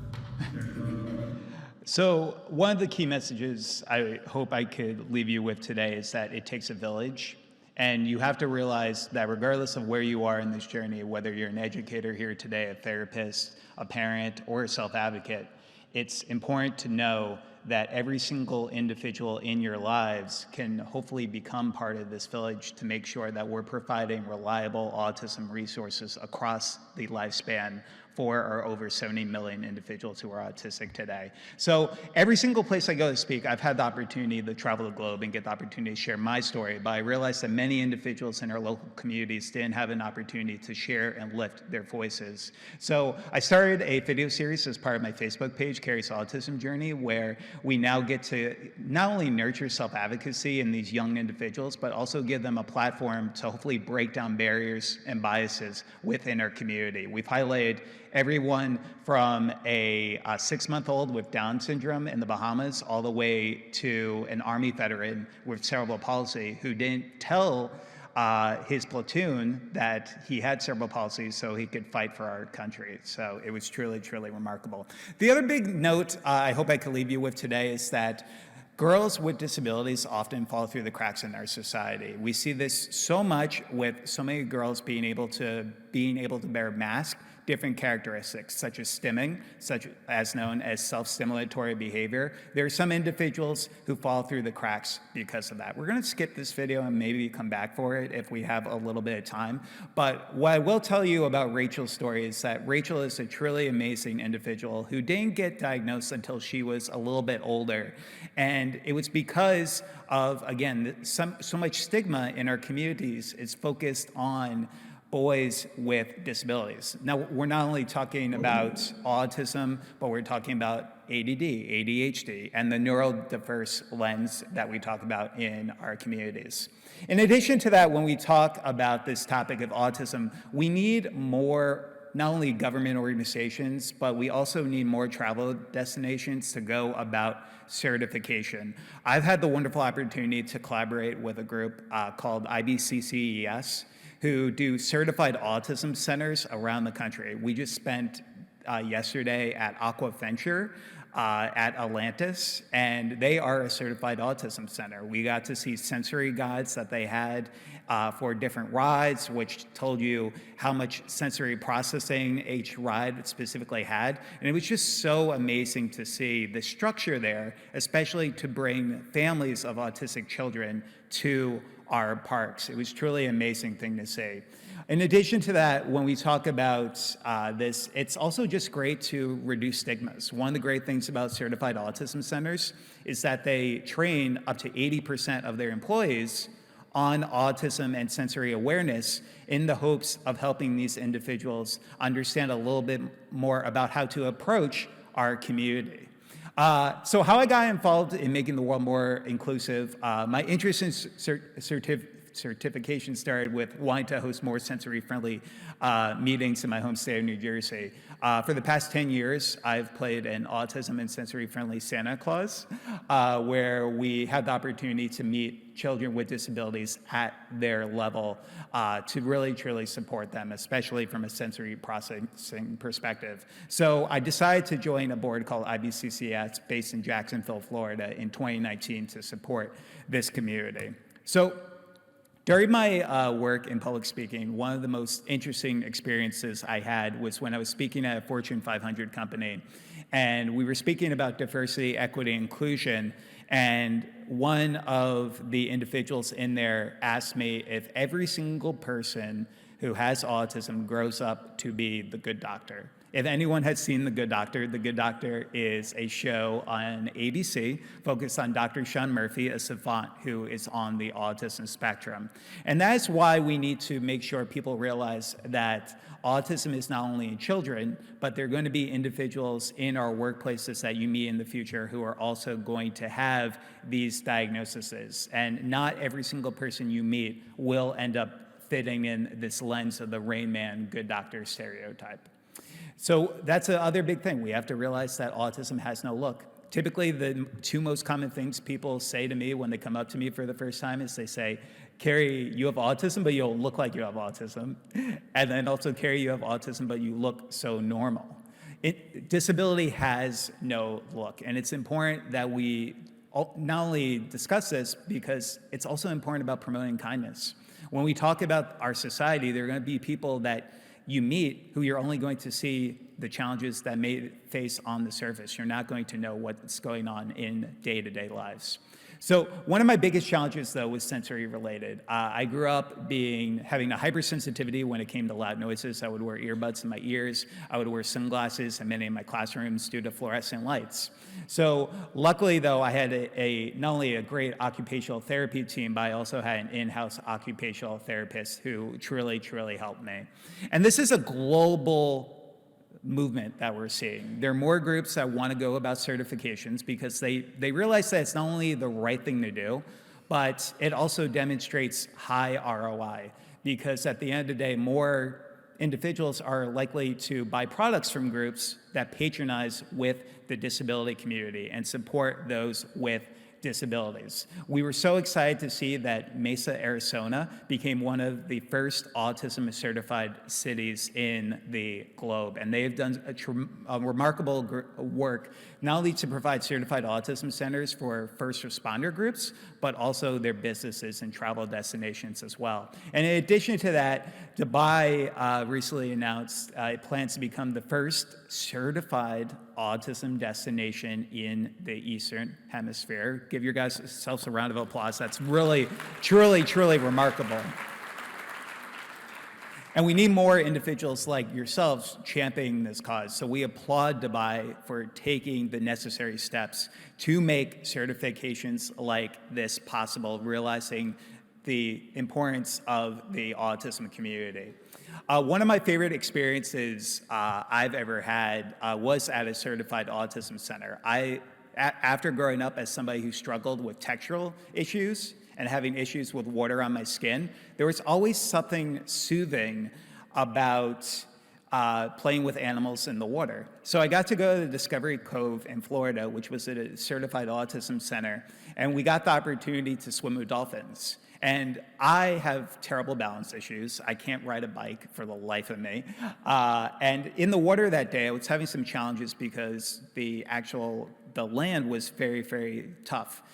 So one of the key messages I hope I could leave you with today is that it takes a village. And you have to realize that regardless of where you are in this journey, whether you're an educator here today, a therapist, a parent, or a self-advocate, it's important to know that every single individual in your lives can hopefully become part of this village to make sure that we're providing reliable autism resources across the lifespan for our over 70 million individuals who are autistic today. So every single place I go to speak, I've had the opportunity to travel the globe and get the opportunity to share my story, but I realized that many individuals in our local communities didn't have an opportunity to share and lift their voices. So I started a video series as part of my Facebook page, Kerry's Autism Journey, where we now get to not only nurture self-advocacy in these young individuals, but also give them a platform to hopefully break down barriers and biases within our community. We've highlighted everyone from a 6-month-old with Down syndrome in the Bahamas all the way to an Army veteran with cerebral palsy who didn't tell his platoon that he had cerebral palsy so he could fight for our country. So it was truly, truly remarkable. The other big note I hope I could leave you with today is that girls with disabilities often fall through the cracks in our society. We see this so much with so many girls being able to bear masks, different characteristics, such as stimming, such as known as self-stimulatory behavior. There are some individuals who fall through the cracks because of that. We're gonna skip this video and maybe come back for it if we have a little bit of time. But what I will tell you about Rachel's story is that Rachel is a truly amazing individual who didn't get diagnosed until she was a little bit older. And it was because of, again, so much stigma in our communities is focused on boys with disabilities. Now, we're not only talking about autism, but we're talking about ADD, ADHD, and the neurodiverse lens that we talk about in our communities. In addition to that, when we talk about this topic of autism, we need more, not only government organizations, but we also need more travel destinations to go about certification. I've had the wonderful opportunity to collaborate with a group called IBCCES, who do certified autism centers around the country. We just spent yesterday at Aquaventure at Atlantis, and they are a certified autism center. We got to see sensory guides that they had for different rides, which told you how much sensory processing each ride specifically had. And it was just so amazing to see the structure there, especially to bring families of autistic children to our parks. It was truly an amazing thing to see. In addition to that, when we talk about this, it's also just great to reduce stigmas. One of the great things about certified autism centers is that they train up to 80% of their employees on autism and sensory awareness in the hopes of helping these individuals understand a little bit more about how to approach our community. So how I got involved in making the world more inclusive, my interest in certification started with wanting to host more sensory-friendly meetings in my home state of New Jersey. For the past 10 years, I've played an autism and sensory-friendly Santa Claus, where we had the opportunity to meet children with disabilities at their level to really, truly support them, especially from a sensory processing perspective. So I decided to join a board called IBCCS based in Jacksonville, Florida in 2019 to support this community. So during my work in public speaking, one of the most interesting experiences I had was when I was speaking at a Fortune 500 company, and we were speaking about diversity, equity, inclusion, and one of the individuals in there asked me if every single person who has autism grows up to be the good doctor. If anyone has seen The Good Doctor is a show on ABC focused on Dr. Sean Murphy, a savant who is on the autism spectrum. And that's why we need to make sure people realize that autism is not only in children, but there are going to be individuals in our workplaces that you meet in the future who are also going to have these diagnoses. And not every single person you meet will end up fitting in this lens of the Rain Man, good doctor stereotype. So that's the other big thing. We have to realize that autism has no look. Typically, the two most common things people say to me when they come up to me for the first time is they say, Kerry, you have autism, but you don't look like you have autism. And then also, Kerry, you have autism, but you look so normal. Disability has no look. And it's important that we not only discuss this, because it's also important about promoting kindness. When we talk about our society, there are going to be people that you meet who you're only going to see the challenges that may face on the surface. You're not going to know what's going on in day-to-day lives. So one of my biggest challenges, though, was sensory related. I grew up having a hypersensitivity when it came to loud noises. I would wear earbuds in my ears. I would wear sunglasses in many of my classrooms due to fluorescent lights. So luckily, though, I had not only a great occupational therapy team, but I also had an in-house occupational therapist who truly, truly helped me. And this is a global movement that we're seeing. There are more groups that want to go about certifications because they realize that it's not only the right thing to do, but it also demonstrates high ROI, because at the end of the day, more individuals are likely to buy products from groups that patronize with the disability community and support those with disabilities. We were so excited to see that Mesa, Arizona became one of the first autism certified cities in the globe. And they have done a remarkable work, not only to provide certified autism centers for first responder groups, but also their businesses and travel destinations as well. And in addition to that, Dubai recently announced it plans to become the first certified autism destination in the Eastern Hemisphere. Give your guys yourselves a round of applause. That's really, truly, truly remarkable. And we need more individuals like yourselves championing this cause. So we applaud Dubai for taking the necessary steps to make certifications like this possible, realizing the importance of the autism community. One of my favorite experiences I've ever had was at a certified autism center. After growing up as somebody who struggled with textural issues and having issues with water on my skin, there was always something soothing about playing with animals in the water. So I got to go to the Discovery Cove in Florida, which was a certified autism center, and we got the opportunity to swim with dolphins. And I have terrible balance issues. I can't ride a bike for the life of me. And in the water that day, I was having some challenges because the land was very, very tough.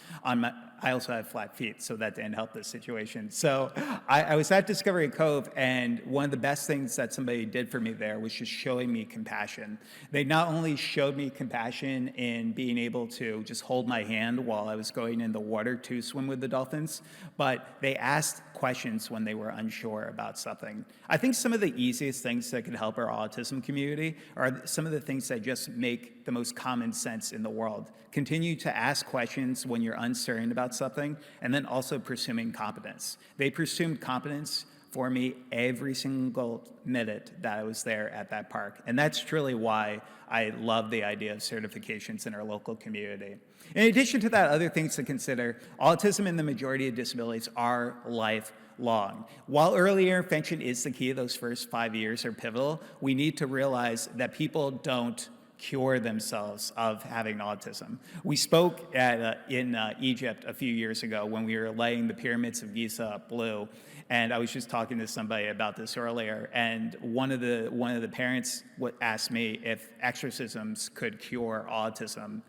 I also have flat feet, so that didn't help this situation. So I was at Discovery Cove, and one of the best things that somebody did for me there was just showing me compassion. They not only showed me compassion in being able to just hold my hand while I was going in the water to swim with the dolphins, but they asked questions when they were unsure about something. I think some of the easiest things that can help our autism community are some of the things that just make the most common sense in the world. Continue to ask questions when you're uncertain about something, and then also pursuing competence. They pursued competence for me every single minute that I was there at that park. And that's truly why I love the idea of certifications in our local community. In addition to that, other things to consider, autism and the majority of disabilities are lifelong. While early intervention is the key, those first 5 years are pivotal, we need to realize that people don't cure themselves of having autism. We spoke in Egypt a few years ago when we were laying the pyramids of Giza blue, and I was just talking to somebody about this earlier, and one of the parents asked me if exorcisms could cure autism,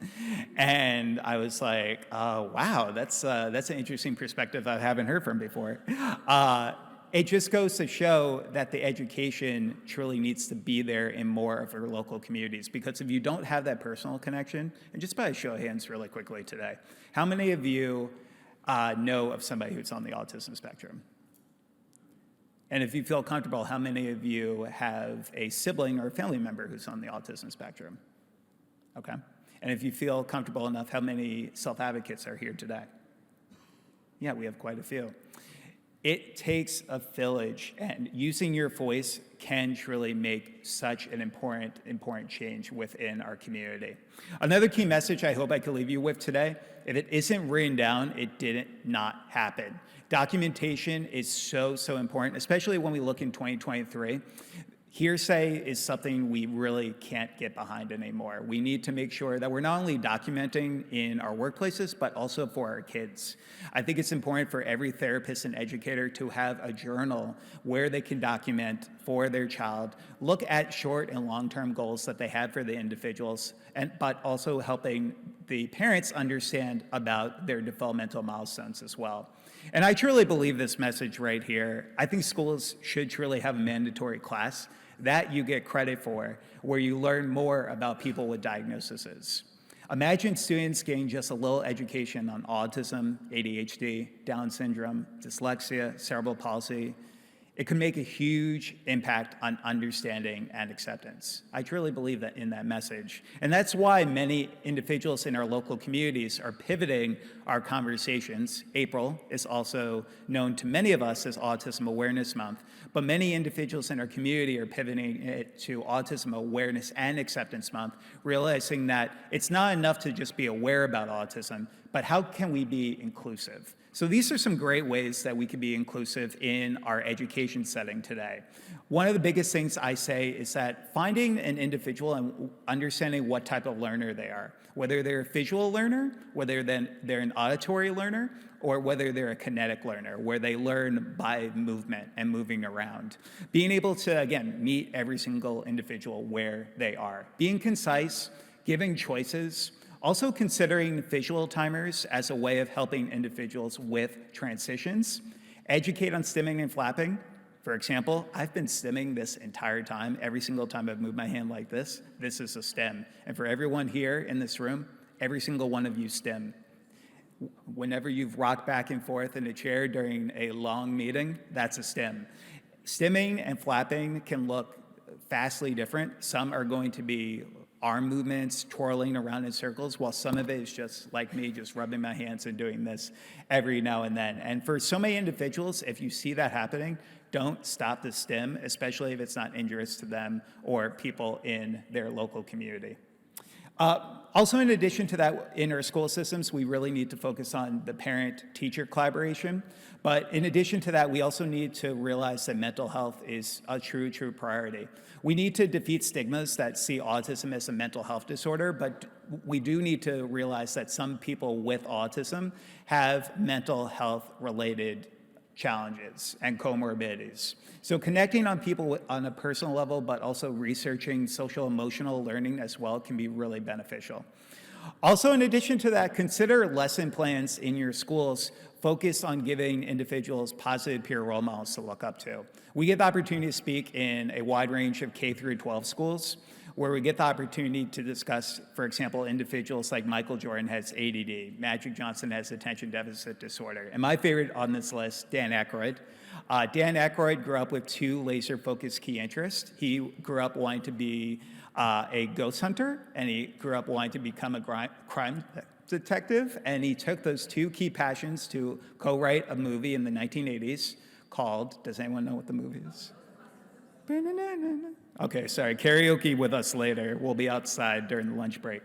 and I was like, oh, wow, that's an interesting perspective I haven't heard from before. It just goes to show that the education truly needs to be there in more of our local communities, because if you don't have that personal connection, and just by a show of hands really quickly today, how many of you know of somebody who's on the autism spectrum? And if you feel comfortable, how many of you have a sibling or a family member who's on the autism spectrum? Okay. And if you feel comfortable enough, how many self-advocates are here today? Yeah, we have quite a few. It takes a village, and using your voice can truly make such an important change within our community. Another key message I hope I can leave you with today: if it isn't written down, it did not happen. Documentation is so important, especially when we look in 2023. Hearsay is something we really can't get behind anymore. We need to make sure that we're not only documenting in our workplaces, but also for our kids. I think it's important for every therapist and educator to have a journal where they can document for their child, look at short and long-term goals that they have for the individuals, but also helping the parents understand about their developmental milestones as well. And I truly believe this message right here. I think schools should truly have a mandatory class That you get credit for, where you learn more about people with diagnoses. Imagine students getting just a little education on autism, ADHD, Down syndrome, dyslexia, cerebral palsy. It could make a huge impact on understanding and acceptance. I truly believe that in that message. And that's why many individuals in our local communities are pivoting our conversations. April is also known to many of us as Autism Awareness Month, but many individuals in our community are pivoting it to Autism Awareness and Acceptance Month, realizing that it's not enough to just be aware about autism, but how can we be inclusive? So these are some great ways that we can be inclusive in our education setting today. One of the biggest things I say is that finding an individual and understanding what type of learner they are, whether they're a visual learner, whether they're an auditory learner, or whether they're a kinetic learner, where they learn by movement and moving around. Being able to, again, meet every single individual where they are. Being concise, giving choices, also considering visual timers as a way of helping individuals with transitions. Educate on stimming and flapping. For example, I've been stimming this entire time. Every single time I've moved my hand like this is a stim. And for everyone here in this room, every single one of you stim. Whenever you've rocked back and forth in a chair during a long meeting, that's a stim. Stimming and flapping can look vastly different. Some are going to be arm movements, twirling around in circles, while some of it is just like me, just rubbing my hands and doing this every now and then. And for so many individuals, if you see that happening, don't stop the stim, especially if it's not injurious to them or people in their local community. Also, in addition to that, in our school systems, we really need to focus on the parent-teacher collaboration. But in addition to that, we also need to realize that mental health is a true priority. We need to defeat stigmas that see autism as a mental health disorder, but we do need to realize that some people with autism have mental health-related challenges and comorbidities. So connecting on people on a personal level, but also researching social emotional learning as well can be really beneficial. Also, in addition to that, consider lesson plans in your schools focused on giving individuals positive peer role models to look up to. We get the opportunity to speak in a wide range of K through 12 schools, where we get the opportunity to discuss, for example, individuals like Michael Jordan has ADD, Magic Johnson has attention deficit disorder, and my favorite on this list, Dan Aykroyd. Dan Aykroyd grew up with two laser-focused key interests. He grew up wanting to be a ghost hunter, and he grew up wanting to become a crime detective, and he took those two key passions to co-write a movie in the 1980s called, does anyone know what the movie is? Okay, sorry, karaoke with us later. We'll be outside during the lunch break.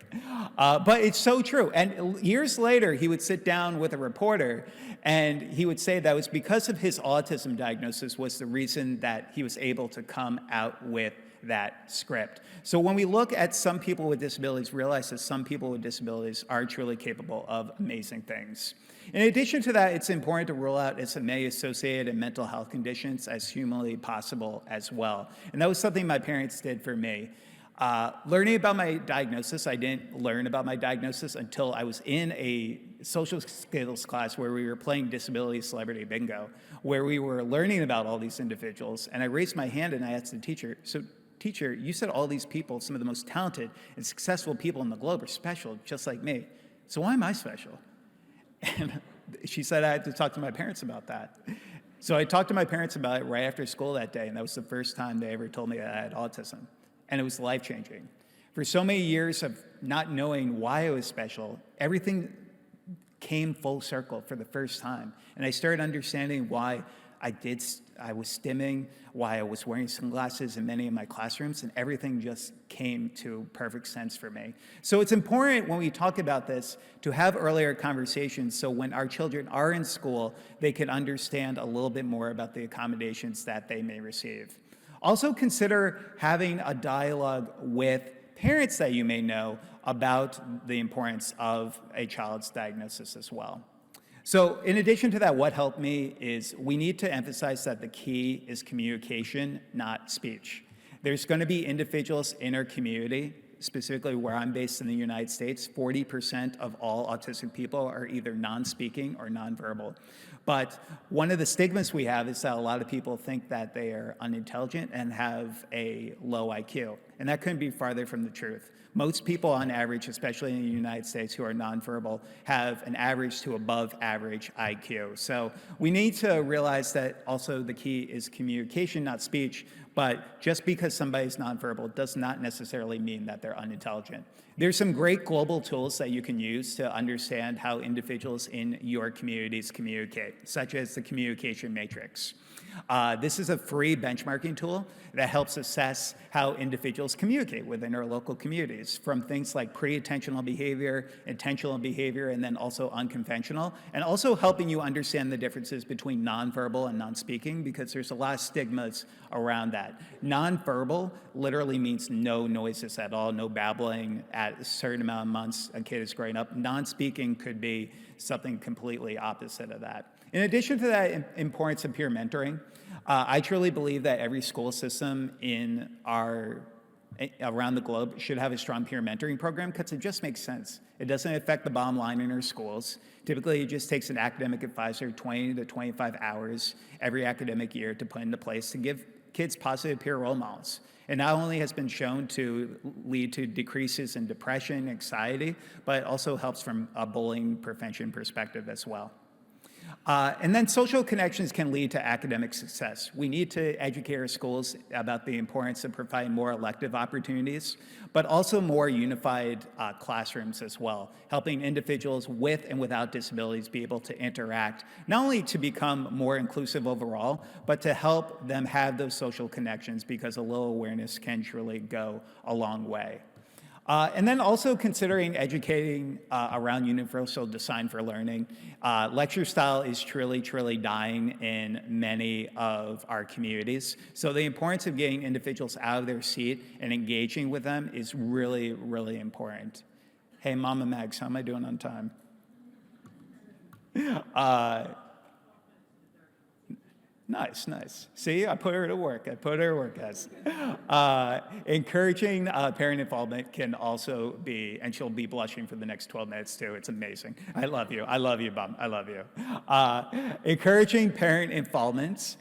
But it's so true. And years later, he would sit down with a reporter and he would say that it was because of his autism diagnosis was the reason that he was able to come out with that script. So when we look at some people with disabilities, realize that some people with disabilities are truly capable of amazing things. In addition to that, it's important to rule out SMA-associated mental health conditions as humanly possible as well. And that was something my parents did for me. Learning about my diagnosis, I didn't learn about my diagnosis until I was in a social skills class where we were playing Disability Celebrity Bingo, where we were learning about all these individuals. And I raised my hand and I asked the teacher, so teacher, you said all these people, some of the most talented and successful people in the globe are special, just like me. So why am I special? And she said I had to talk to my parents about that. So I talked to my parents about it right after school that day, and that was the first time they ever told me that I had autism. And it was life-changing. For so many years of not knowing why I was special, everything came full circle for the first time. And I started understanding why I was stimming, why I was wearing sunglasses in many of my classrooms, and everything just came to perfect sense for me. So it's important when we talk about this to have earlier conversations so when our children are in school, they can understand a little bit more about the accommodations that they may receive. Also consider having a dialogue with parents that you may know about the importance of a child's diagnosis as well. So in addition to that, what helped me is we need to emphasize that the key is communication, not speech. There's going to be individuals in our community specifically where I'm based in the United States, 40% of all autistic people are either non-speaking or nonverbal. But one of the stigmas we have is that a lot of people think that they are unintelligent and have a low IQ. And that couldn't be farther from the truth. Most people on average, especially in the United States who are nonverbal, have an average to above average IQ. So we need to realize that also the key is communication, not speech. But just because somebody's nonverbal does not necessarily mean that they're unintelligent. There's some great global tools that you can use to understand how individuals in your communities communicate, such as the communication matrix. This is a free benchmarking tool that helps assess how individuals communicate within our local communities, from things like pre-attentional behavior, intentional behavior, and then also unconventional, and also helping you understand the differences between nonverbal and non-speaking, because there's a lot of stigmas around that. Nonverbal literally means no noises at all, no babbling at a certain amount of months a kid is growing up. Non-speaking could be something completely opposite of that. In addition to that importance of peer mentoring, I truly believe that every school system around the globe should have a strong peer mentoring program, because it just makes sense. It doesn't affect the bottom line in our schools. Typically, it just takes an academic advisor 20 to 25 hours every academic year to put into place to give kids positive peer role models. It not only has been shown to lead to decreases in depression, anxiety, but it also helps from a bullying prevention perspective as well. And then social connections can lead to academic success. We need to educate our schools about the importance of providing more elective opportunities, but also more unified classrooms as well, helping individuals with and without disabilities be able to interact, not only to become more inclusive overall, but to help them have those social connections, because a little awareness can truly go a long way. And then also considering educating around universal design for learning. Lecture style is truly, truly dying in many of our communities. So the importance of getting individuals out of their seat and engaging with them is really, really important. Hey, Mama Mags, how am I doing on time? Nice, nice. See, I put her to work. Guys. Encouraging parent involvement can also be, and she'll be blushing for the next 12 minutes too. It's amazing. I love you, Mom. I love you. Encouraging parent involvement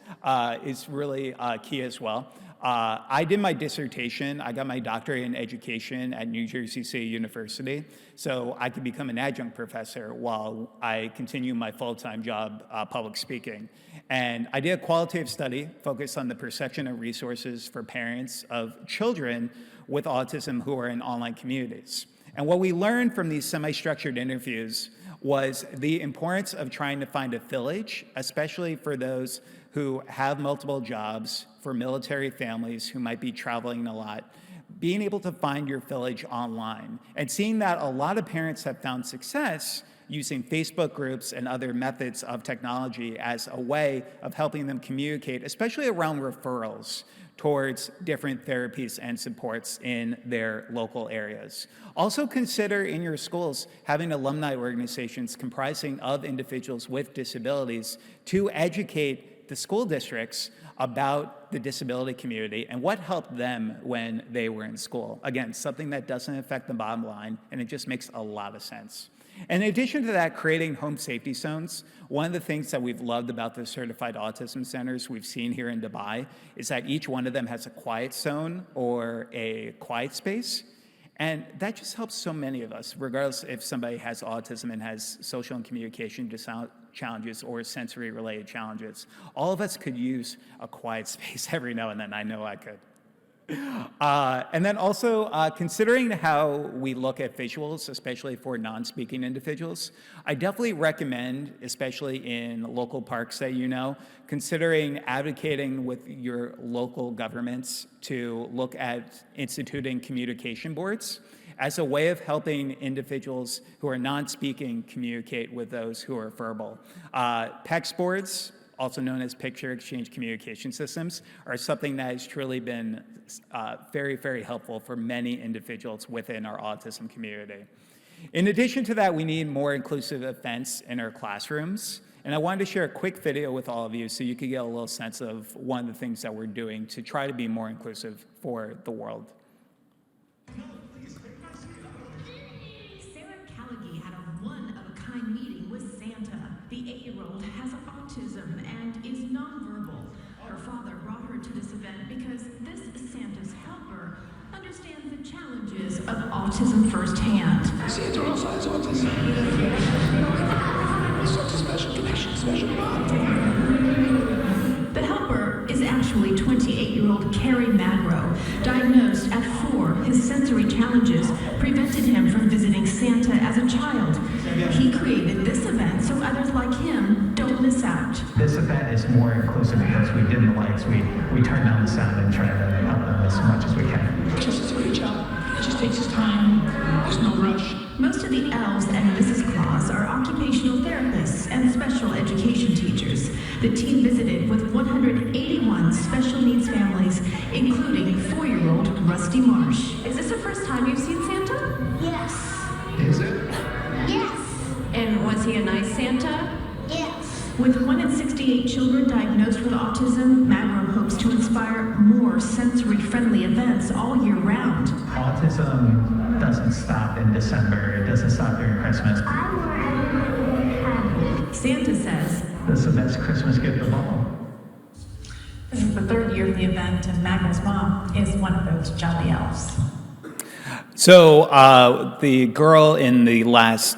is really key as well. I did my dissertation. I got my doctorate in education at New Jersey City University, so I could become an adjunct professor while I continue my full-time job public speaking. And I did a qualitative study focused on the perception of resources for parents of children with autism who are in online communities. And what we learned from these semi-structured interviews was the importance of trying to find a village, especially for those who have multiple jobs, for military families who might be traveling a lot, being able to find your village online, and seeing that a lot of parents have found success using Facebook groups and other methods of technology as a way of helping them communicate, especially around referrals towards different therapies and supports in their local areas. Also consider in your schools having alumni organizations comprising of individuals with disabilities to educate the school districts about the disability community and what helped them when they were in school. Again, something that doesn't affect the bottom line, and it just makes a lot of sense. In addition to that, creating home safety zones, one of the things that we've loved about the certified autism centers we've seen here in Dubai is that each one of them has a quiet zone or a quiet space. And that just helps so many of us, regardless if somebody has autism and has social and communication challenges or sensory-related challenges. All of us could use a quiet space every now and then. I know I could. And then also considering how we look at visuals, especially for non-speaking individuals, I definitely recommend, especially in local parks that you know, considering advocating with your local governments to look at instituting communication boards as a way of helping individuals who are non-speaking communicate with those who are verbal. PECS boards, also known as Picture Exchange Communication Systems, are something that has truly been very, very helpful for many individuals within our autism community. In addition to that, we need more inclusive events in our classrooms. And I wanted to share a quick video with all of you so you could get a little sense of one of the things that we're doing to try to be more inclusive for the world. Please forward to this event because this Santa's helper understands the challenges of autism firsthand. Santa also has autism. It's such a special connection, special bond. The helper is actually 28-year-old Kerry Magro. Diagnosed at 4, his sensory challenges prevented him from visiting Santa as a child. He created this event so others like him don't miss out. This event is more inclusive because we dim the lights, we turn down the sound and try to help them as much as we can. Just does a great job. It just takes his time. There's no rush. Most of the elves and Mrs. Claus are occupational therapists and special education teachers. The team visited with 181 special needs families, including 4-year-old Rusty Marsh. Is this the first time you've seen Santa? Yes. Is it? Yes. And was he a nice Santa? Yes. With 1 in 68 children diagnosed with autism, Magro hopes to inspire more sensory-friendly events all year round. Autism doesn't stop in December. It doesn't stop during Christmas. Santa says, That's the best Christmas gift of all. this is the 3rd year of the event, and Magro's mom is one of those jolly elves. So the girl in the last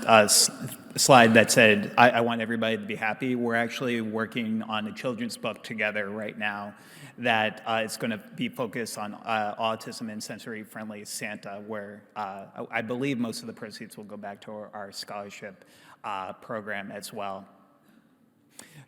slide that said, I want everybody to be happy, we're actually working on a children's book together right now that is going to be focused on autism and sensory-friendly Santa, where I believe most of the proceeds will go back to our scholarship program as well.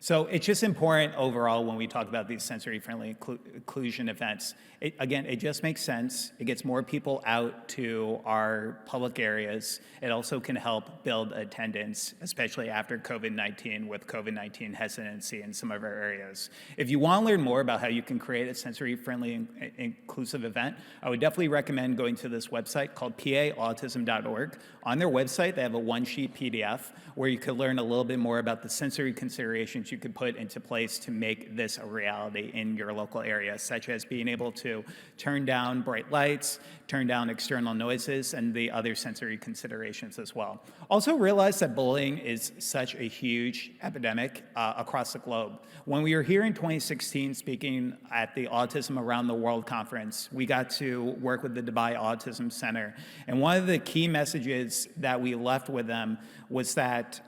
So it's just important overall when we talk about these sensory-friendly inclusion events. It just makes sense. It gets more people out to our public areas. It also can help build attendance, especially after COVID-19, with COVID-19 hesitancy in some of our areas. If you want to learn more about how you can create a sensory-friendly inclusive event, I would definitely recommend going to this website called paautism.org. On their website, they have a one-sheet PDF where you could learn a little bit more about the sensory considerations you could put into place to make this a reality in your local area, such as being able to turn down bright lights, turn down external noises, and the other sensory considerations as well. Also realize that bullying is such a huge epidemic across the globe. When we were here in 2016 speaking at the Autism Around the World conference, we got to work with the Dubai Autism Center. And one of the key messages that we left with them was that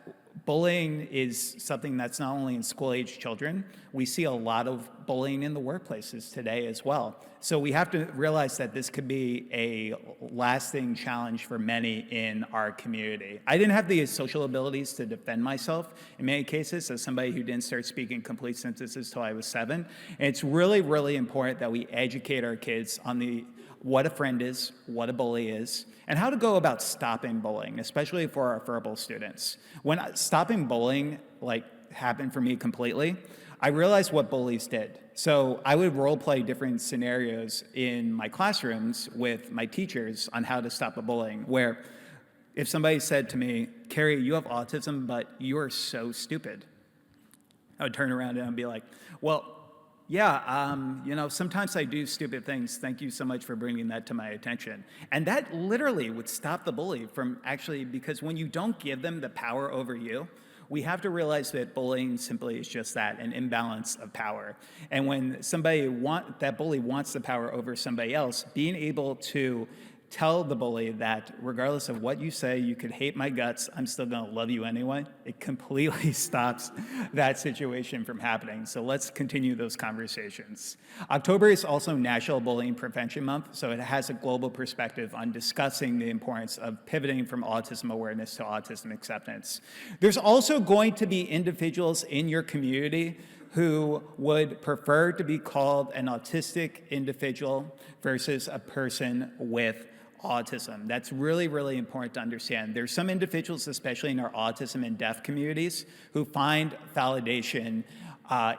bullying is something that's not only in school-age children. We see a lot of bullying in the workplaces today as well. So we have to realize that this could be a lasting challenge for many in our community. I didn't have the social abilities to defend myself in many cases as somebody who didn't start speaking complete sentences till I was 7. And it's really, really important that we educate our kids on what a friend is, what a bully is, and how to go about stopping bullying, especially for our verbal students. When stopping bullying happened for me completely, I realized what bullies did. So I would role play different scenarios in my classrooms with my teachers on how to stop a bullying, where if somebody said to me, Kerry, you have autism, but you are so stupid, I would turn around and I'd be like, well, yeah, sometimes I do stupid things. Thank you so much for bringing that to my attention. And that literally would stop the bully from because when you don't give them the power over you, we have to realize that bullying simply is just that, an imbalance of power. And when that bully wants the power over somebody else, being able to tell the bully that regardless of what you say, you could hate my guts, I'm still gonna love you anyway, it completely stops that situation from happening. So let's continue those conversations. October is also National Bullying Prevention Month, so it has a global perspective on discussing the importance of pivoting from autism awareness to autism acceptance. There's also going to be individuals in your community who would prefer to be called an autistic individual versus a person with autism. That's really, really important to understand. There's some individuals, especially in our autism and deaf communities, who find validation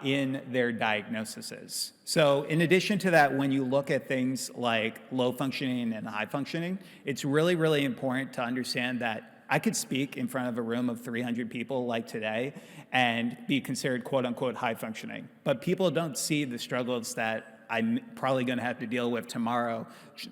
in their diagnoses. So in addition to that, when you look at things like low functioning and high functioning, it's really, really important to understand that I could speak in front of a room of 300 people like today and be considered quote unquote high functioning. But people don't see the struggles that I'm probably going to have to deal with tomorrow,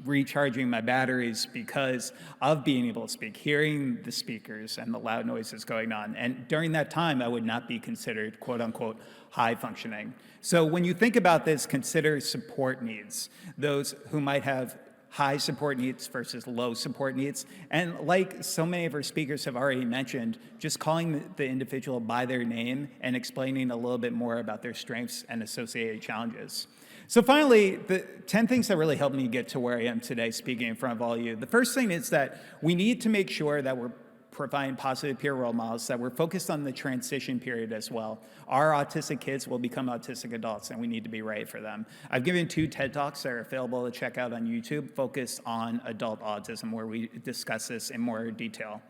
recharging my batteries because of being able to speak, hearing the speakers and the loud noises going on. And during that time, I would not be considered, quote unquote, high functioning. So when you think about this, consider support needs, those who might have high support needs versus low support needs. And like so many of our speakers have already mentioned, just calling the individual by their name and explaining a little bit more about their strengths and associated challenges. So finally, the 10 things that really helped me get to where I am today speaking in front of all of you. The first thing is that we need to make sure that we're providing positive peer role models, that we're focused on the transition period as well. Our autistic kids will become autistic adults, and we need to be ready for them. I've given 2 TED Talks that are available to check out on YouTube, focused on adult autism, where we discuss this in more detail.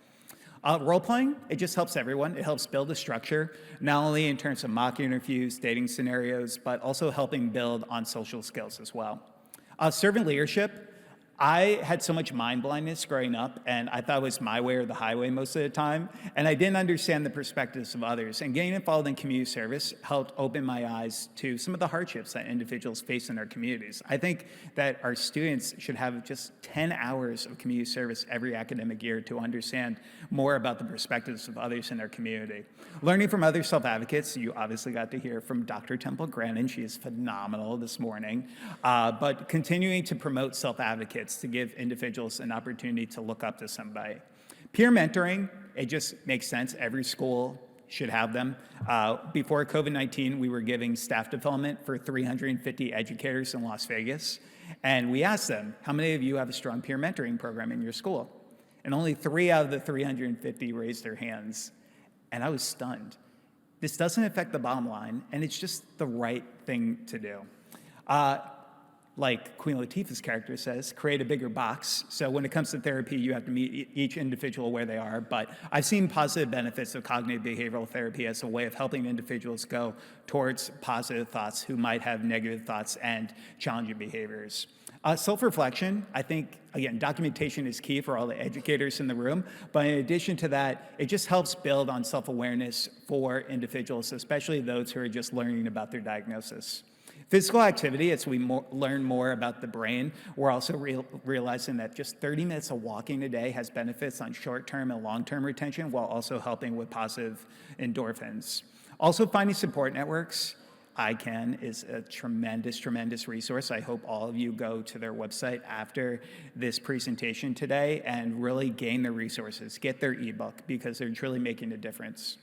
Role-playing, it just helps everyone. It helps build a structure, not only in terms of mock interviews, dating scenarios, but also helping build on social skills as well. Servant leadership, I had so much mind blindness growing up, and I thought it was my way or the highway most of the time, and I didn't understand the perspectives of others. And getting involved in community service helped open my eyes to some of the hardships that individuals face in our communities. I think that our students should have just 10 hours of community service every academic year to understand more about the perspectives of others in our community. Learning from other self-advocates, you obviously got to hear from Dr. Temple Grandin. She is phenomenal this morning. But continuing to promote self-advocates to give individuals an opportunity to look up to somebody. Peer mentoring, it just makes sense. Every school should have them. Before COVID-19, we were giving staff development for 350 educators in Las Vegas. And we asked them, how many of you have a strong peer mentoring program in your school? And only 3 out of the 350 raised their hands. And I was stunned. This doesn't affect the bottom line, and it's just the right thing to do. Like Queen Latifah's character says, create a bigger box. So when it comes to therapy, you have to meet each individual where they are. But I've seen positive benefits of cognitive behavioral therapy as a way of helping individuals go towards positive thoughts who might have negative thoughts and challenging behaviors. Self-reflection, I think, again, documentation is key for all the educators in the room. But in addition to that, it just helps build on self-awareness for individuals, especially those who are just learning about their diagnosis. Physical activity, as we learn more about the brain, we're also realizing that just 30 minutes of walking a day has benefits on short-term and long-term retention, while also helping with positive endorphins. Also, finding support networks. ICAN is a tremendous, tremendous resource. I hope all of you go to their website after this presentation today and really gain the resources, get their ebook, because they're truly making a difference.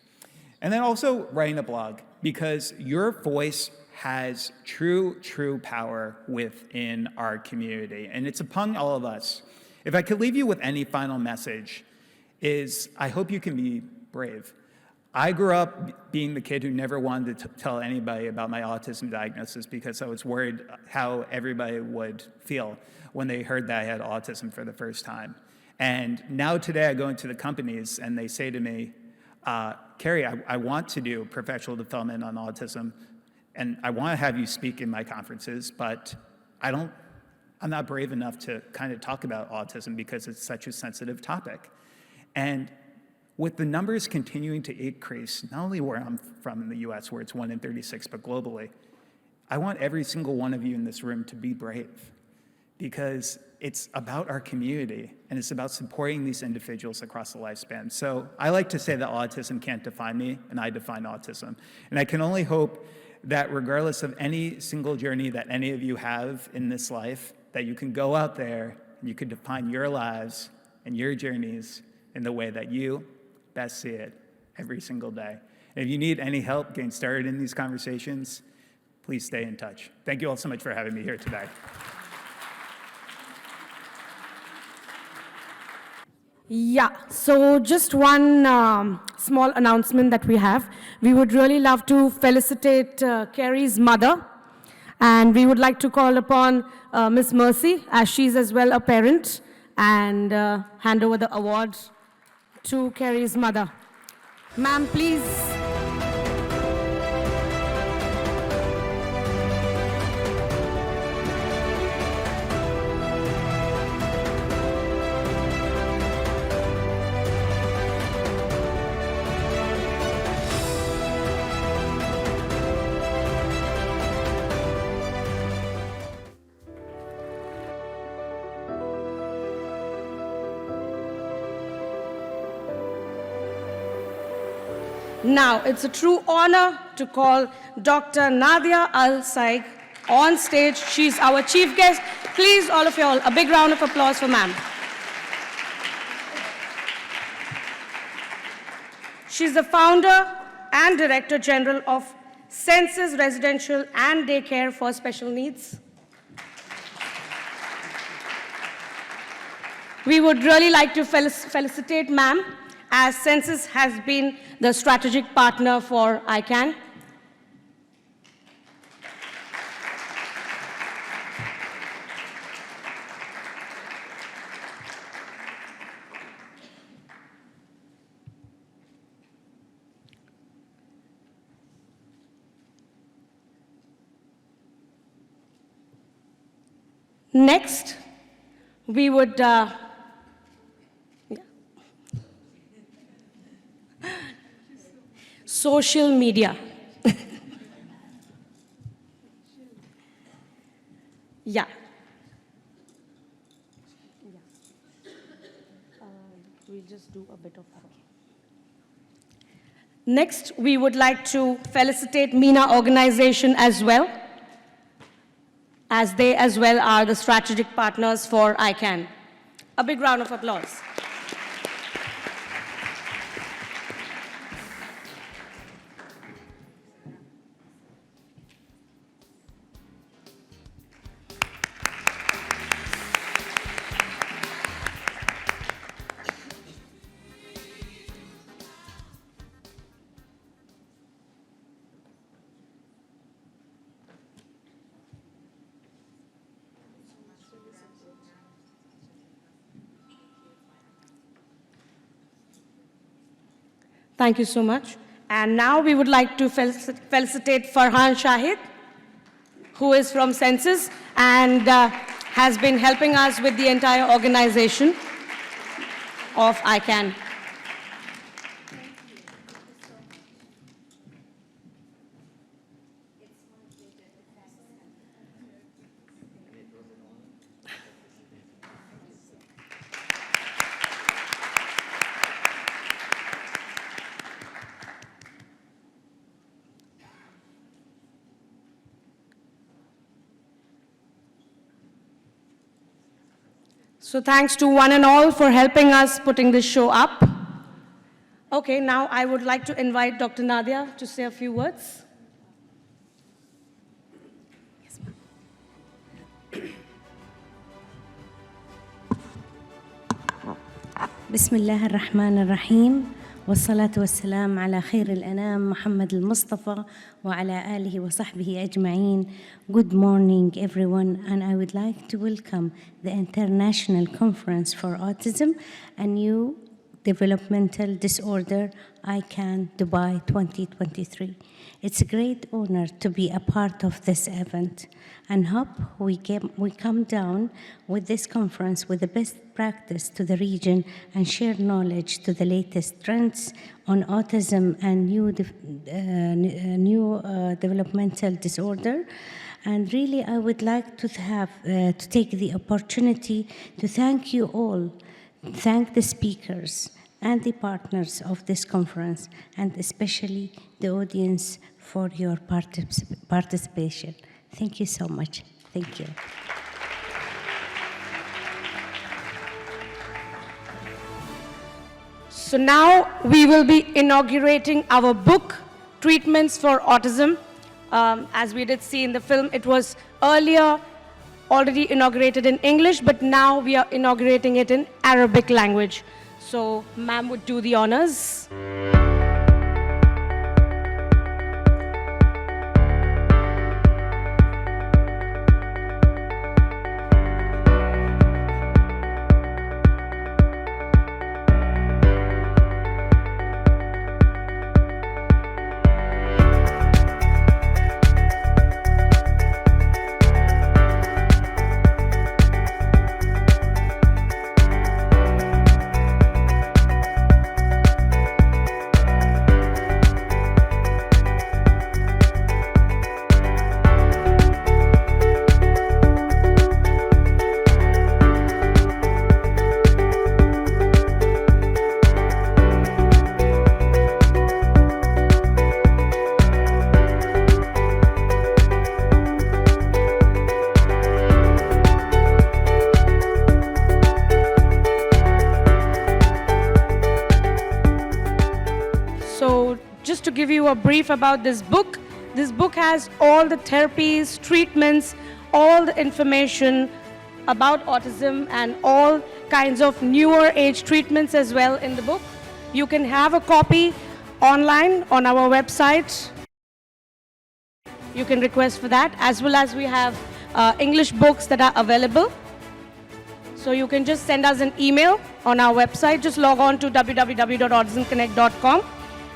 And then also writing a blog, because your voice has true power within our community, and it's upon all of us. If I could leave you with any final message, is I hope you can be brave. I grew up being the kid who never wanted to tell anybody about my autism diagnosis because I was worried how everybody would feel when they heard that I had autism for the first time. And now today I go into the companies and they say to me, Kerry, I want to do professional development on autism, and I want to have you speak in my conferences, but I'm not brave enough to kind of talk about autism because it's such a sensitive topic. And with the numbers continuing to increase, not only where I'm from in the US, where it's 1 in 36, but globally, I want every single one of you in this room to be brave, because it's about our community and it's about supporting these individuals across the lifespan. So I like to say that autism can't define me, and I define autism. And I can only hope that regardless of any single journey that any of you have in this life, that you can go out there and you can define your lives and your journeys in the way that you best see it every single day. And if you need any help getting started in these conversations, please stay in touch. Thank you all so much for having me here today. Yeah, so just one small announcement that we have. We would really love to felicitate Kerry's mother, and we would like to call upon Miss Mercy, as she's as well a parent, and hand over the award to Kerry's mother. Ma'am, please. Now, it's a true honor to call Dr. Nadia Al-Saig on stage. She's our chief guest. Please, all of you all, a big round of applause for ma'am. She's the founder and Director General of Senses Residential and Daycare for Special Needs. We would really like to felicitate ma'am, as Senses has been the strategic partner for ICAN. Next, we would social media. Yeah. We'll just do a bit of that. Next, we would like to felicitate MENA organization as well, as they as well are the strategic partners for ICAN. A big round of applause. Thank you so much. And now we would like to felicitate Farhan Shahid, who is from Senses and has been helping us with the entire organization of ICAN. So thanks to one and all for helping us putting this show up. Okay, now I would like to invite Dr. Nadia to say a few words. Yes, بسم الله الرحمن الرحيم والصلاة والسلام على خير الأنام محمد المصطفى وعلى آله وصحبه أجمعين. Good morning everyone, and I would like to welcome the International Conference for Autism and Neurodevelopmental Disorder ICAN Dubai 2023. It's a great honor to be a part of this event and hope we come down with this conference with the best practice to the region and share knowledge to the latest trends on autism and neurodevelopmental disorder. And really, I would like to take the opportunity to thank you all, thank the speakers and the partners of this conference, and especially the audience for your participation. Thank you so much. Thank you. So now we will be inaugurating our book, Treatments for Autism. As we did see in the film, it was earlier already inaugurated in English, but now we are inaugurating it in Arabic language. So ma'am would do the honors. just to give you a brief about this book has all the therapies, treatments, all the information about autism and all kinds of newer age treatments as well in the book. You can have a copy online on our website. You can request for that, as well as we have English books that are available. So you can just send us an email on our website. Just log on to www.autismconnect.com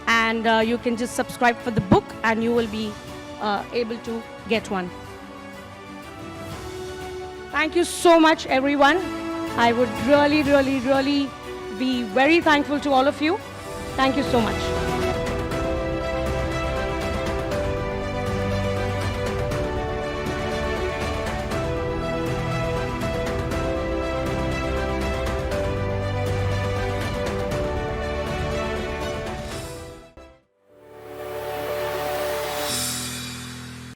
and you can just subscribe for the book and you will be able to get one. Thank you so much, everyone. I would really, really, really be very thankful to all of you. Thank you so much.